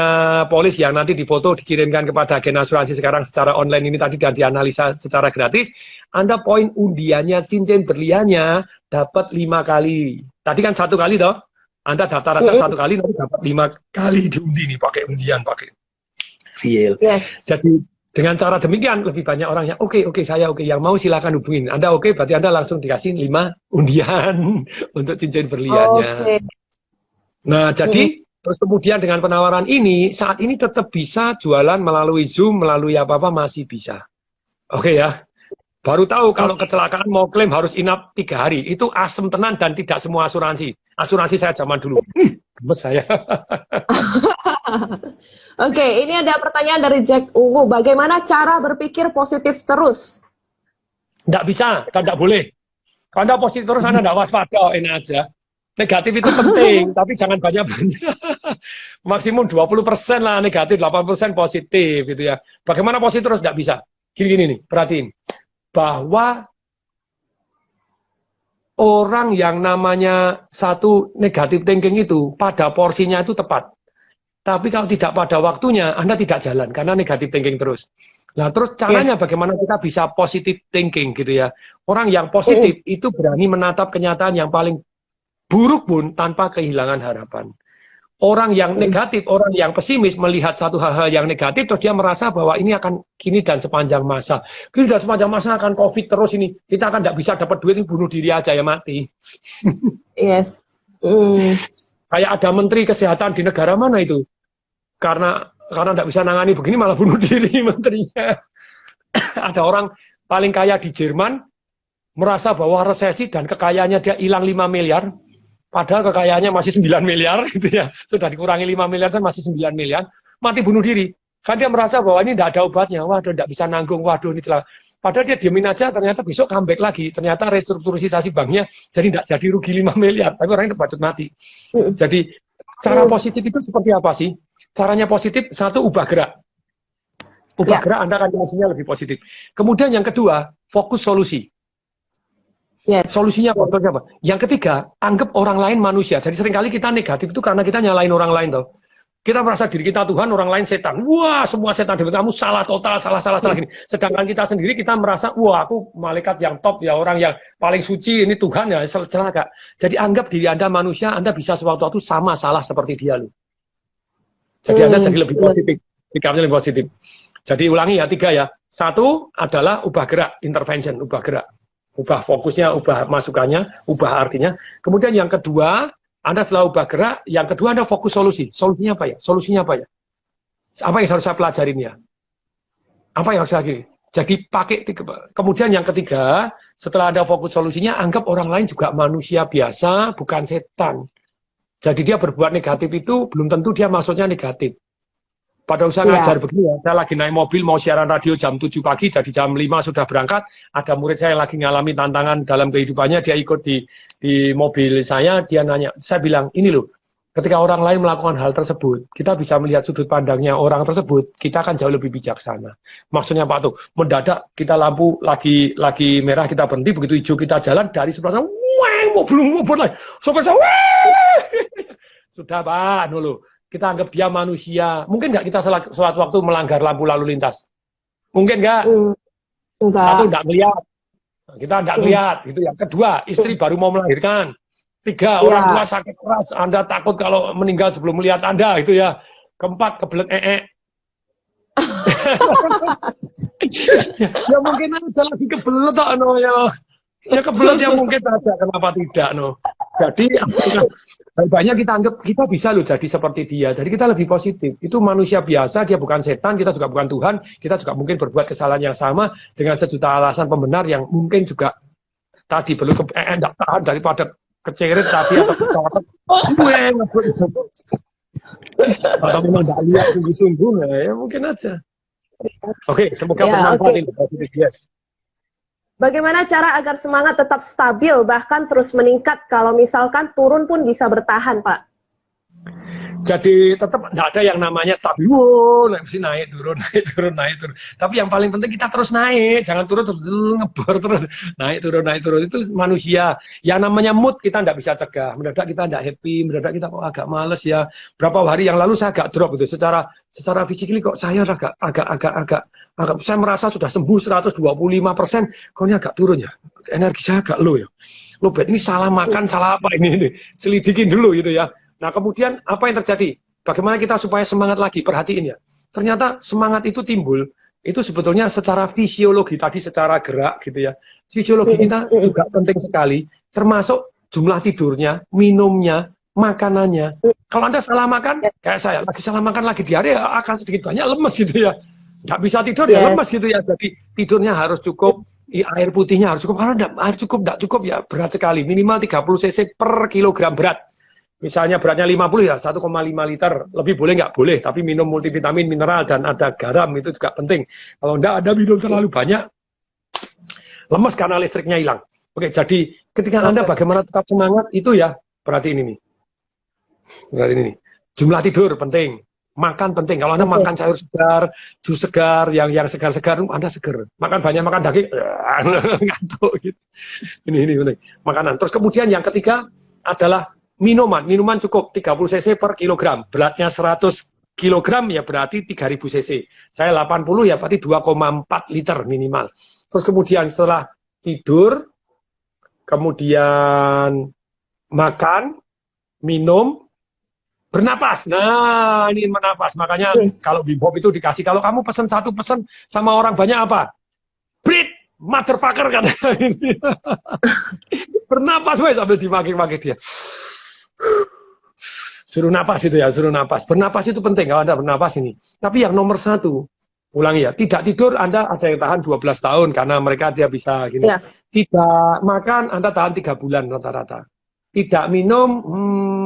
polis yang nanti difoto, dikirimkan kepada agen asuransi sekarang secara online ini tadi dan dianalisa secara gratis, Anda poin undiannya, cincin berliannya, dapat 5 kali. Tadi kan 1 kali toh, Anda daftar aja 1 kali, nanti dapat 5 kali diundi nih, pakai undian, pakai real. Jadi dengan cara demikian, lebih banyak orang yang oke, saya oke, yang mau silakan hubungin. Anda oke, berarti Anda langsung dikasih 5 undian untuk cincin berliannya. Nah, jadi terus kemudian dengan penawaran ini, saat ini tetap bisa jualan melalui Zoom, melalui apa-apa masih bisa. Oke ya. Baru tahu kalau kecelakaan mau klaim harus inap 3 hari. Itu asem tenan dan tidak semua asuransi. Asuransi saya zaman dulu. Gemes saya. Oke, ini ada pertanyaan dari Jack Ungu. Bagaimana cara berpikir positif terus? Nggak bisa, nggak boleh. Kalau Anda positif terus, Anda nggak waspada, enak aja. Negatif itu penting, tapi jangan banyak-banyak. Maksimum 20% lah negatif, 80% positif gitu ya. Bagaimana positif terus? Nggak bisa. Gini-gini nih, perhatiin. Bahwa orang yang namanya satu negatif thinking itu, pada porsinya itu tepat. Tapi kalau tidak pada waktunya, Anda tidak jalan, karena negatif thinking terus. Nah, terus caranya bagaimana kita bisa positive thinking gitu ya. Orang yang positif itu berani menatap kenyataan yang paling buruk pun tanpa kehilangan harapan. Orang yang negatif, orang yang pesimis melihat satu hal-hal yang negatif, terus dia merasa bahwa ini akan kini dan sepanjang masa. Kini dan sepanjang masa akan COVID terus ini. Kita akan tidak bisa dapat duit, ini bunuh diri aja ya mati. Yes. Kayak ada menteri kesehatan di negara mana itu? Karena tidak bisa nangani begini malah bunuh diri menterinya. Ada orang paling kaya di Jerman merasa bahwa resesi dan kekayaannya dia hilang 5 miliar, padahal kekayaannya masih 9 miliar gitu ya. Sudah dikurangi 5 miliar dan masih 9 miliar, mati bunuh diri. Kan dia merasa bahwa ini tidak ada obatnya, waduh tidak bisa nanggung, waduh ini telah. Padahal dia diemin aja, ternyata besok comeback lagi, ternyata restrukturisasi banknya jadi tidak jadi rugi 5 miliar, tapi orangnya terpacet mati. Jadi cara positif itu seperti apa sih? Caranya positif, satu, ubah gerak. Ubah gerak, Anda akan emosinya lebih positif. Kemudian yang kedua, fokus solusi. Solusinya apa? Yang ketiga, anggap orang lain manusia. Jadi seringkali kita negatif itu karena kita nyalain orang lain toh. Kita merasa diri kita Tuhan, orang lain setan. Wah, semua setan, kamu salah total, salah gini. Sedangkan kita sendiri, kita merasa, wah aku malaikat yang top ya, orang yang paling suci, ini Tuhan ya, celaka. Jadi anggap diri Anda manusia, Anda bisa sewaktu-waktu sama salah seperti dia loh. Jadi Anda jadi lebih positif, sikapnya lebih positif. Jadi ulangi ya, 3 ya. 1 adalah ubah gerak, intervention, ubah gerak. Ubah fokusnya, ubah masukannya, ubah artinya. Kemudian yang kedua, Anda setelah ubah gerak, yang kedua Anda fokus solusi. Solusinya apa ya? Solusinya apa ya? Apa yang harus saya pelajarin ya? Apa yang harus saya gini? Jadi pakai, kemudian yang ketiga, setelah Anda fokus solusinya, anggap orang lain juga manusia biasa, bukan setan. Jadi dia berbuat negatif itu belum tentu dia maksudnya negatif. Pada usaha ngajar begini ya, saya lagi naik mobil mau siaran radio jam 7 pagi, jadi jam 5 sudah berangkat, ada murid saya lagi ngalami tantangan dalam kehidupannya, dia ikut di mobil saya, dia nanya, saya bilang, ini loh, ketika orang lain melakukan hal tersebut, kita bisa melihat sudut pandangnya orang tersebut, kita akan jauh lebih bijaksana. Maksudnya Pak tuh, mendadak kita lampu lagi merah, kita berhenti, begitu hijau kita jalan, dari sebelahnya, mobil lagi, sopir saya, sudah Pak, dulu. Kita anggap dia manusia. Mungkin nggak kita suatu waktu melanggar lampu lalu lintas? Mungkin nggak? Enggak. Satu, nggak ngeliat. Kita nggak ngeliat. Gitu ya. Kedua, istri baru mau melahirkan. 3, orang tua sakit keras. Anda takut kalau meninggal sebelum melihat Anda. Gitu ya. Keempat, kebelet ya mungkin aja lagi kebelet no ya. Ya kebelet ya mungkin saja, kenapa tidak no. Jadi banyak kita anggap kita bisa loh jadi seperti dia. Jadi kita lebih positif. Itu manusia biasa, dia bukan setan, kita juga bukan Tuhan, kita juga mungkin berbuat kesalahan yang sama dengan sejuta alasan pembenar yang mungkin juga tadi perlu tidak tahan daripada keceret tapi atau keceret. Atau memang tidak lihat sungguh-sungguh ya mungkin aja. Oke, semoga bermanfaat ini. Yes. Bagaimana cara agar semangat tetap stabil, bahkan terus meningkat, kalau misalkan turun pun bisa bertahan, Pak? Jadi tetap tidak ada yang namanya stabil, mesti naik turun. Tapi yang paling penting kita terus naik, jangan turun terus ngebor terus, naik turun. Itu manusia. Yang namanya mood kita tidak bisa cegah. Mendadak kita tidak happy, mendadak kita kok agak males ya. Berapa hari yang lalu saya agak drop gitu. Secara fisik kok saya agak saya merasa sudah sembuh 125%, kok ini agak turun ya. Energi saya agak low ya. Low bad ini salah makan, salah apa ini. Selidikin dulu gitu ya. Nah kemudian apa yang terjadi? Bagaimana kita supaya semangat lagi? Perhatiin ya. Ternyata semangat itu timbul, itu sebetulnya secara fisiologi, tadi secara gerak gitu ya. Fisiologi kita juga penting sekali, termasuk jumlah tidurnya, minumnya, makanannya. Kalau Anda salah makan, kayak saya, lagi salah makan, lagi diare, akan sedikit banyak lemes gitu ya. Nggak bisa tidur ya lemes gitu ya. Jadi tidurnya harus cukup, air putihnya harus cukup. Kalau air nggak cukup ya berat sekali. Minimal 30 cc per kilogram berat. Misalnya beratnya 50 ya 1,5 liter. Lebih boleh nggak? Boleh. Tapi minum multivitamin, mineral, dan ada garam itu juga penting. Kalau enggak ada minum terlalu banyak, lemes karena listriknya hilang. Oke, jadi ketika Anda bagaimana tetap semangat, itu ya berarti ini nih. Berarti ini nih. Jumlah tidur penting. Makan penting. Kalau Anda makan sayur segar, jus segar, yang segar-segar, Anda seger. Makan banyak makan daging, ngantuk gitu. Ini penting. Makanan. Terus kemudian yang ketiga adalah minuman. Minuman cukup 30 cc per kilogram. Beratnya 100 kilogram ya berarti 3000 cc. Saya 80 ya berarti 2,4 liter minimal. Terus kemudian setelah tidur, kemudian makan, minum, bernapas. Nah, ini bernapas. Makanya kalau Wim Hof itu dikasih, kalau kamu pesen satu pesen sama orang banyak apa? Breathe, motherfucker katanya. Bernapas, weh, sambil dimaki-maki dia. Suruh napas itu ya, suruh napas. Bernapas itu penting kalau Anda bernapas ini. Tapi yang nomor satu, ulangi ya, tidak tidur Anda ada yang tahan 12 tahun karena mereka dia bisa gini. Ya. Tidak makan Anda tahan 3 bulan rata-rata. Tidak minum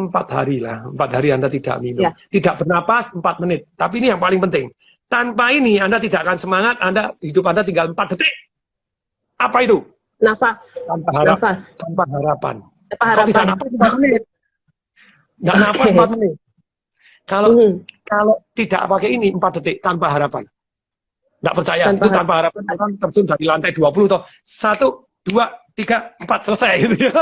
4 hari lah. 4 hari Anda tidak minum. Ya. Tidak bernapas 4 menit. Tapi ini yang paling penting. Tanpa ini Anda tidak akan semangat, hidup Anda tinggal 4 detik. Apa itu? Nafas. Tanpa harapan. Nafas. Tanpa harapan. Tanpa harapan. Kalau tidak nafas 4 menit. Nggak nafas 4 menit. Kalau tidak pakai ini 4 detik tanpa harapan. Nggak percaya, itu tanpa harapan orang terjun dari lantai 20 toh. 1, 2, 3, 4 selesai gitu ya.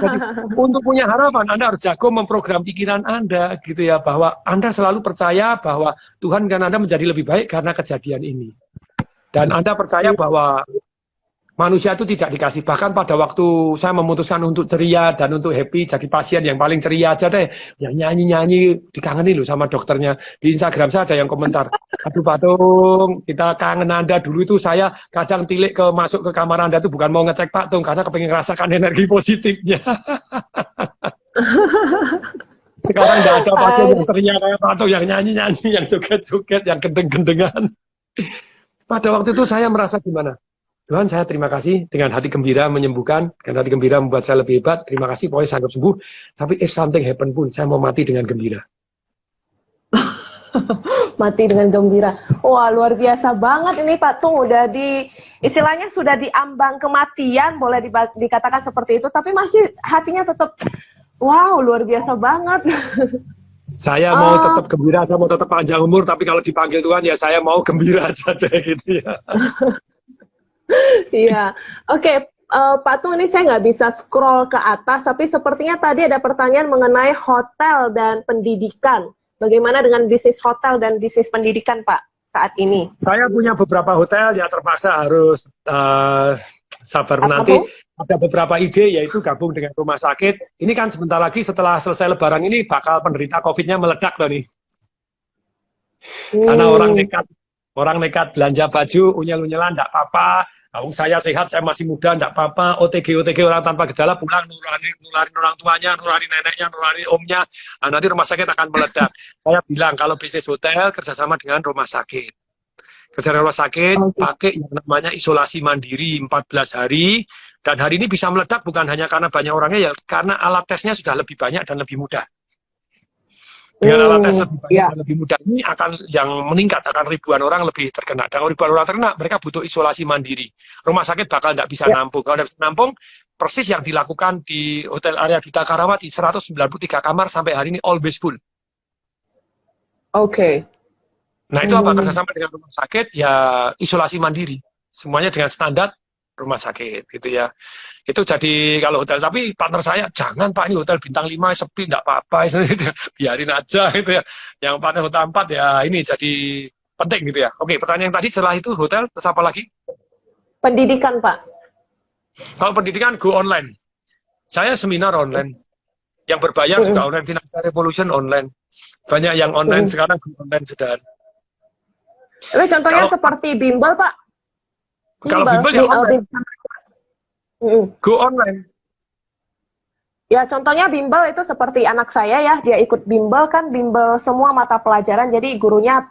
Jadi, untuk punya harapan Anda harus jago memprogram pikiran Anda gitu ya, bahwa Anda selalu percaya bahwa Tuhan kan Anda menjadi lebih baik karena kejadian ini. Dan Anda percaya bahwa manusia itu tidak dikasih. Bahkan pada waktu saya memutuskan untuk ceria dan untuk happy, jadi pasien yang paling ceria aja deh. Yang nyanyi-nyanyi, dikangenin loh sama dokternya. Di Instagram saya ada yang komentar, aduh Pak Tung, kita kangen Anda. Dulu itu saya kadang tilik masuk ke kamar Anda itu bukan mau ngecek Pak Tung, karena kepengen ngerasakan energi positifnya. Sekarang nggak ada pasien yang ceria kayak Pak Tung, yang nyanyi-nyanyi, yang joget-joget, yang gendeng-gendengan. Pada waktu itu saya merasa gimana? Tuhan, saya terima kasih dengan hati gembira menyembuhkan, dengan hati gembira membuat saya lebih hebat. Terima kasih, pokoknya saya anggap sembuh. Tapi if something happen pun, saya mau mati dengan gembira. Mati dengan gembira. Wah, luar biasa banget ini Pak Tung. Udah istilahnya sudah diambang kematian, boleh dikatakan seperti itu. Tapi masih hatinya tetap, wow, luar biasa banget. Saya mau tetap gembira, saya mau tetap panjang umur. Tapi kalau dipanggil Tuhan, ya saya mau gembira aja deh gitu ya. Iya, oke, Pak Tung, ini saya nggak bisa scroll ke atas, tapi sepertinya tadi ada pertanyaan mengenai hotel dan pendidikan. Bagaimana dengan bisnis hotel dan bisnis pendidikan, Pak, saat ini? Saya punya beberapa hotel, ya terpaksa harus sabar menanti. Ada beberapa ide, yaitu gabung dengan rumah sakit. Ini kan sebentar lagi setelah selesai lebaran ini, bakal penderita COVID-nya meledak loh nih. Karena orang nekat belanja baju, unyel-unyelan, enggak apa-apa. Kalau saya sehat, saya masih muda, enggak apa-apa. OTG orang tanpa gejala pulang, nularin orang tuanya, nularin neneknya, nularin omnya. Nah, nanti rumah sakit akan meledak. Saya bilang, kalau bisnis hotel, kerjasama dengan rumah sakit. Kerja rumah sakit, pakai yang namanya isolasi mandiri 14 hari. Dan hari ini bisa meledak bukan hanya karena banyak orangnya, ya karena alat tesnya sudah lebih banyak dan lebih mudah. Dengan alat tes lebih banyak dan lebih mudah ini akan yang meningkat, akan ribuan orang lebih terkena. Dan kalau ribuan orang terkena, mereka butuh isolasi mandiri. Rumah sakit bakal tidak bisa nampung. Kalau tidak bisa nampung, persis yang dilakukan di Hotel Area Duta Karawaci, 193 kamar sampai hari ini always full. Oke. Nah itu apa? Kerjasama dengan rumah sakit, ya isolasi mandiri. Semuanya dengan standar rumah sakit gitu ya. Itu jadi kalau hotel, tapi partner saya jangan Pak, ini hotel bintang 5 sepi, enggak apa-apa, biarin aja gitu ya. Yang partner hotel 4 ya ini jadi penting gitu ya. Oke, pertanyaan yang tadi setelah itu hotel terus apa lagi? Pendidikan Pak. Kalau pendidikan go online. Saya seminar online. Yang berbayar juga online, Financial Revolution online. Banyak yang online sekarang go online sudah. Contohnya seperti bimbel Pak. Kalau bimbel ya online. Go online. Ya contohnya bimbel itu seperti anak saya ya, dia ikut bimbel kan, bimbel semua mata pelajaran, jadi gurunya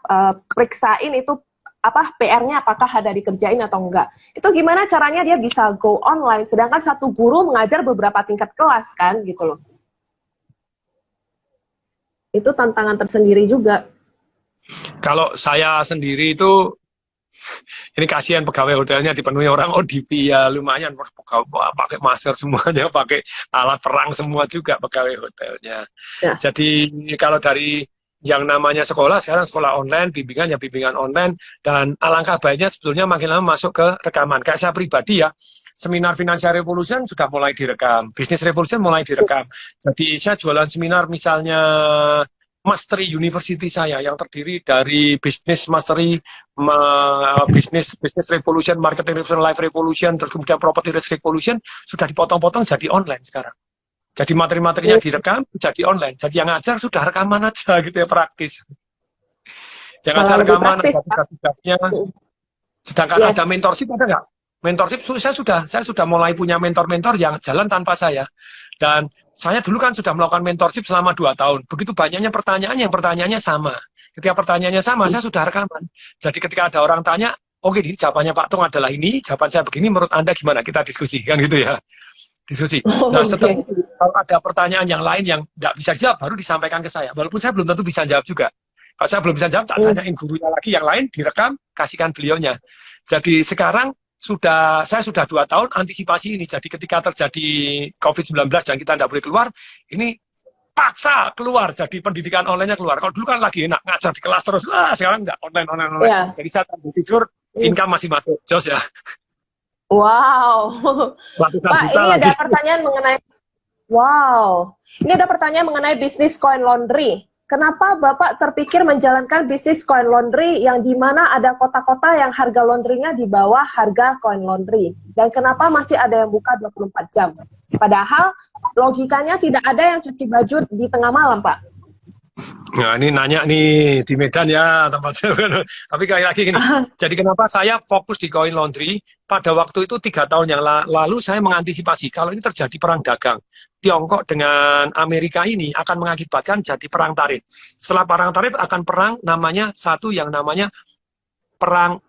periksain itu apa PR-nya apakah ada dikerjain atau enggak. Itu gimana caranya dia bisa go online, sedangkan satu guru mengajar beberapa tingkat kelas kan gitu loh. Itu tantangan tersendiri juga. Kalau saya sendiri itu, ini kasihan pegawai hotelnya dipenuhi orang ODP ya, lumayan pakai masker semuanya, pakai alat perang semua juga pegawai hotelnya. Ya. Jadi kalau dari yang namanya sekolah, sekarang sekolah online, bimbingan ya bimbingan online, dan alangkah baiknya sebetulnya makin lama masuk ke rekaman. Kayak saya pribadi ya, seminar Financial Revolution sudah mulai direkam, Business Revolution mulai direkam. Jadi saya jualan seminar misalnya Mastery University saya yang terdiri dari Business Mastery, Business Revolution, Marketing Revolution, Life Revolution, terus kemudian Property Risk Revolution, sudah dipotong-potong jadi online sekarang. Jadi materi-materinya direkam, jadi online. Jadi yang ngajar sudah rekaman aja gitu ya, praktis. Yang ngajar rekaman, ada tugas-tugasnya. Sedangkan ada mentorship, ada nggak? Mentorship saya sudah mulai punya mentor-mentor yang jalan tanpa saya. Dan saya dulu kan sudah melakukan mentorship selama 2 tahun. Begitu banyaknya pertanyaan, yang pertanyaannya sama. Ketika pertanyaannya sama, saya sudah rekaman. Jadi ketika ada orang tanya, oke, ini jawabannya Pak Tung adalah ini, jawaban saya begini, menurut Anda gimana? Kita diskusi, kan gitu ya. Diskusi. Nah, setelah itu, kalau ada pertanyaan yang lain yang nggak bisa dijawab, baru disampaikan ke saya. Walaupun saya belum tentu bisa jawab juga. Kalau saya belum bisa jawab, tak tanyain gurunya lagi yang lain, direkam, kasihkan beliaunya. Jadi sekarang saya sudah 2 tahun antisipasi ini. Jadi ketika terjadi COVID-19 dan kita tidak boleh keluar, ini paksa keluar. Jadi pendidikan online-nya keluar. Kalau dulu kan lagi enak, ngajar di kelas terus. Sekarang enggak, online. Yeah. Jadi saya sambil tidur, income masih masuk. Jos ya. Wow. Pak, ini ada pertanyaan mengenai ini ada pertanyaan mengenai bisnis coin laundry. Kenapa Bapak terpikir menjalankan bisnis coin laundry yang di mana ada kota-kota yang harga laundrynya di bawah harga coin laundry? Dan kenapa masih ada yang buka 24 jam? Padahal logikanya tidak ada yang cuci baju di tengah malam, Pak. Nah, ini nanya nih di Medan ya tempat saya. Tapi kali lagi gini. Jadi kenapa saya fokus di coin laundry? Pada waktu itu 3 tahun yang lalu saya mengantisipasi kalau ini terjadi perang dagang. Tiongkok dengan Amerika ini akan mengakibatkan jadi perang tarif. Setelah perang tarif akan perang namanya yang namanya perang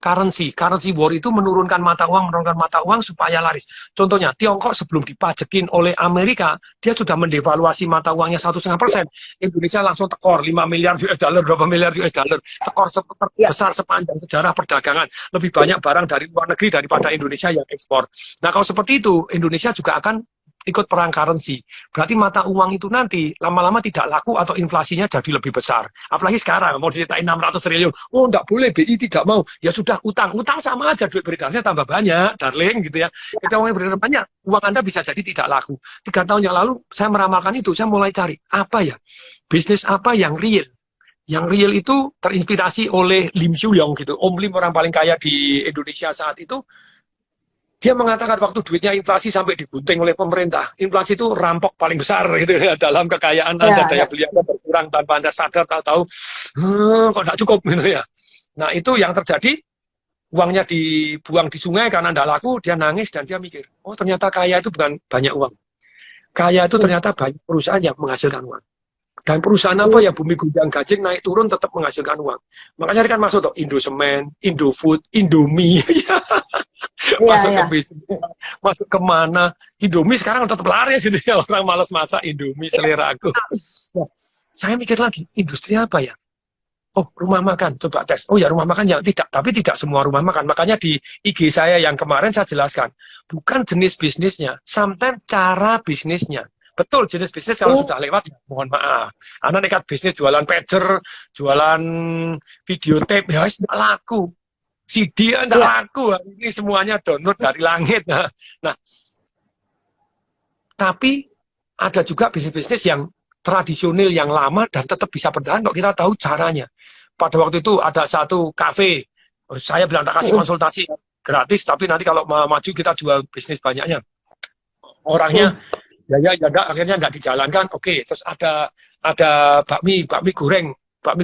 currency. Currency war itu menurunkan mata uang supaya laris. Contohnya, Tiongkok sebelum dipajekin oleh Amerika, dia sudah mendevaluasi mata uangnya 1,5%. Indonesia langsung tekor 5 miliar US dollar, berapa miliar US dollar. Tekor terbesar sepanjang sejarah perdagangan. Lebih banyak barang dari luar negeri daripada Indonesia yang ekspor. Nah, kalau seperti itu, Indonesia juga akan ikut perang currency. Berarti mata uang itu nanti lama-lama tidak laku atau inflasinya jadi lebih besar. Apalagi sekarang mau diceritain 600 triliun. Oh, enggak boleh, BI tidak mau. Ya sudah, utang sama aja, duit beredarnya tambah banyak, darling, gitu ya. Ketika uangnya beredar banyak, uang Anda bisa jadi tidak laku. 3 tahun yang lalu saya meramalkan itu, saya mulai cari apa ya, bisnis apa yang real. Yang real itu terinspirasi oleh Lim Shu-yong gitu. Om Lim, orang paling kaya di Indonesia saat itu. Dia mengatakan waktu duitnya inflasi sampai digunting oleh pemerintah, inflasi itu rampok paling besar gitu ya, dalam kekayaan Anda, daya beli Anda berkurang tanpa Anda sadar, tahu-tahu kok tidak cukup gitu ya. Nah, itu yang terjadi, uangnya dibuang di sungai karena tidak laku, dia nangis dan dia mikir, oh ternyata kaya itu bukan banyak uang. Kaya itu ternyata banyak perusahaan yang menghasilkan uang. Dan perusahaan apa ya, bumi gonjang gajing naik turun tetap menghasilkan uang. Makanya kan masuk tuh Indosemen, Indofood, Indomie. Masuk ke bisnis, masuk kemana, Indomie sekarang tetap laris gitu ya, orang malas masak Indomie selera aku. Nah, saya mikir lagi, industri apa ya? Oh, rumah makan, coba tes. Oh ya, rumah makan ya, tidak, tapi tidak semua rumah makan. Makanya di IG saya yang kemarin saya jelaskan, bukan jenis bisnisnya, sometimes cara bisnisnya. Betul, jenis bisnis kalau sudah lewat, ya, mohon maaf. Anda nekat bisnis jualan pager, jualan videotape, ya tidak laku. CD tidak laku, ini semuanya download dari langit. Nah, tapi ada juga bisnis-bisnis yang tradisional, yang lama dan tetap bisa bertahan. Kok kita tahu caranya. Pada waktu itu ada satu kafe, saya bilang tak kasih konsultasi gratis, tapi nanti kalau maju kita jual bisnis banyaknya. Orangnya ya enggak, akhirnya enggak dijalankan. Oke, terus ada bakmi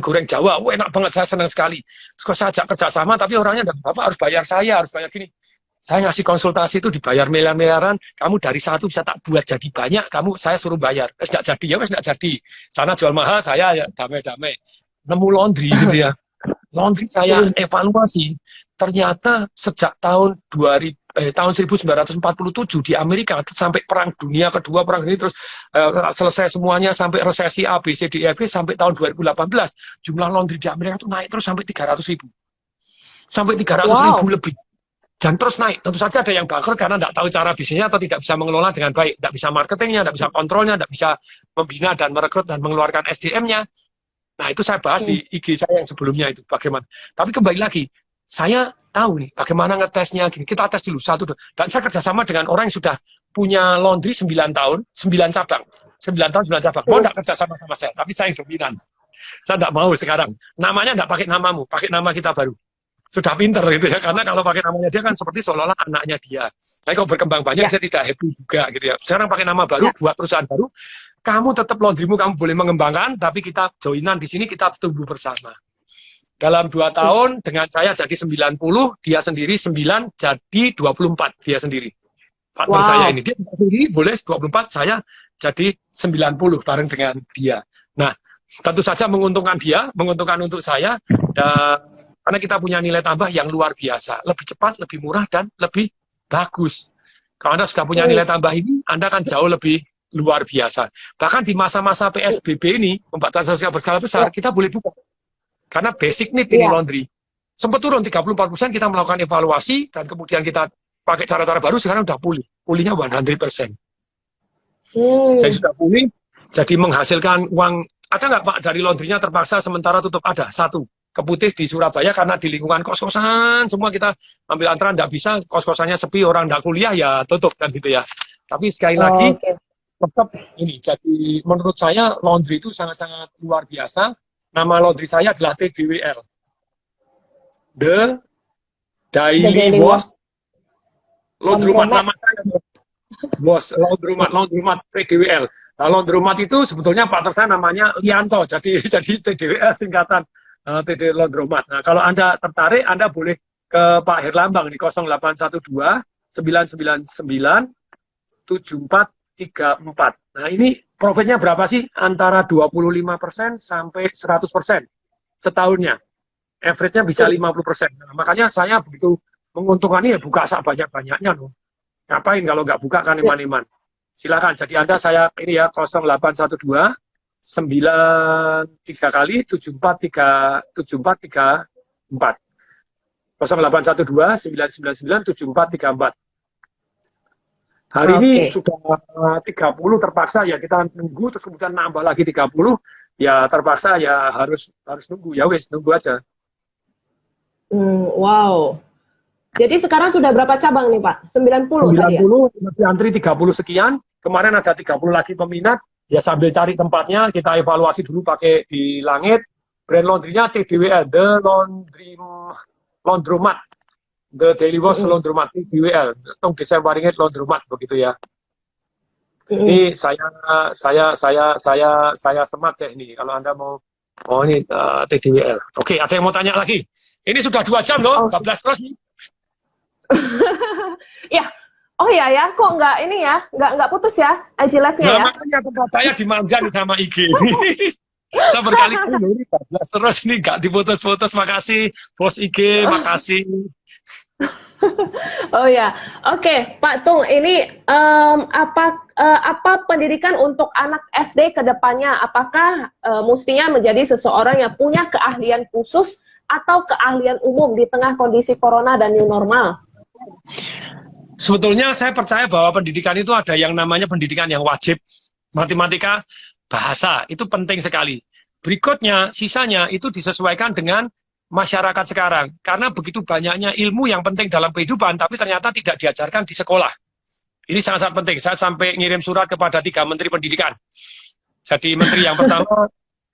goreng Jawa, enak banget, saya senang sekali. Terus saya ajak kerjasama, tapi orangnya enggak, Bapak harus bayar saya, harus bayar gini. Saya ngasih konsultasi itu dibayar miliaran, kamu dari 1 bisa tak buat jadi banyak, saya suruh bayar. Enggak jadi, ya enggak jadi. Sana jual mahal, saya ya damai-damai. Nemu laundry gitu ya. Laundry saya evaluasi, ternyata sejak tahun 2000 tahun 1947 di Amerika sampai Perang Dunia Kedua, Perang Dunia terus selesai semuanya sampai resesi A, B, C, D, E, F sampai tahun 2018 jumlah laundry di Amerika itu naik terus sampai 300.000 sampai 300.000 lebih dan terus naik. Tentu saja ada yang bangkrut karena tidak tahu cara bisnisnya atau tidak bisa mengelola dengan baik, tidak bisa marketingnya, tidak bisa kontrolnya, tidak bisa membina dan merekrut dan mengeluarkan SDM-nya. Nah itu saya bahas di IG saya yang sebelumnya itu bagaimana. Tapi kembali lagi saya tahu nih bagaimana ngetesnya gini. Kita tes dulu satu, dan saya kerjasama dengan orang yang sudah punya laundry 9 tahun, 9 cabang. 9 tahun, 9 cabang. Mau enggak kerjasama sama saya, tapi saya yang dominan. Saya enggak mau sekarang. Namanya enggak pakai namamu, pakai nama kita baru. Sudah pinter gitu ya, karena kalau pakai namanya dia kan seperti seolah-olah anaknya dia. Tapi kalau berkembang banyak, saya tidak happy juga gitu ya. Sekarang pakai nama baru, buat perusahaan baru, kamu tetap laundrymu, kamu boleh mengembangkan, tapi kita joinan di sini, kita tumbuh bersama. Dalam 2 tahun dengan saya jadi 90, dia sendiri 9, jadi 24 dia sendiri. Partner saya ini, dia sendiri boleh 24, saya jadi 90 bareng dengan dia. Nah, tentu saja menguntungkan dia, menguntungkan untuk saya, dan karena kita punya nilai tambah yang luar biasa, lebih cepat, lebih murah, dan lebih bagus. Kalau Anda sudah punya nilai tambah ini, Anda akan jauh lebih luar biasa. Bahkan di masa-masa PSBB ini, pembatasan sosial berskala besar, kita boleh buka. Karena basic need ini laundry. Sempat turun 34%, kita melakukan evaluasi, dan kemudian kita pakai cara-cara baru, sekarang udah pulih. Pulihnya 100%. Jadi sudah pulih, jadi menghasilkan uang. Ada nggak Pak dari laundrynya terpaksa sementara tutup? Ada, satu. Keputih di Surabaya karena di lingkungan kos-kosan, semua kita ambil antrean, nggak bisa, kos-kosannya sepi, orang nggak kuliah, ya tutup, kan gitu ya. Tapi sekali lagi, tetap ini, jadi menurut saya laundry itu sangat-sangat luar biasa. Nama laundry saya adalah TDWL. The Daily Wash Laundromat. Nama saya Bos Laundromat TDWL. Nah, Laundromat itu sebetulnya partner saya namanya Lianto. Jadi TDWL singkatan TD Laundromat. Nah, kalau Anda tertarik, Anda boleh ke Pak Herlambang di 0812 999 7434. Nah, ini profitnya berapa sih? Antara 25% sampai 100% setahunnya. Average-nya bisa 50%. Nah, makanya saya begitu menguntungkan ini ya buka sebanyak-banyaknya loh. Ngapain kalau nggak buka kan iman-iman. Silakan. Jadi Anda saya ini ya 0812 93 kali 7434. 0812 999 7434. Hari ini sudah 30 terpaksa ya kita nunggu, terus kemudian nambah lagi 30, ya terpaksa ya harus nunggu, ya wes nunggu aja. Wow. Jadi sekarang sudah berapa cabang nih Pak? 90 tadi ya? 90, masih antri 30 sekian, kemarin ada 30 lagi peminat, ya sambil cari tempatnya, kita evaluasi dulu pakai di Langit, brand laundry-nya TDWL, The Laundromat. The Daily Wash Laundromat DWL, tong desa Waringin Laundromat begitu ya. Ini saya semat deh nih kalau Anda mau ini TDWL. Oke, ada yang mau tanya lagi? Ini sudah 2 jam loh, 14 terus nih. Ya, oh ya, kok nggak ini ya, nggak putus ya, IG live-nya ya? Makanya tempat saya dimanja nih sama IG. Saya berkali-kali ini 14 terus ini nggak diputus-putus. Makasih bos IG, makasih. Oh ya, oke Pak Tung, ini apa pendidikan untuk anak SD ke depannya? Apakah mestinya menjadi seseorang yang punya keahlian khusus atau keahlian umum di tengah kondisi corona dan new normal? Sebetulnya saya percaya bahwa pendidikan itu ada yang namanya pendidikan yang wajib. Matematika, bahasa, itu penting sekali. Berikutnya, sisanya itu disesuaikan dengan masyarakat sekarang. Karena begitu banyaknya ilmu yang penting dalam kehidupan, tapi ternyata tidak diajarkan di sekolah. Ini sangat-sangat penting. Saya sampai ngirim surat kepada 3 menteri pendidikan. Jadi menteri yang pertama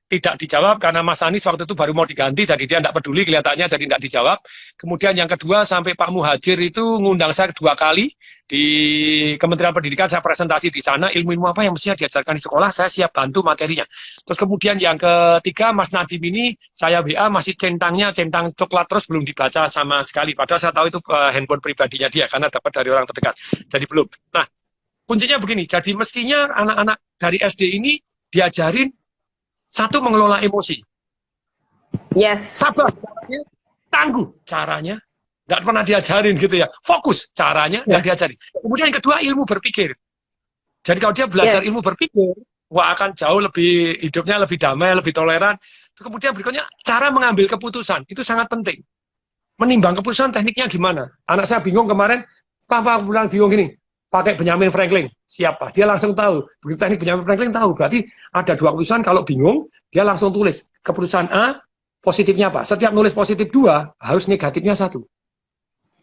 tidak dijawab karena Mas Anies waktu itu baru mau diganti, jadi dia tidak peduli kelihatannya, jadi tidak dijawab. Kemudian yang kedua sampai Pak Muhajir itu ngundang saya 2 kali di Kementerian Pendidikan, saya presentasi di sana, ilmu-ilmu apa yang mestinya diajarkan di sekolah, saya siap bantu materinya. Terus kemudian yang ketiga Mas Nadiem ini, saya WA masih centang coklat terus belum dibaca sama sekali, padahal saya tahu itu handphone pribadinya dia, karena dapat dari orang terdekat, jadi belum. Nah, kuncinya begini, jadi mestinya anak-anak dari SD ini diajarin satu, mengelola emosi. Yes. Sabar caranya, tangguh caranya, nggak pernah diajarin gitu ya. Fokus, caranya nggak diajarin. Kemudian yang kedua, ilmu berpikir. Jadi kalau dia belajar ilmu berpikir, wah akan jauh lebih, hidupnya lebih damai, lebih toleran. Kemudian berikutnya, cara mengambil keputusan, itu sangat penting. Menimbang keputusan tekniknya gimana. Anak saya bingung kemarin, Papa bilang bingung gini, pakai Benjamin Franklin, siapa? Dia langsung tahu. Begitu teknik Benjamin Franklin tahu. Berarti ada dua keputusan, kalau bingung, dia langsung tulis. Keputusan A, positifnya apa? Setiap nulis positif 2, harus negatifnya 1.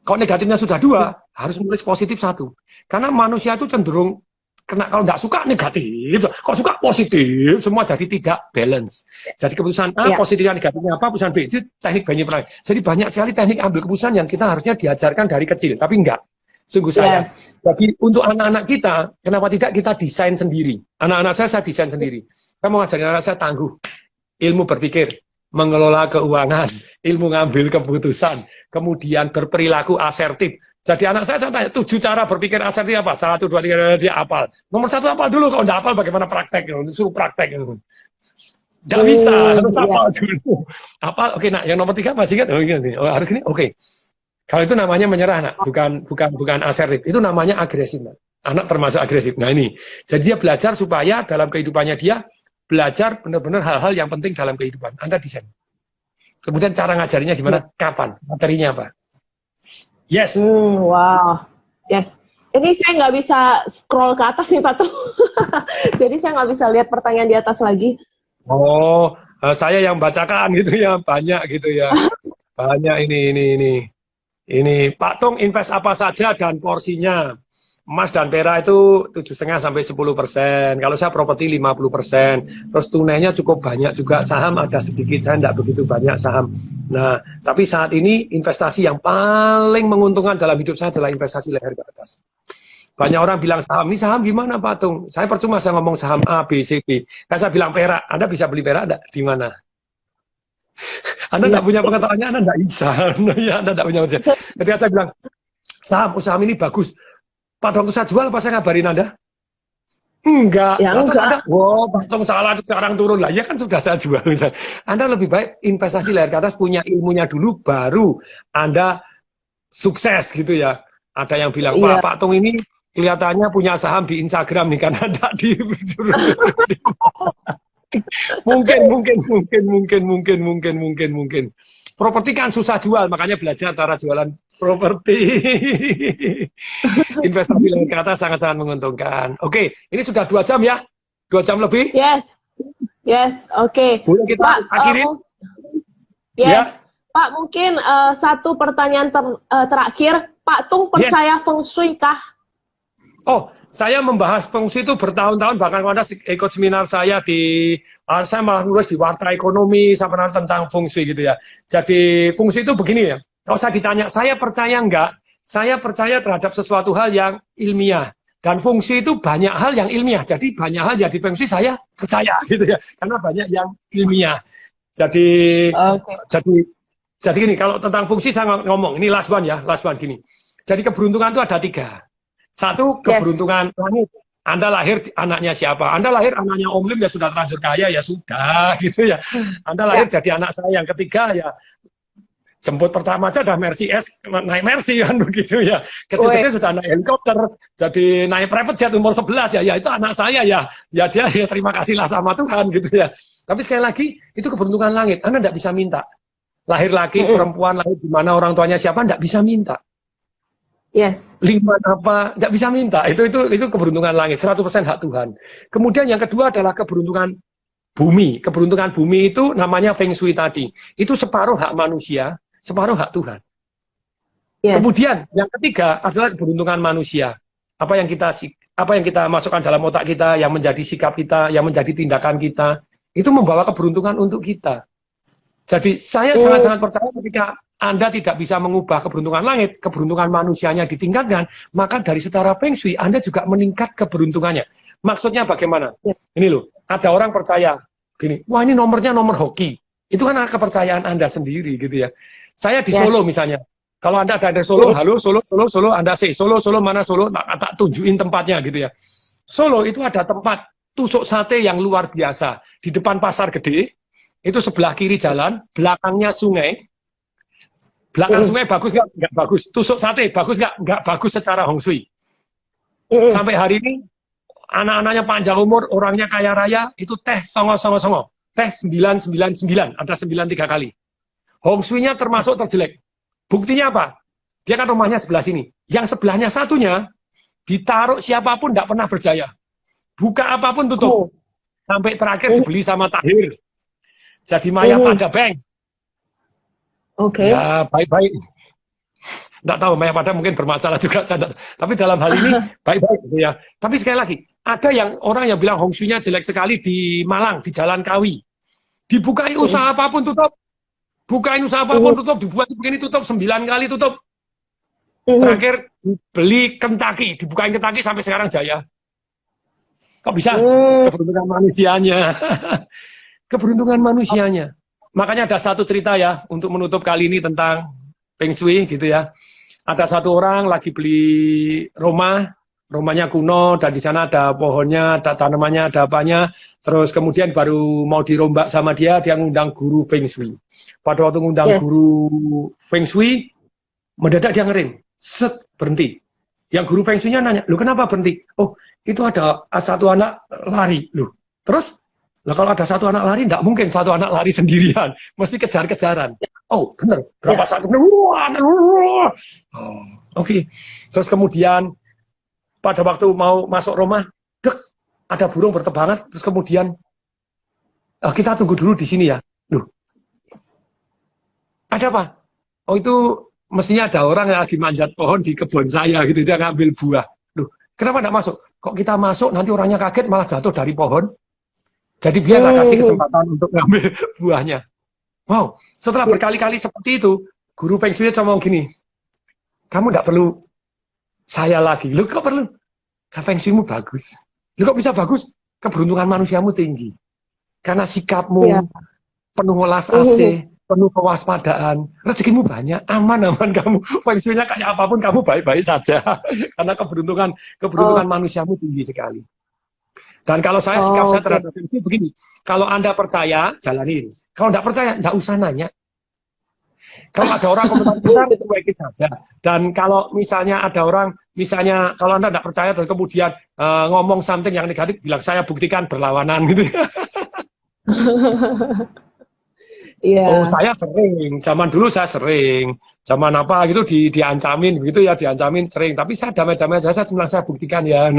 Kalau negatifnya sudah 2, harus nulis positif 1. Karena manusia itu cenderung, kalau nggak suka negatif, kalau suka positif, semua jadi tidak balance. Jadi keputusan A, positifnya negatifnya apa, keputusan B, itu teknik Benjamin Franklin. Jadi banyak sekali teknik ambil keputusan yang kita harusnya diajarkan dari kecil, tapi enggak. Sungguh sayang. Bagi untuk anak-anak kita, kenapa tidak kita desain sendiri? Anak-anak saya desain sendiri. Saya mau ngajarin anak saya tangguh, ilmu berpikir, mengelola keuangan, ilmu ngambil keputusan, kemudian berperilaku asertif. Jadi anak saya tanya, 7 cara berpikir asertif apa? 1, 2, 3, dia hafal. Nomor 1 hafal dulu, kalau nggak hafal bagaimana praktek? Suruh praktek. Nggak bisa, harus hafal dulu. Hafal, oke, nah yang nomor 3 masih ingat? Oh, harus gini, oke. Kalau itu namanya menyerah, nak, bukan asertif. Itu namanya agresif, nak. Anak termasuk agresif. Nah ini, jadi dia belajar supaya dalam kehidupannya dia belajar benar-benar hal-hal yang penting dalam kehidupan. Anda desain. Kemudian cara ngajarinya gimana? Kapan? Materinya apa? Yes. Wow. Yes. Ini saya nggak bisa scroll ke atas nih, Pak Tung. Jadi saya nggak bisa lihat pertanyaan di atas lagi. Oh, saya yang bacakan gitu ya, banyak gitu ya. Banyak ini. Ini Pak Tung invest apa saja dan porsinya. Emas dan perak itu 7,5 sampai 10%. Kalau saya properti 50%. Terus tunainya cukup banyak juga. Saham ada sedikit, saya tidak begitu banyak saham. Nah, tapi saat ini investasi yang paling menguntungkan dalam hidup saya adalah investasi leher ke atas. Banyak orang bilang saham, ini saham gimana Pak Tung? Saya percuma saya ngomong saham A, B, C, B. Kan saya bilang perak, Anda bisa beli perak enggak? Di mana? Anda tidak punya pengetahuannya, Anda tidak bisa. Ya, Anda tidak punya pengetahuan. Ketika saya bilang, saham ini bagus. Pak Tung saya jual, apa saya ngabarin Anda? Enggak. Ya, Terus enggak. Anda, wow, Pak Tung salah, sekarang turun. Lah, ya kan sudah saya jual. Anda lebih baik investasi leher ke atas, punya ilmunya dulu, baru Anda sukses gitu ya. Ada yang bilang, Pak Tung ini kelihatannya punya saham di Instagram nih, karena tidak di... Mungkin. Properti kan susah jual, makanya belajar cara jualan properti. Investasi leher ke atas sangat-sangat menguntungkan. Oke, ini sudah 2 jam ya? 2 jam lebih? Yes, oke. Boleh kita akhirin? Yes. Ya. Pak, mungkin satu pertanyaan terakhir. Pak Tung percaya Feng Shui kah? Oh, saya membahas Feng Shui itu bertahun-tahun, bahkan kalau Anda ikut seminar saya saya malah nulis di Warta Ekonomi, saya pernah tentang Feng Shui gitu ya. Jadi Feng Shui itu begini ya, kalau saya ditanya, saya percaya enggak? Saya percaya terhadap sesuatu hal yang ilmiah. Dan Feng Shui itu banyak hal yang ilmiah, jadi banyak hal yang di Feng Shui saya percaya gitu ya, karena banyak yang ilmiah. Jadi, jadi gini, kalau tentang Feng Shui saya ngomong, ini last one gini. Jadi keberuntungan itu ada 3. 1, keberuntungan langit. Anda lahir anaknya siapa? Anda lahir anaknya Om Lim, ya sudah terlanjur kaya, ya sudah gitu ya. Anda lahir jadi anak saya yang ketiga, ya jemput pertama aja udah Mercy S, naik Mercy kan begitu ya. Kecil-kecil sudah naik helikopter, jadi naik private jet umur 11 ya itu anak saya ya. Ya dia ya terima kasihlah sama Tuhan gitu ya. Tapi sekali lagi itu keberuntungan langit. Anda tidak bisa minta. Lahir laki, perempuan, lahir di mana orang tuanya siapa, tidak bisa minta. Yes. Lingkungan apa, nggak bisa minta. Itu keberuntungan langit, 100% hak Tuhan. Kemudian yang kedua adalah keberuntungan bumi. Keberuntungan bumi itu namanya Feng Shui tadi. Itu separuh hak manusia, separuh hak Tuhan. Yes. Kemudian yang ketiga adalah keberuntungan manusia. Apa yang kita masukkan dalam otak kita, yang menjadi sikap kita, yang menjadi tindakan kita, itu membawa keberuntungan untuk kita. Jadi saya sangat-sangat percaya ketika Anda tidak bisa mengubah keberuntungan langit, keberuntungan manusianya ditingkatkan, maka dari secara Feng Shui Anda juga meningkat keberuntungannya. Maksudnya bagaimana? Yes. Ini loh, ada orang percaya gini, wah ini nomornya nomor hoki. Itu kan kepercayaan Anda sendiri gitu ya. Saya di Solo misalnya. Kalau Anda ada di Solo, halo Solo, Anda say Solo, mana Solo, tak tunjukin tempatnya gitu ya. Solo itu ada tempat tusuk sate yang luar biasa di depan pasar gede. Itu sebelah kiri jalan, belakangnya sungai. Belakang sungai bagus nggak? Nggak bagus. Tusuk sate bagus nggak? Nggak bagus secara Hong Shui. Sampai hari ini, anak-anaknya panjang umur, orangnya kaya raya, itu teh songo. Teh 999, ada 93 kali. Hong Shui-nya termasuk terjelek. Buktinya apa? Dia kan rumahnya sebelah sini. Yang sebelahnya satunya, ditaruh siapapun tidak pernah berjaya. Buka apapun tutup. Sampai terakhir dibeli sama Tahir. Jadi Maya pada bank. Oke. Ya, baik-baik. Nggak tahu, Maya pada mungkin bermasalah juga. Tapi dalam hal ini, baik-baik. Gitu ya. Tapi sekali lagi, ada yang orang yang bilang Hong Shui-nya jelek sekali di Malang, di Jalan Kawi. Dibukai usaha apapun tutup. Bukain usaha apapun tutup. Dibuat begini tutup, 9 kali tutup. Terakhir dibeli Kentucky. Dibukain Kentucky sampai sekarang jaya. Kok bisa? Keberuntungan manusianya. Keberuntungan manusianya. Makanya ada satu cerita ya, untuk menutup kali ini tentang Feng Shui gitu ya. Ada satu orang lagi beli rumahnya kuno, dan di sana ada pohonnya, ada tanamannya, ada apanya. Terus kemudian baru mau dirombak sama dia ngundang guru Feng Shui. Pada waktu ngundang guru Feng Shui, mendadak dia ngerem. Set, berhenti. Yang guru Feng Shui-nya nanya, "Loh kenapa berhenti?" "Oh, itu ada satu anak lari." "Loh, terus?" "Lah kalau ada satu anak lari, enggak mungkin satu anak lari sendirian. Mesti kejar-kejaran." "Oh, benar. Berapa saat kemudian?" Oke. Terus kemudian pada waktu mau masuk rumah, dek, ada burung berterbangan. Terus kemudian, kita tunggu dulu di sini ya. "Loh, ada apa?" "Oh, itu mestinya ada orang yang lagi manjat pohon di kebun saya gitu, dia ngambil buah." "Loh, kenapa enggak masuk?" "Kok kita masuk nanti orangnya kaget malah jatuh dari pohon. Jadi biarlah kasih kesempatan untuk ngambil buahnya." Wow, setelah berkali-kali seperti itu, guru Feng Shui cuma ngomong gini, "Kamu enggak perlu saya lagi." "Loh, kok perlu?" "Feng Shui-mu bagus." "Loh, kok bisa bagus?" "Keberuntungan manusiamu tinggi. Karena sikapmu penuh welas asih, penuh kewaspadaan, rezekimu banyak, aman kamu. Feng Shui-nya kayak apapun kamu baik-baik saja." Karena keberuntungan manusiamu tinggi sekali. Dan kalau sikap saya terhadap Feng Shui begini, kalau Anda percaya, jalanin. Kalau enggak percaya, enggak usah nanya. Kalau ada orang komentar besar, itu baik saja. Dan kalau misalnya ada orang, misalnya kalau Anda enggak percaya dan kemudian ngomong something yang negatif, bilang saya buktikan berlawanan gitu. Oh, saya sering. Zaman dulu saya sering. Zaman apa gitu diancamin begitu ya, diancamin sering. Tapi saya damai-damai aja, saya bilang saya buktikan ya.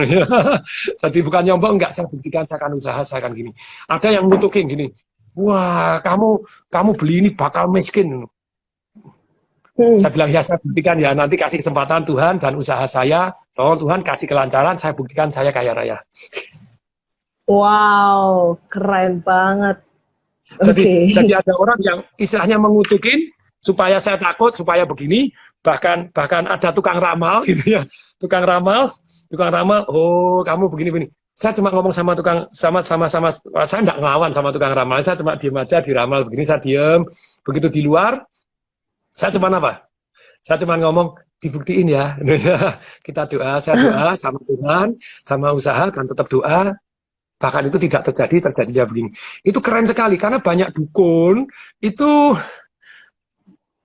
Jadi bukan nyombong, enggak, saya buktikan, saya akan usaha, saya akan gini. Ada yang ngutukin gini, "Wah, kamu beli ini bakal miskin." Saya bilang, ya saya buktikan ya, nanti kasih kesempatan Tuhan dan usaha saya, tolong Tuhan kasih kelancaran, saya buktikan saya kaya raya. Wow, keren banget. Jadi ada orang yang istilahnya mengutukin supaya saya takut, supaya begini, bahkan ada tukang ramal gitu ya. Tukang ramal, "Oh, kamu begini. Saya cuma ngomong sama tukang saya enggak ngelawan sama tukang ramal, saya cuma diem aja diramal begini, saya diem. Begitu di luar, saya cuma apa? Saya cuma ngomong, dibuktiin ya. Kita doa, saya doa sama Tuhan, sama usaha, dan tetap doa. Bahkan itu tidak terjadinya begini. Itu keren sekali, karena banyak dukun, itu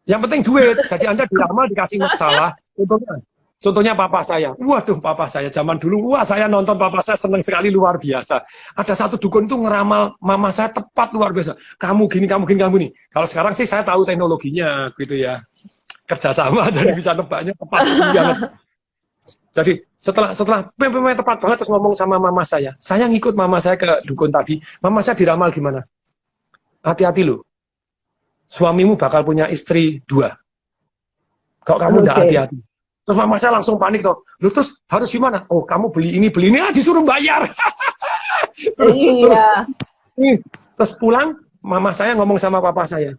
yang penting duit. Jadi Anda diramal, dikasih masalah. Contohnya papa saya. Waduh, papa saya zaman dulu, wah saya nonton papa saya senang sekali, luar biasa. Ada satu dukun itu ngeramal mama saya tepat luar biasa. Kamu gini. Kalau sekarang sih saya tahu teknologinya gitu ya. Kerjasama, jadi bisa nebaknya tepat banget. Jadi setelah tepat banget, terus ngomong sama mama saya ngikut mama saya ke dukun tadi. Mama saya diramal gimana? "Hati-hati loh, suamimu bakal punya istri 2. Kok kamu enggak hati-hati?" Terus mama saya langsung panik tuh. "Loh, terus harus gimana?" "Oh, kamu beli ini, disuruh bayar." Iya. Terus pulang, mama saya ngomong sama papa saya,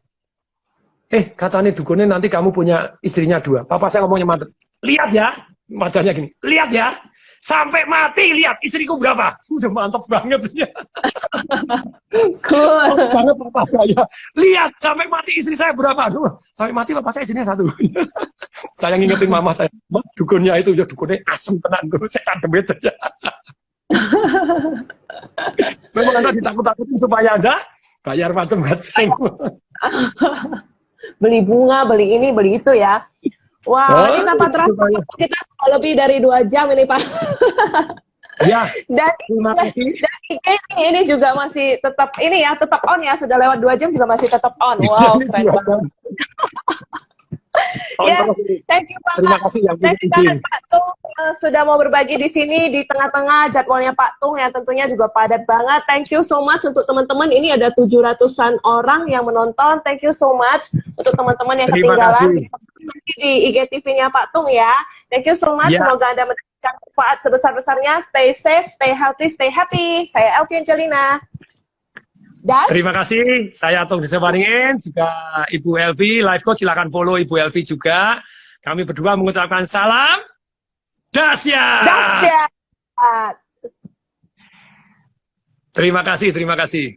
katanya dukunnya nanti kamu punya istrinya 2. Papa saya ngomongnya mantep. "Lihat ya," wajahnya gini, "lihat ya, sampai mati lihat istriku berapa." Udah mantep banget. Cool. Mantep banget papa saya. "Lihat sampai mati istri saya berapa." Aduh, sampai mati papa saya istrinya 1. Saya ngingetin mama saya, dukunnya itu ya dukunnya asem tenan tuh, setan demit aja. Memang Anda ditakut-takutin supaya Anda bayar macam-macam. beli bunga, beli ini, beli itu ya. Wah, ini tanpa terasa kita sudah lebih dari 2 jam ini Pak. Ya, Dan, terima kasih. dan ini juga masih tetap ini ya, tetap on ya. Sudah lewat 2 jam juga masih tetap on. Wow, keren banget. Yes, thank you banget. Terima kasih yang Thank you banget Pak Tung sudah mau berbagi di sini di tengah-tengah jadwalnya Pak Tung yang tentunya juga padat banget. Thank you so much untuk teman-teman. Ini ada 700-an orang yang menonton. Thank you so much untuk teman-teman yang ketinggalan di IGTV-nya Pak Tung ya. Thank you so much. Semoga Anda mendapatkan manfaat sebesar-besarnya. Stay safe, stay healthy, stay happy. Saya Elvy Angelina. Dan terima kasih, saya Tung Desewaringin, juga Ibu Elvy, live coach, silakan follow Ibu Elvy juga. Kami berdua mengucapkan salam dahsyat. dahsyat. Terima kasih, terima kasih.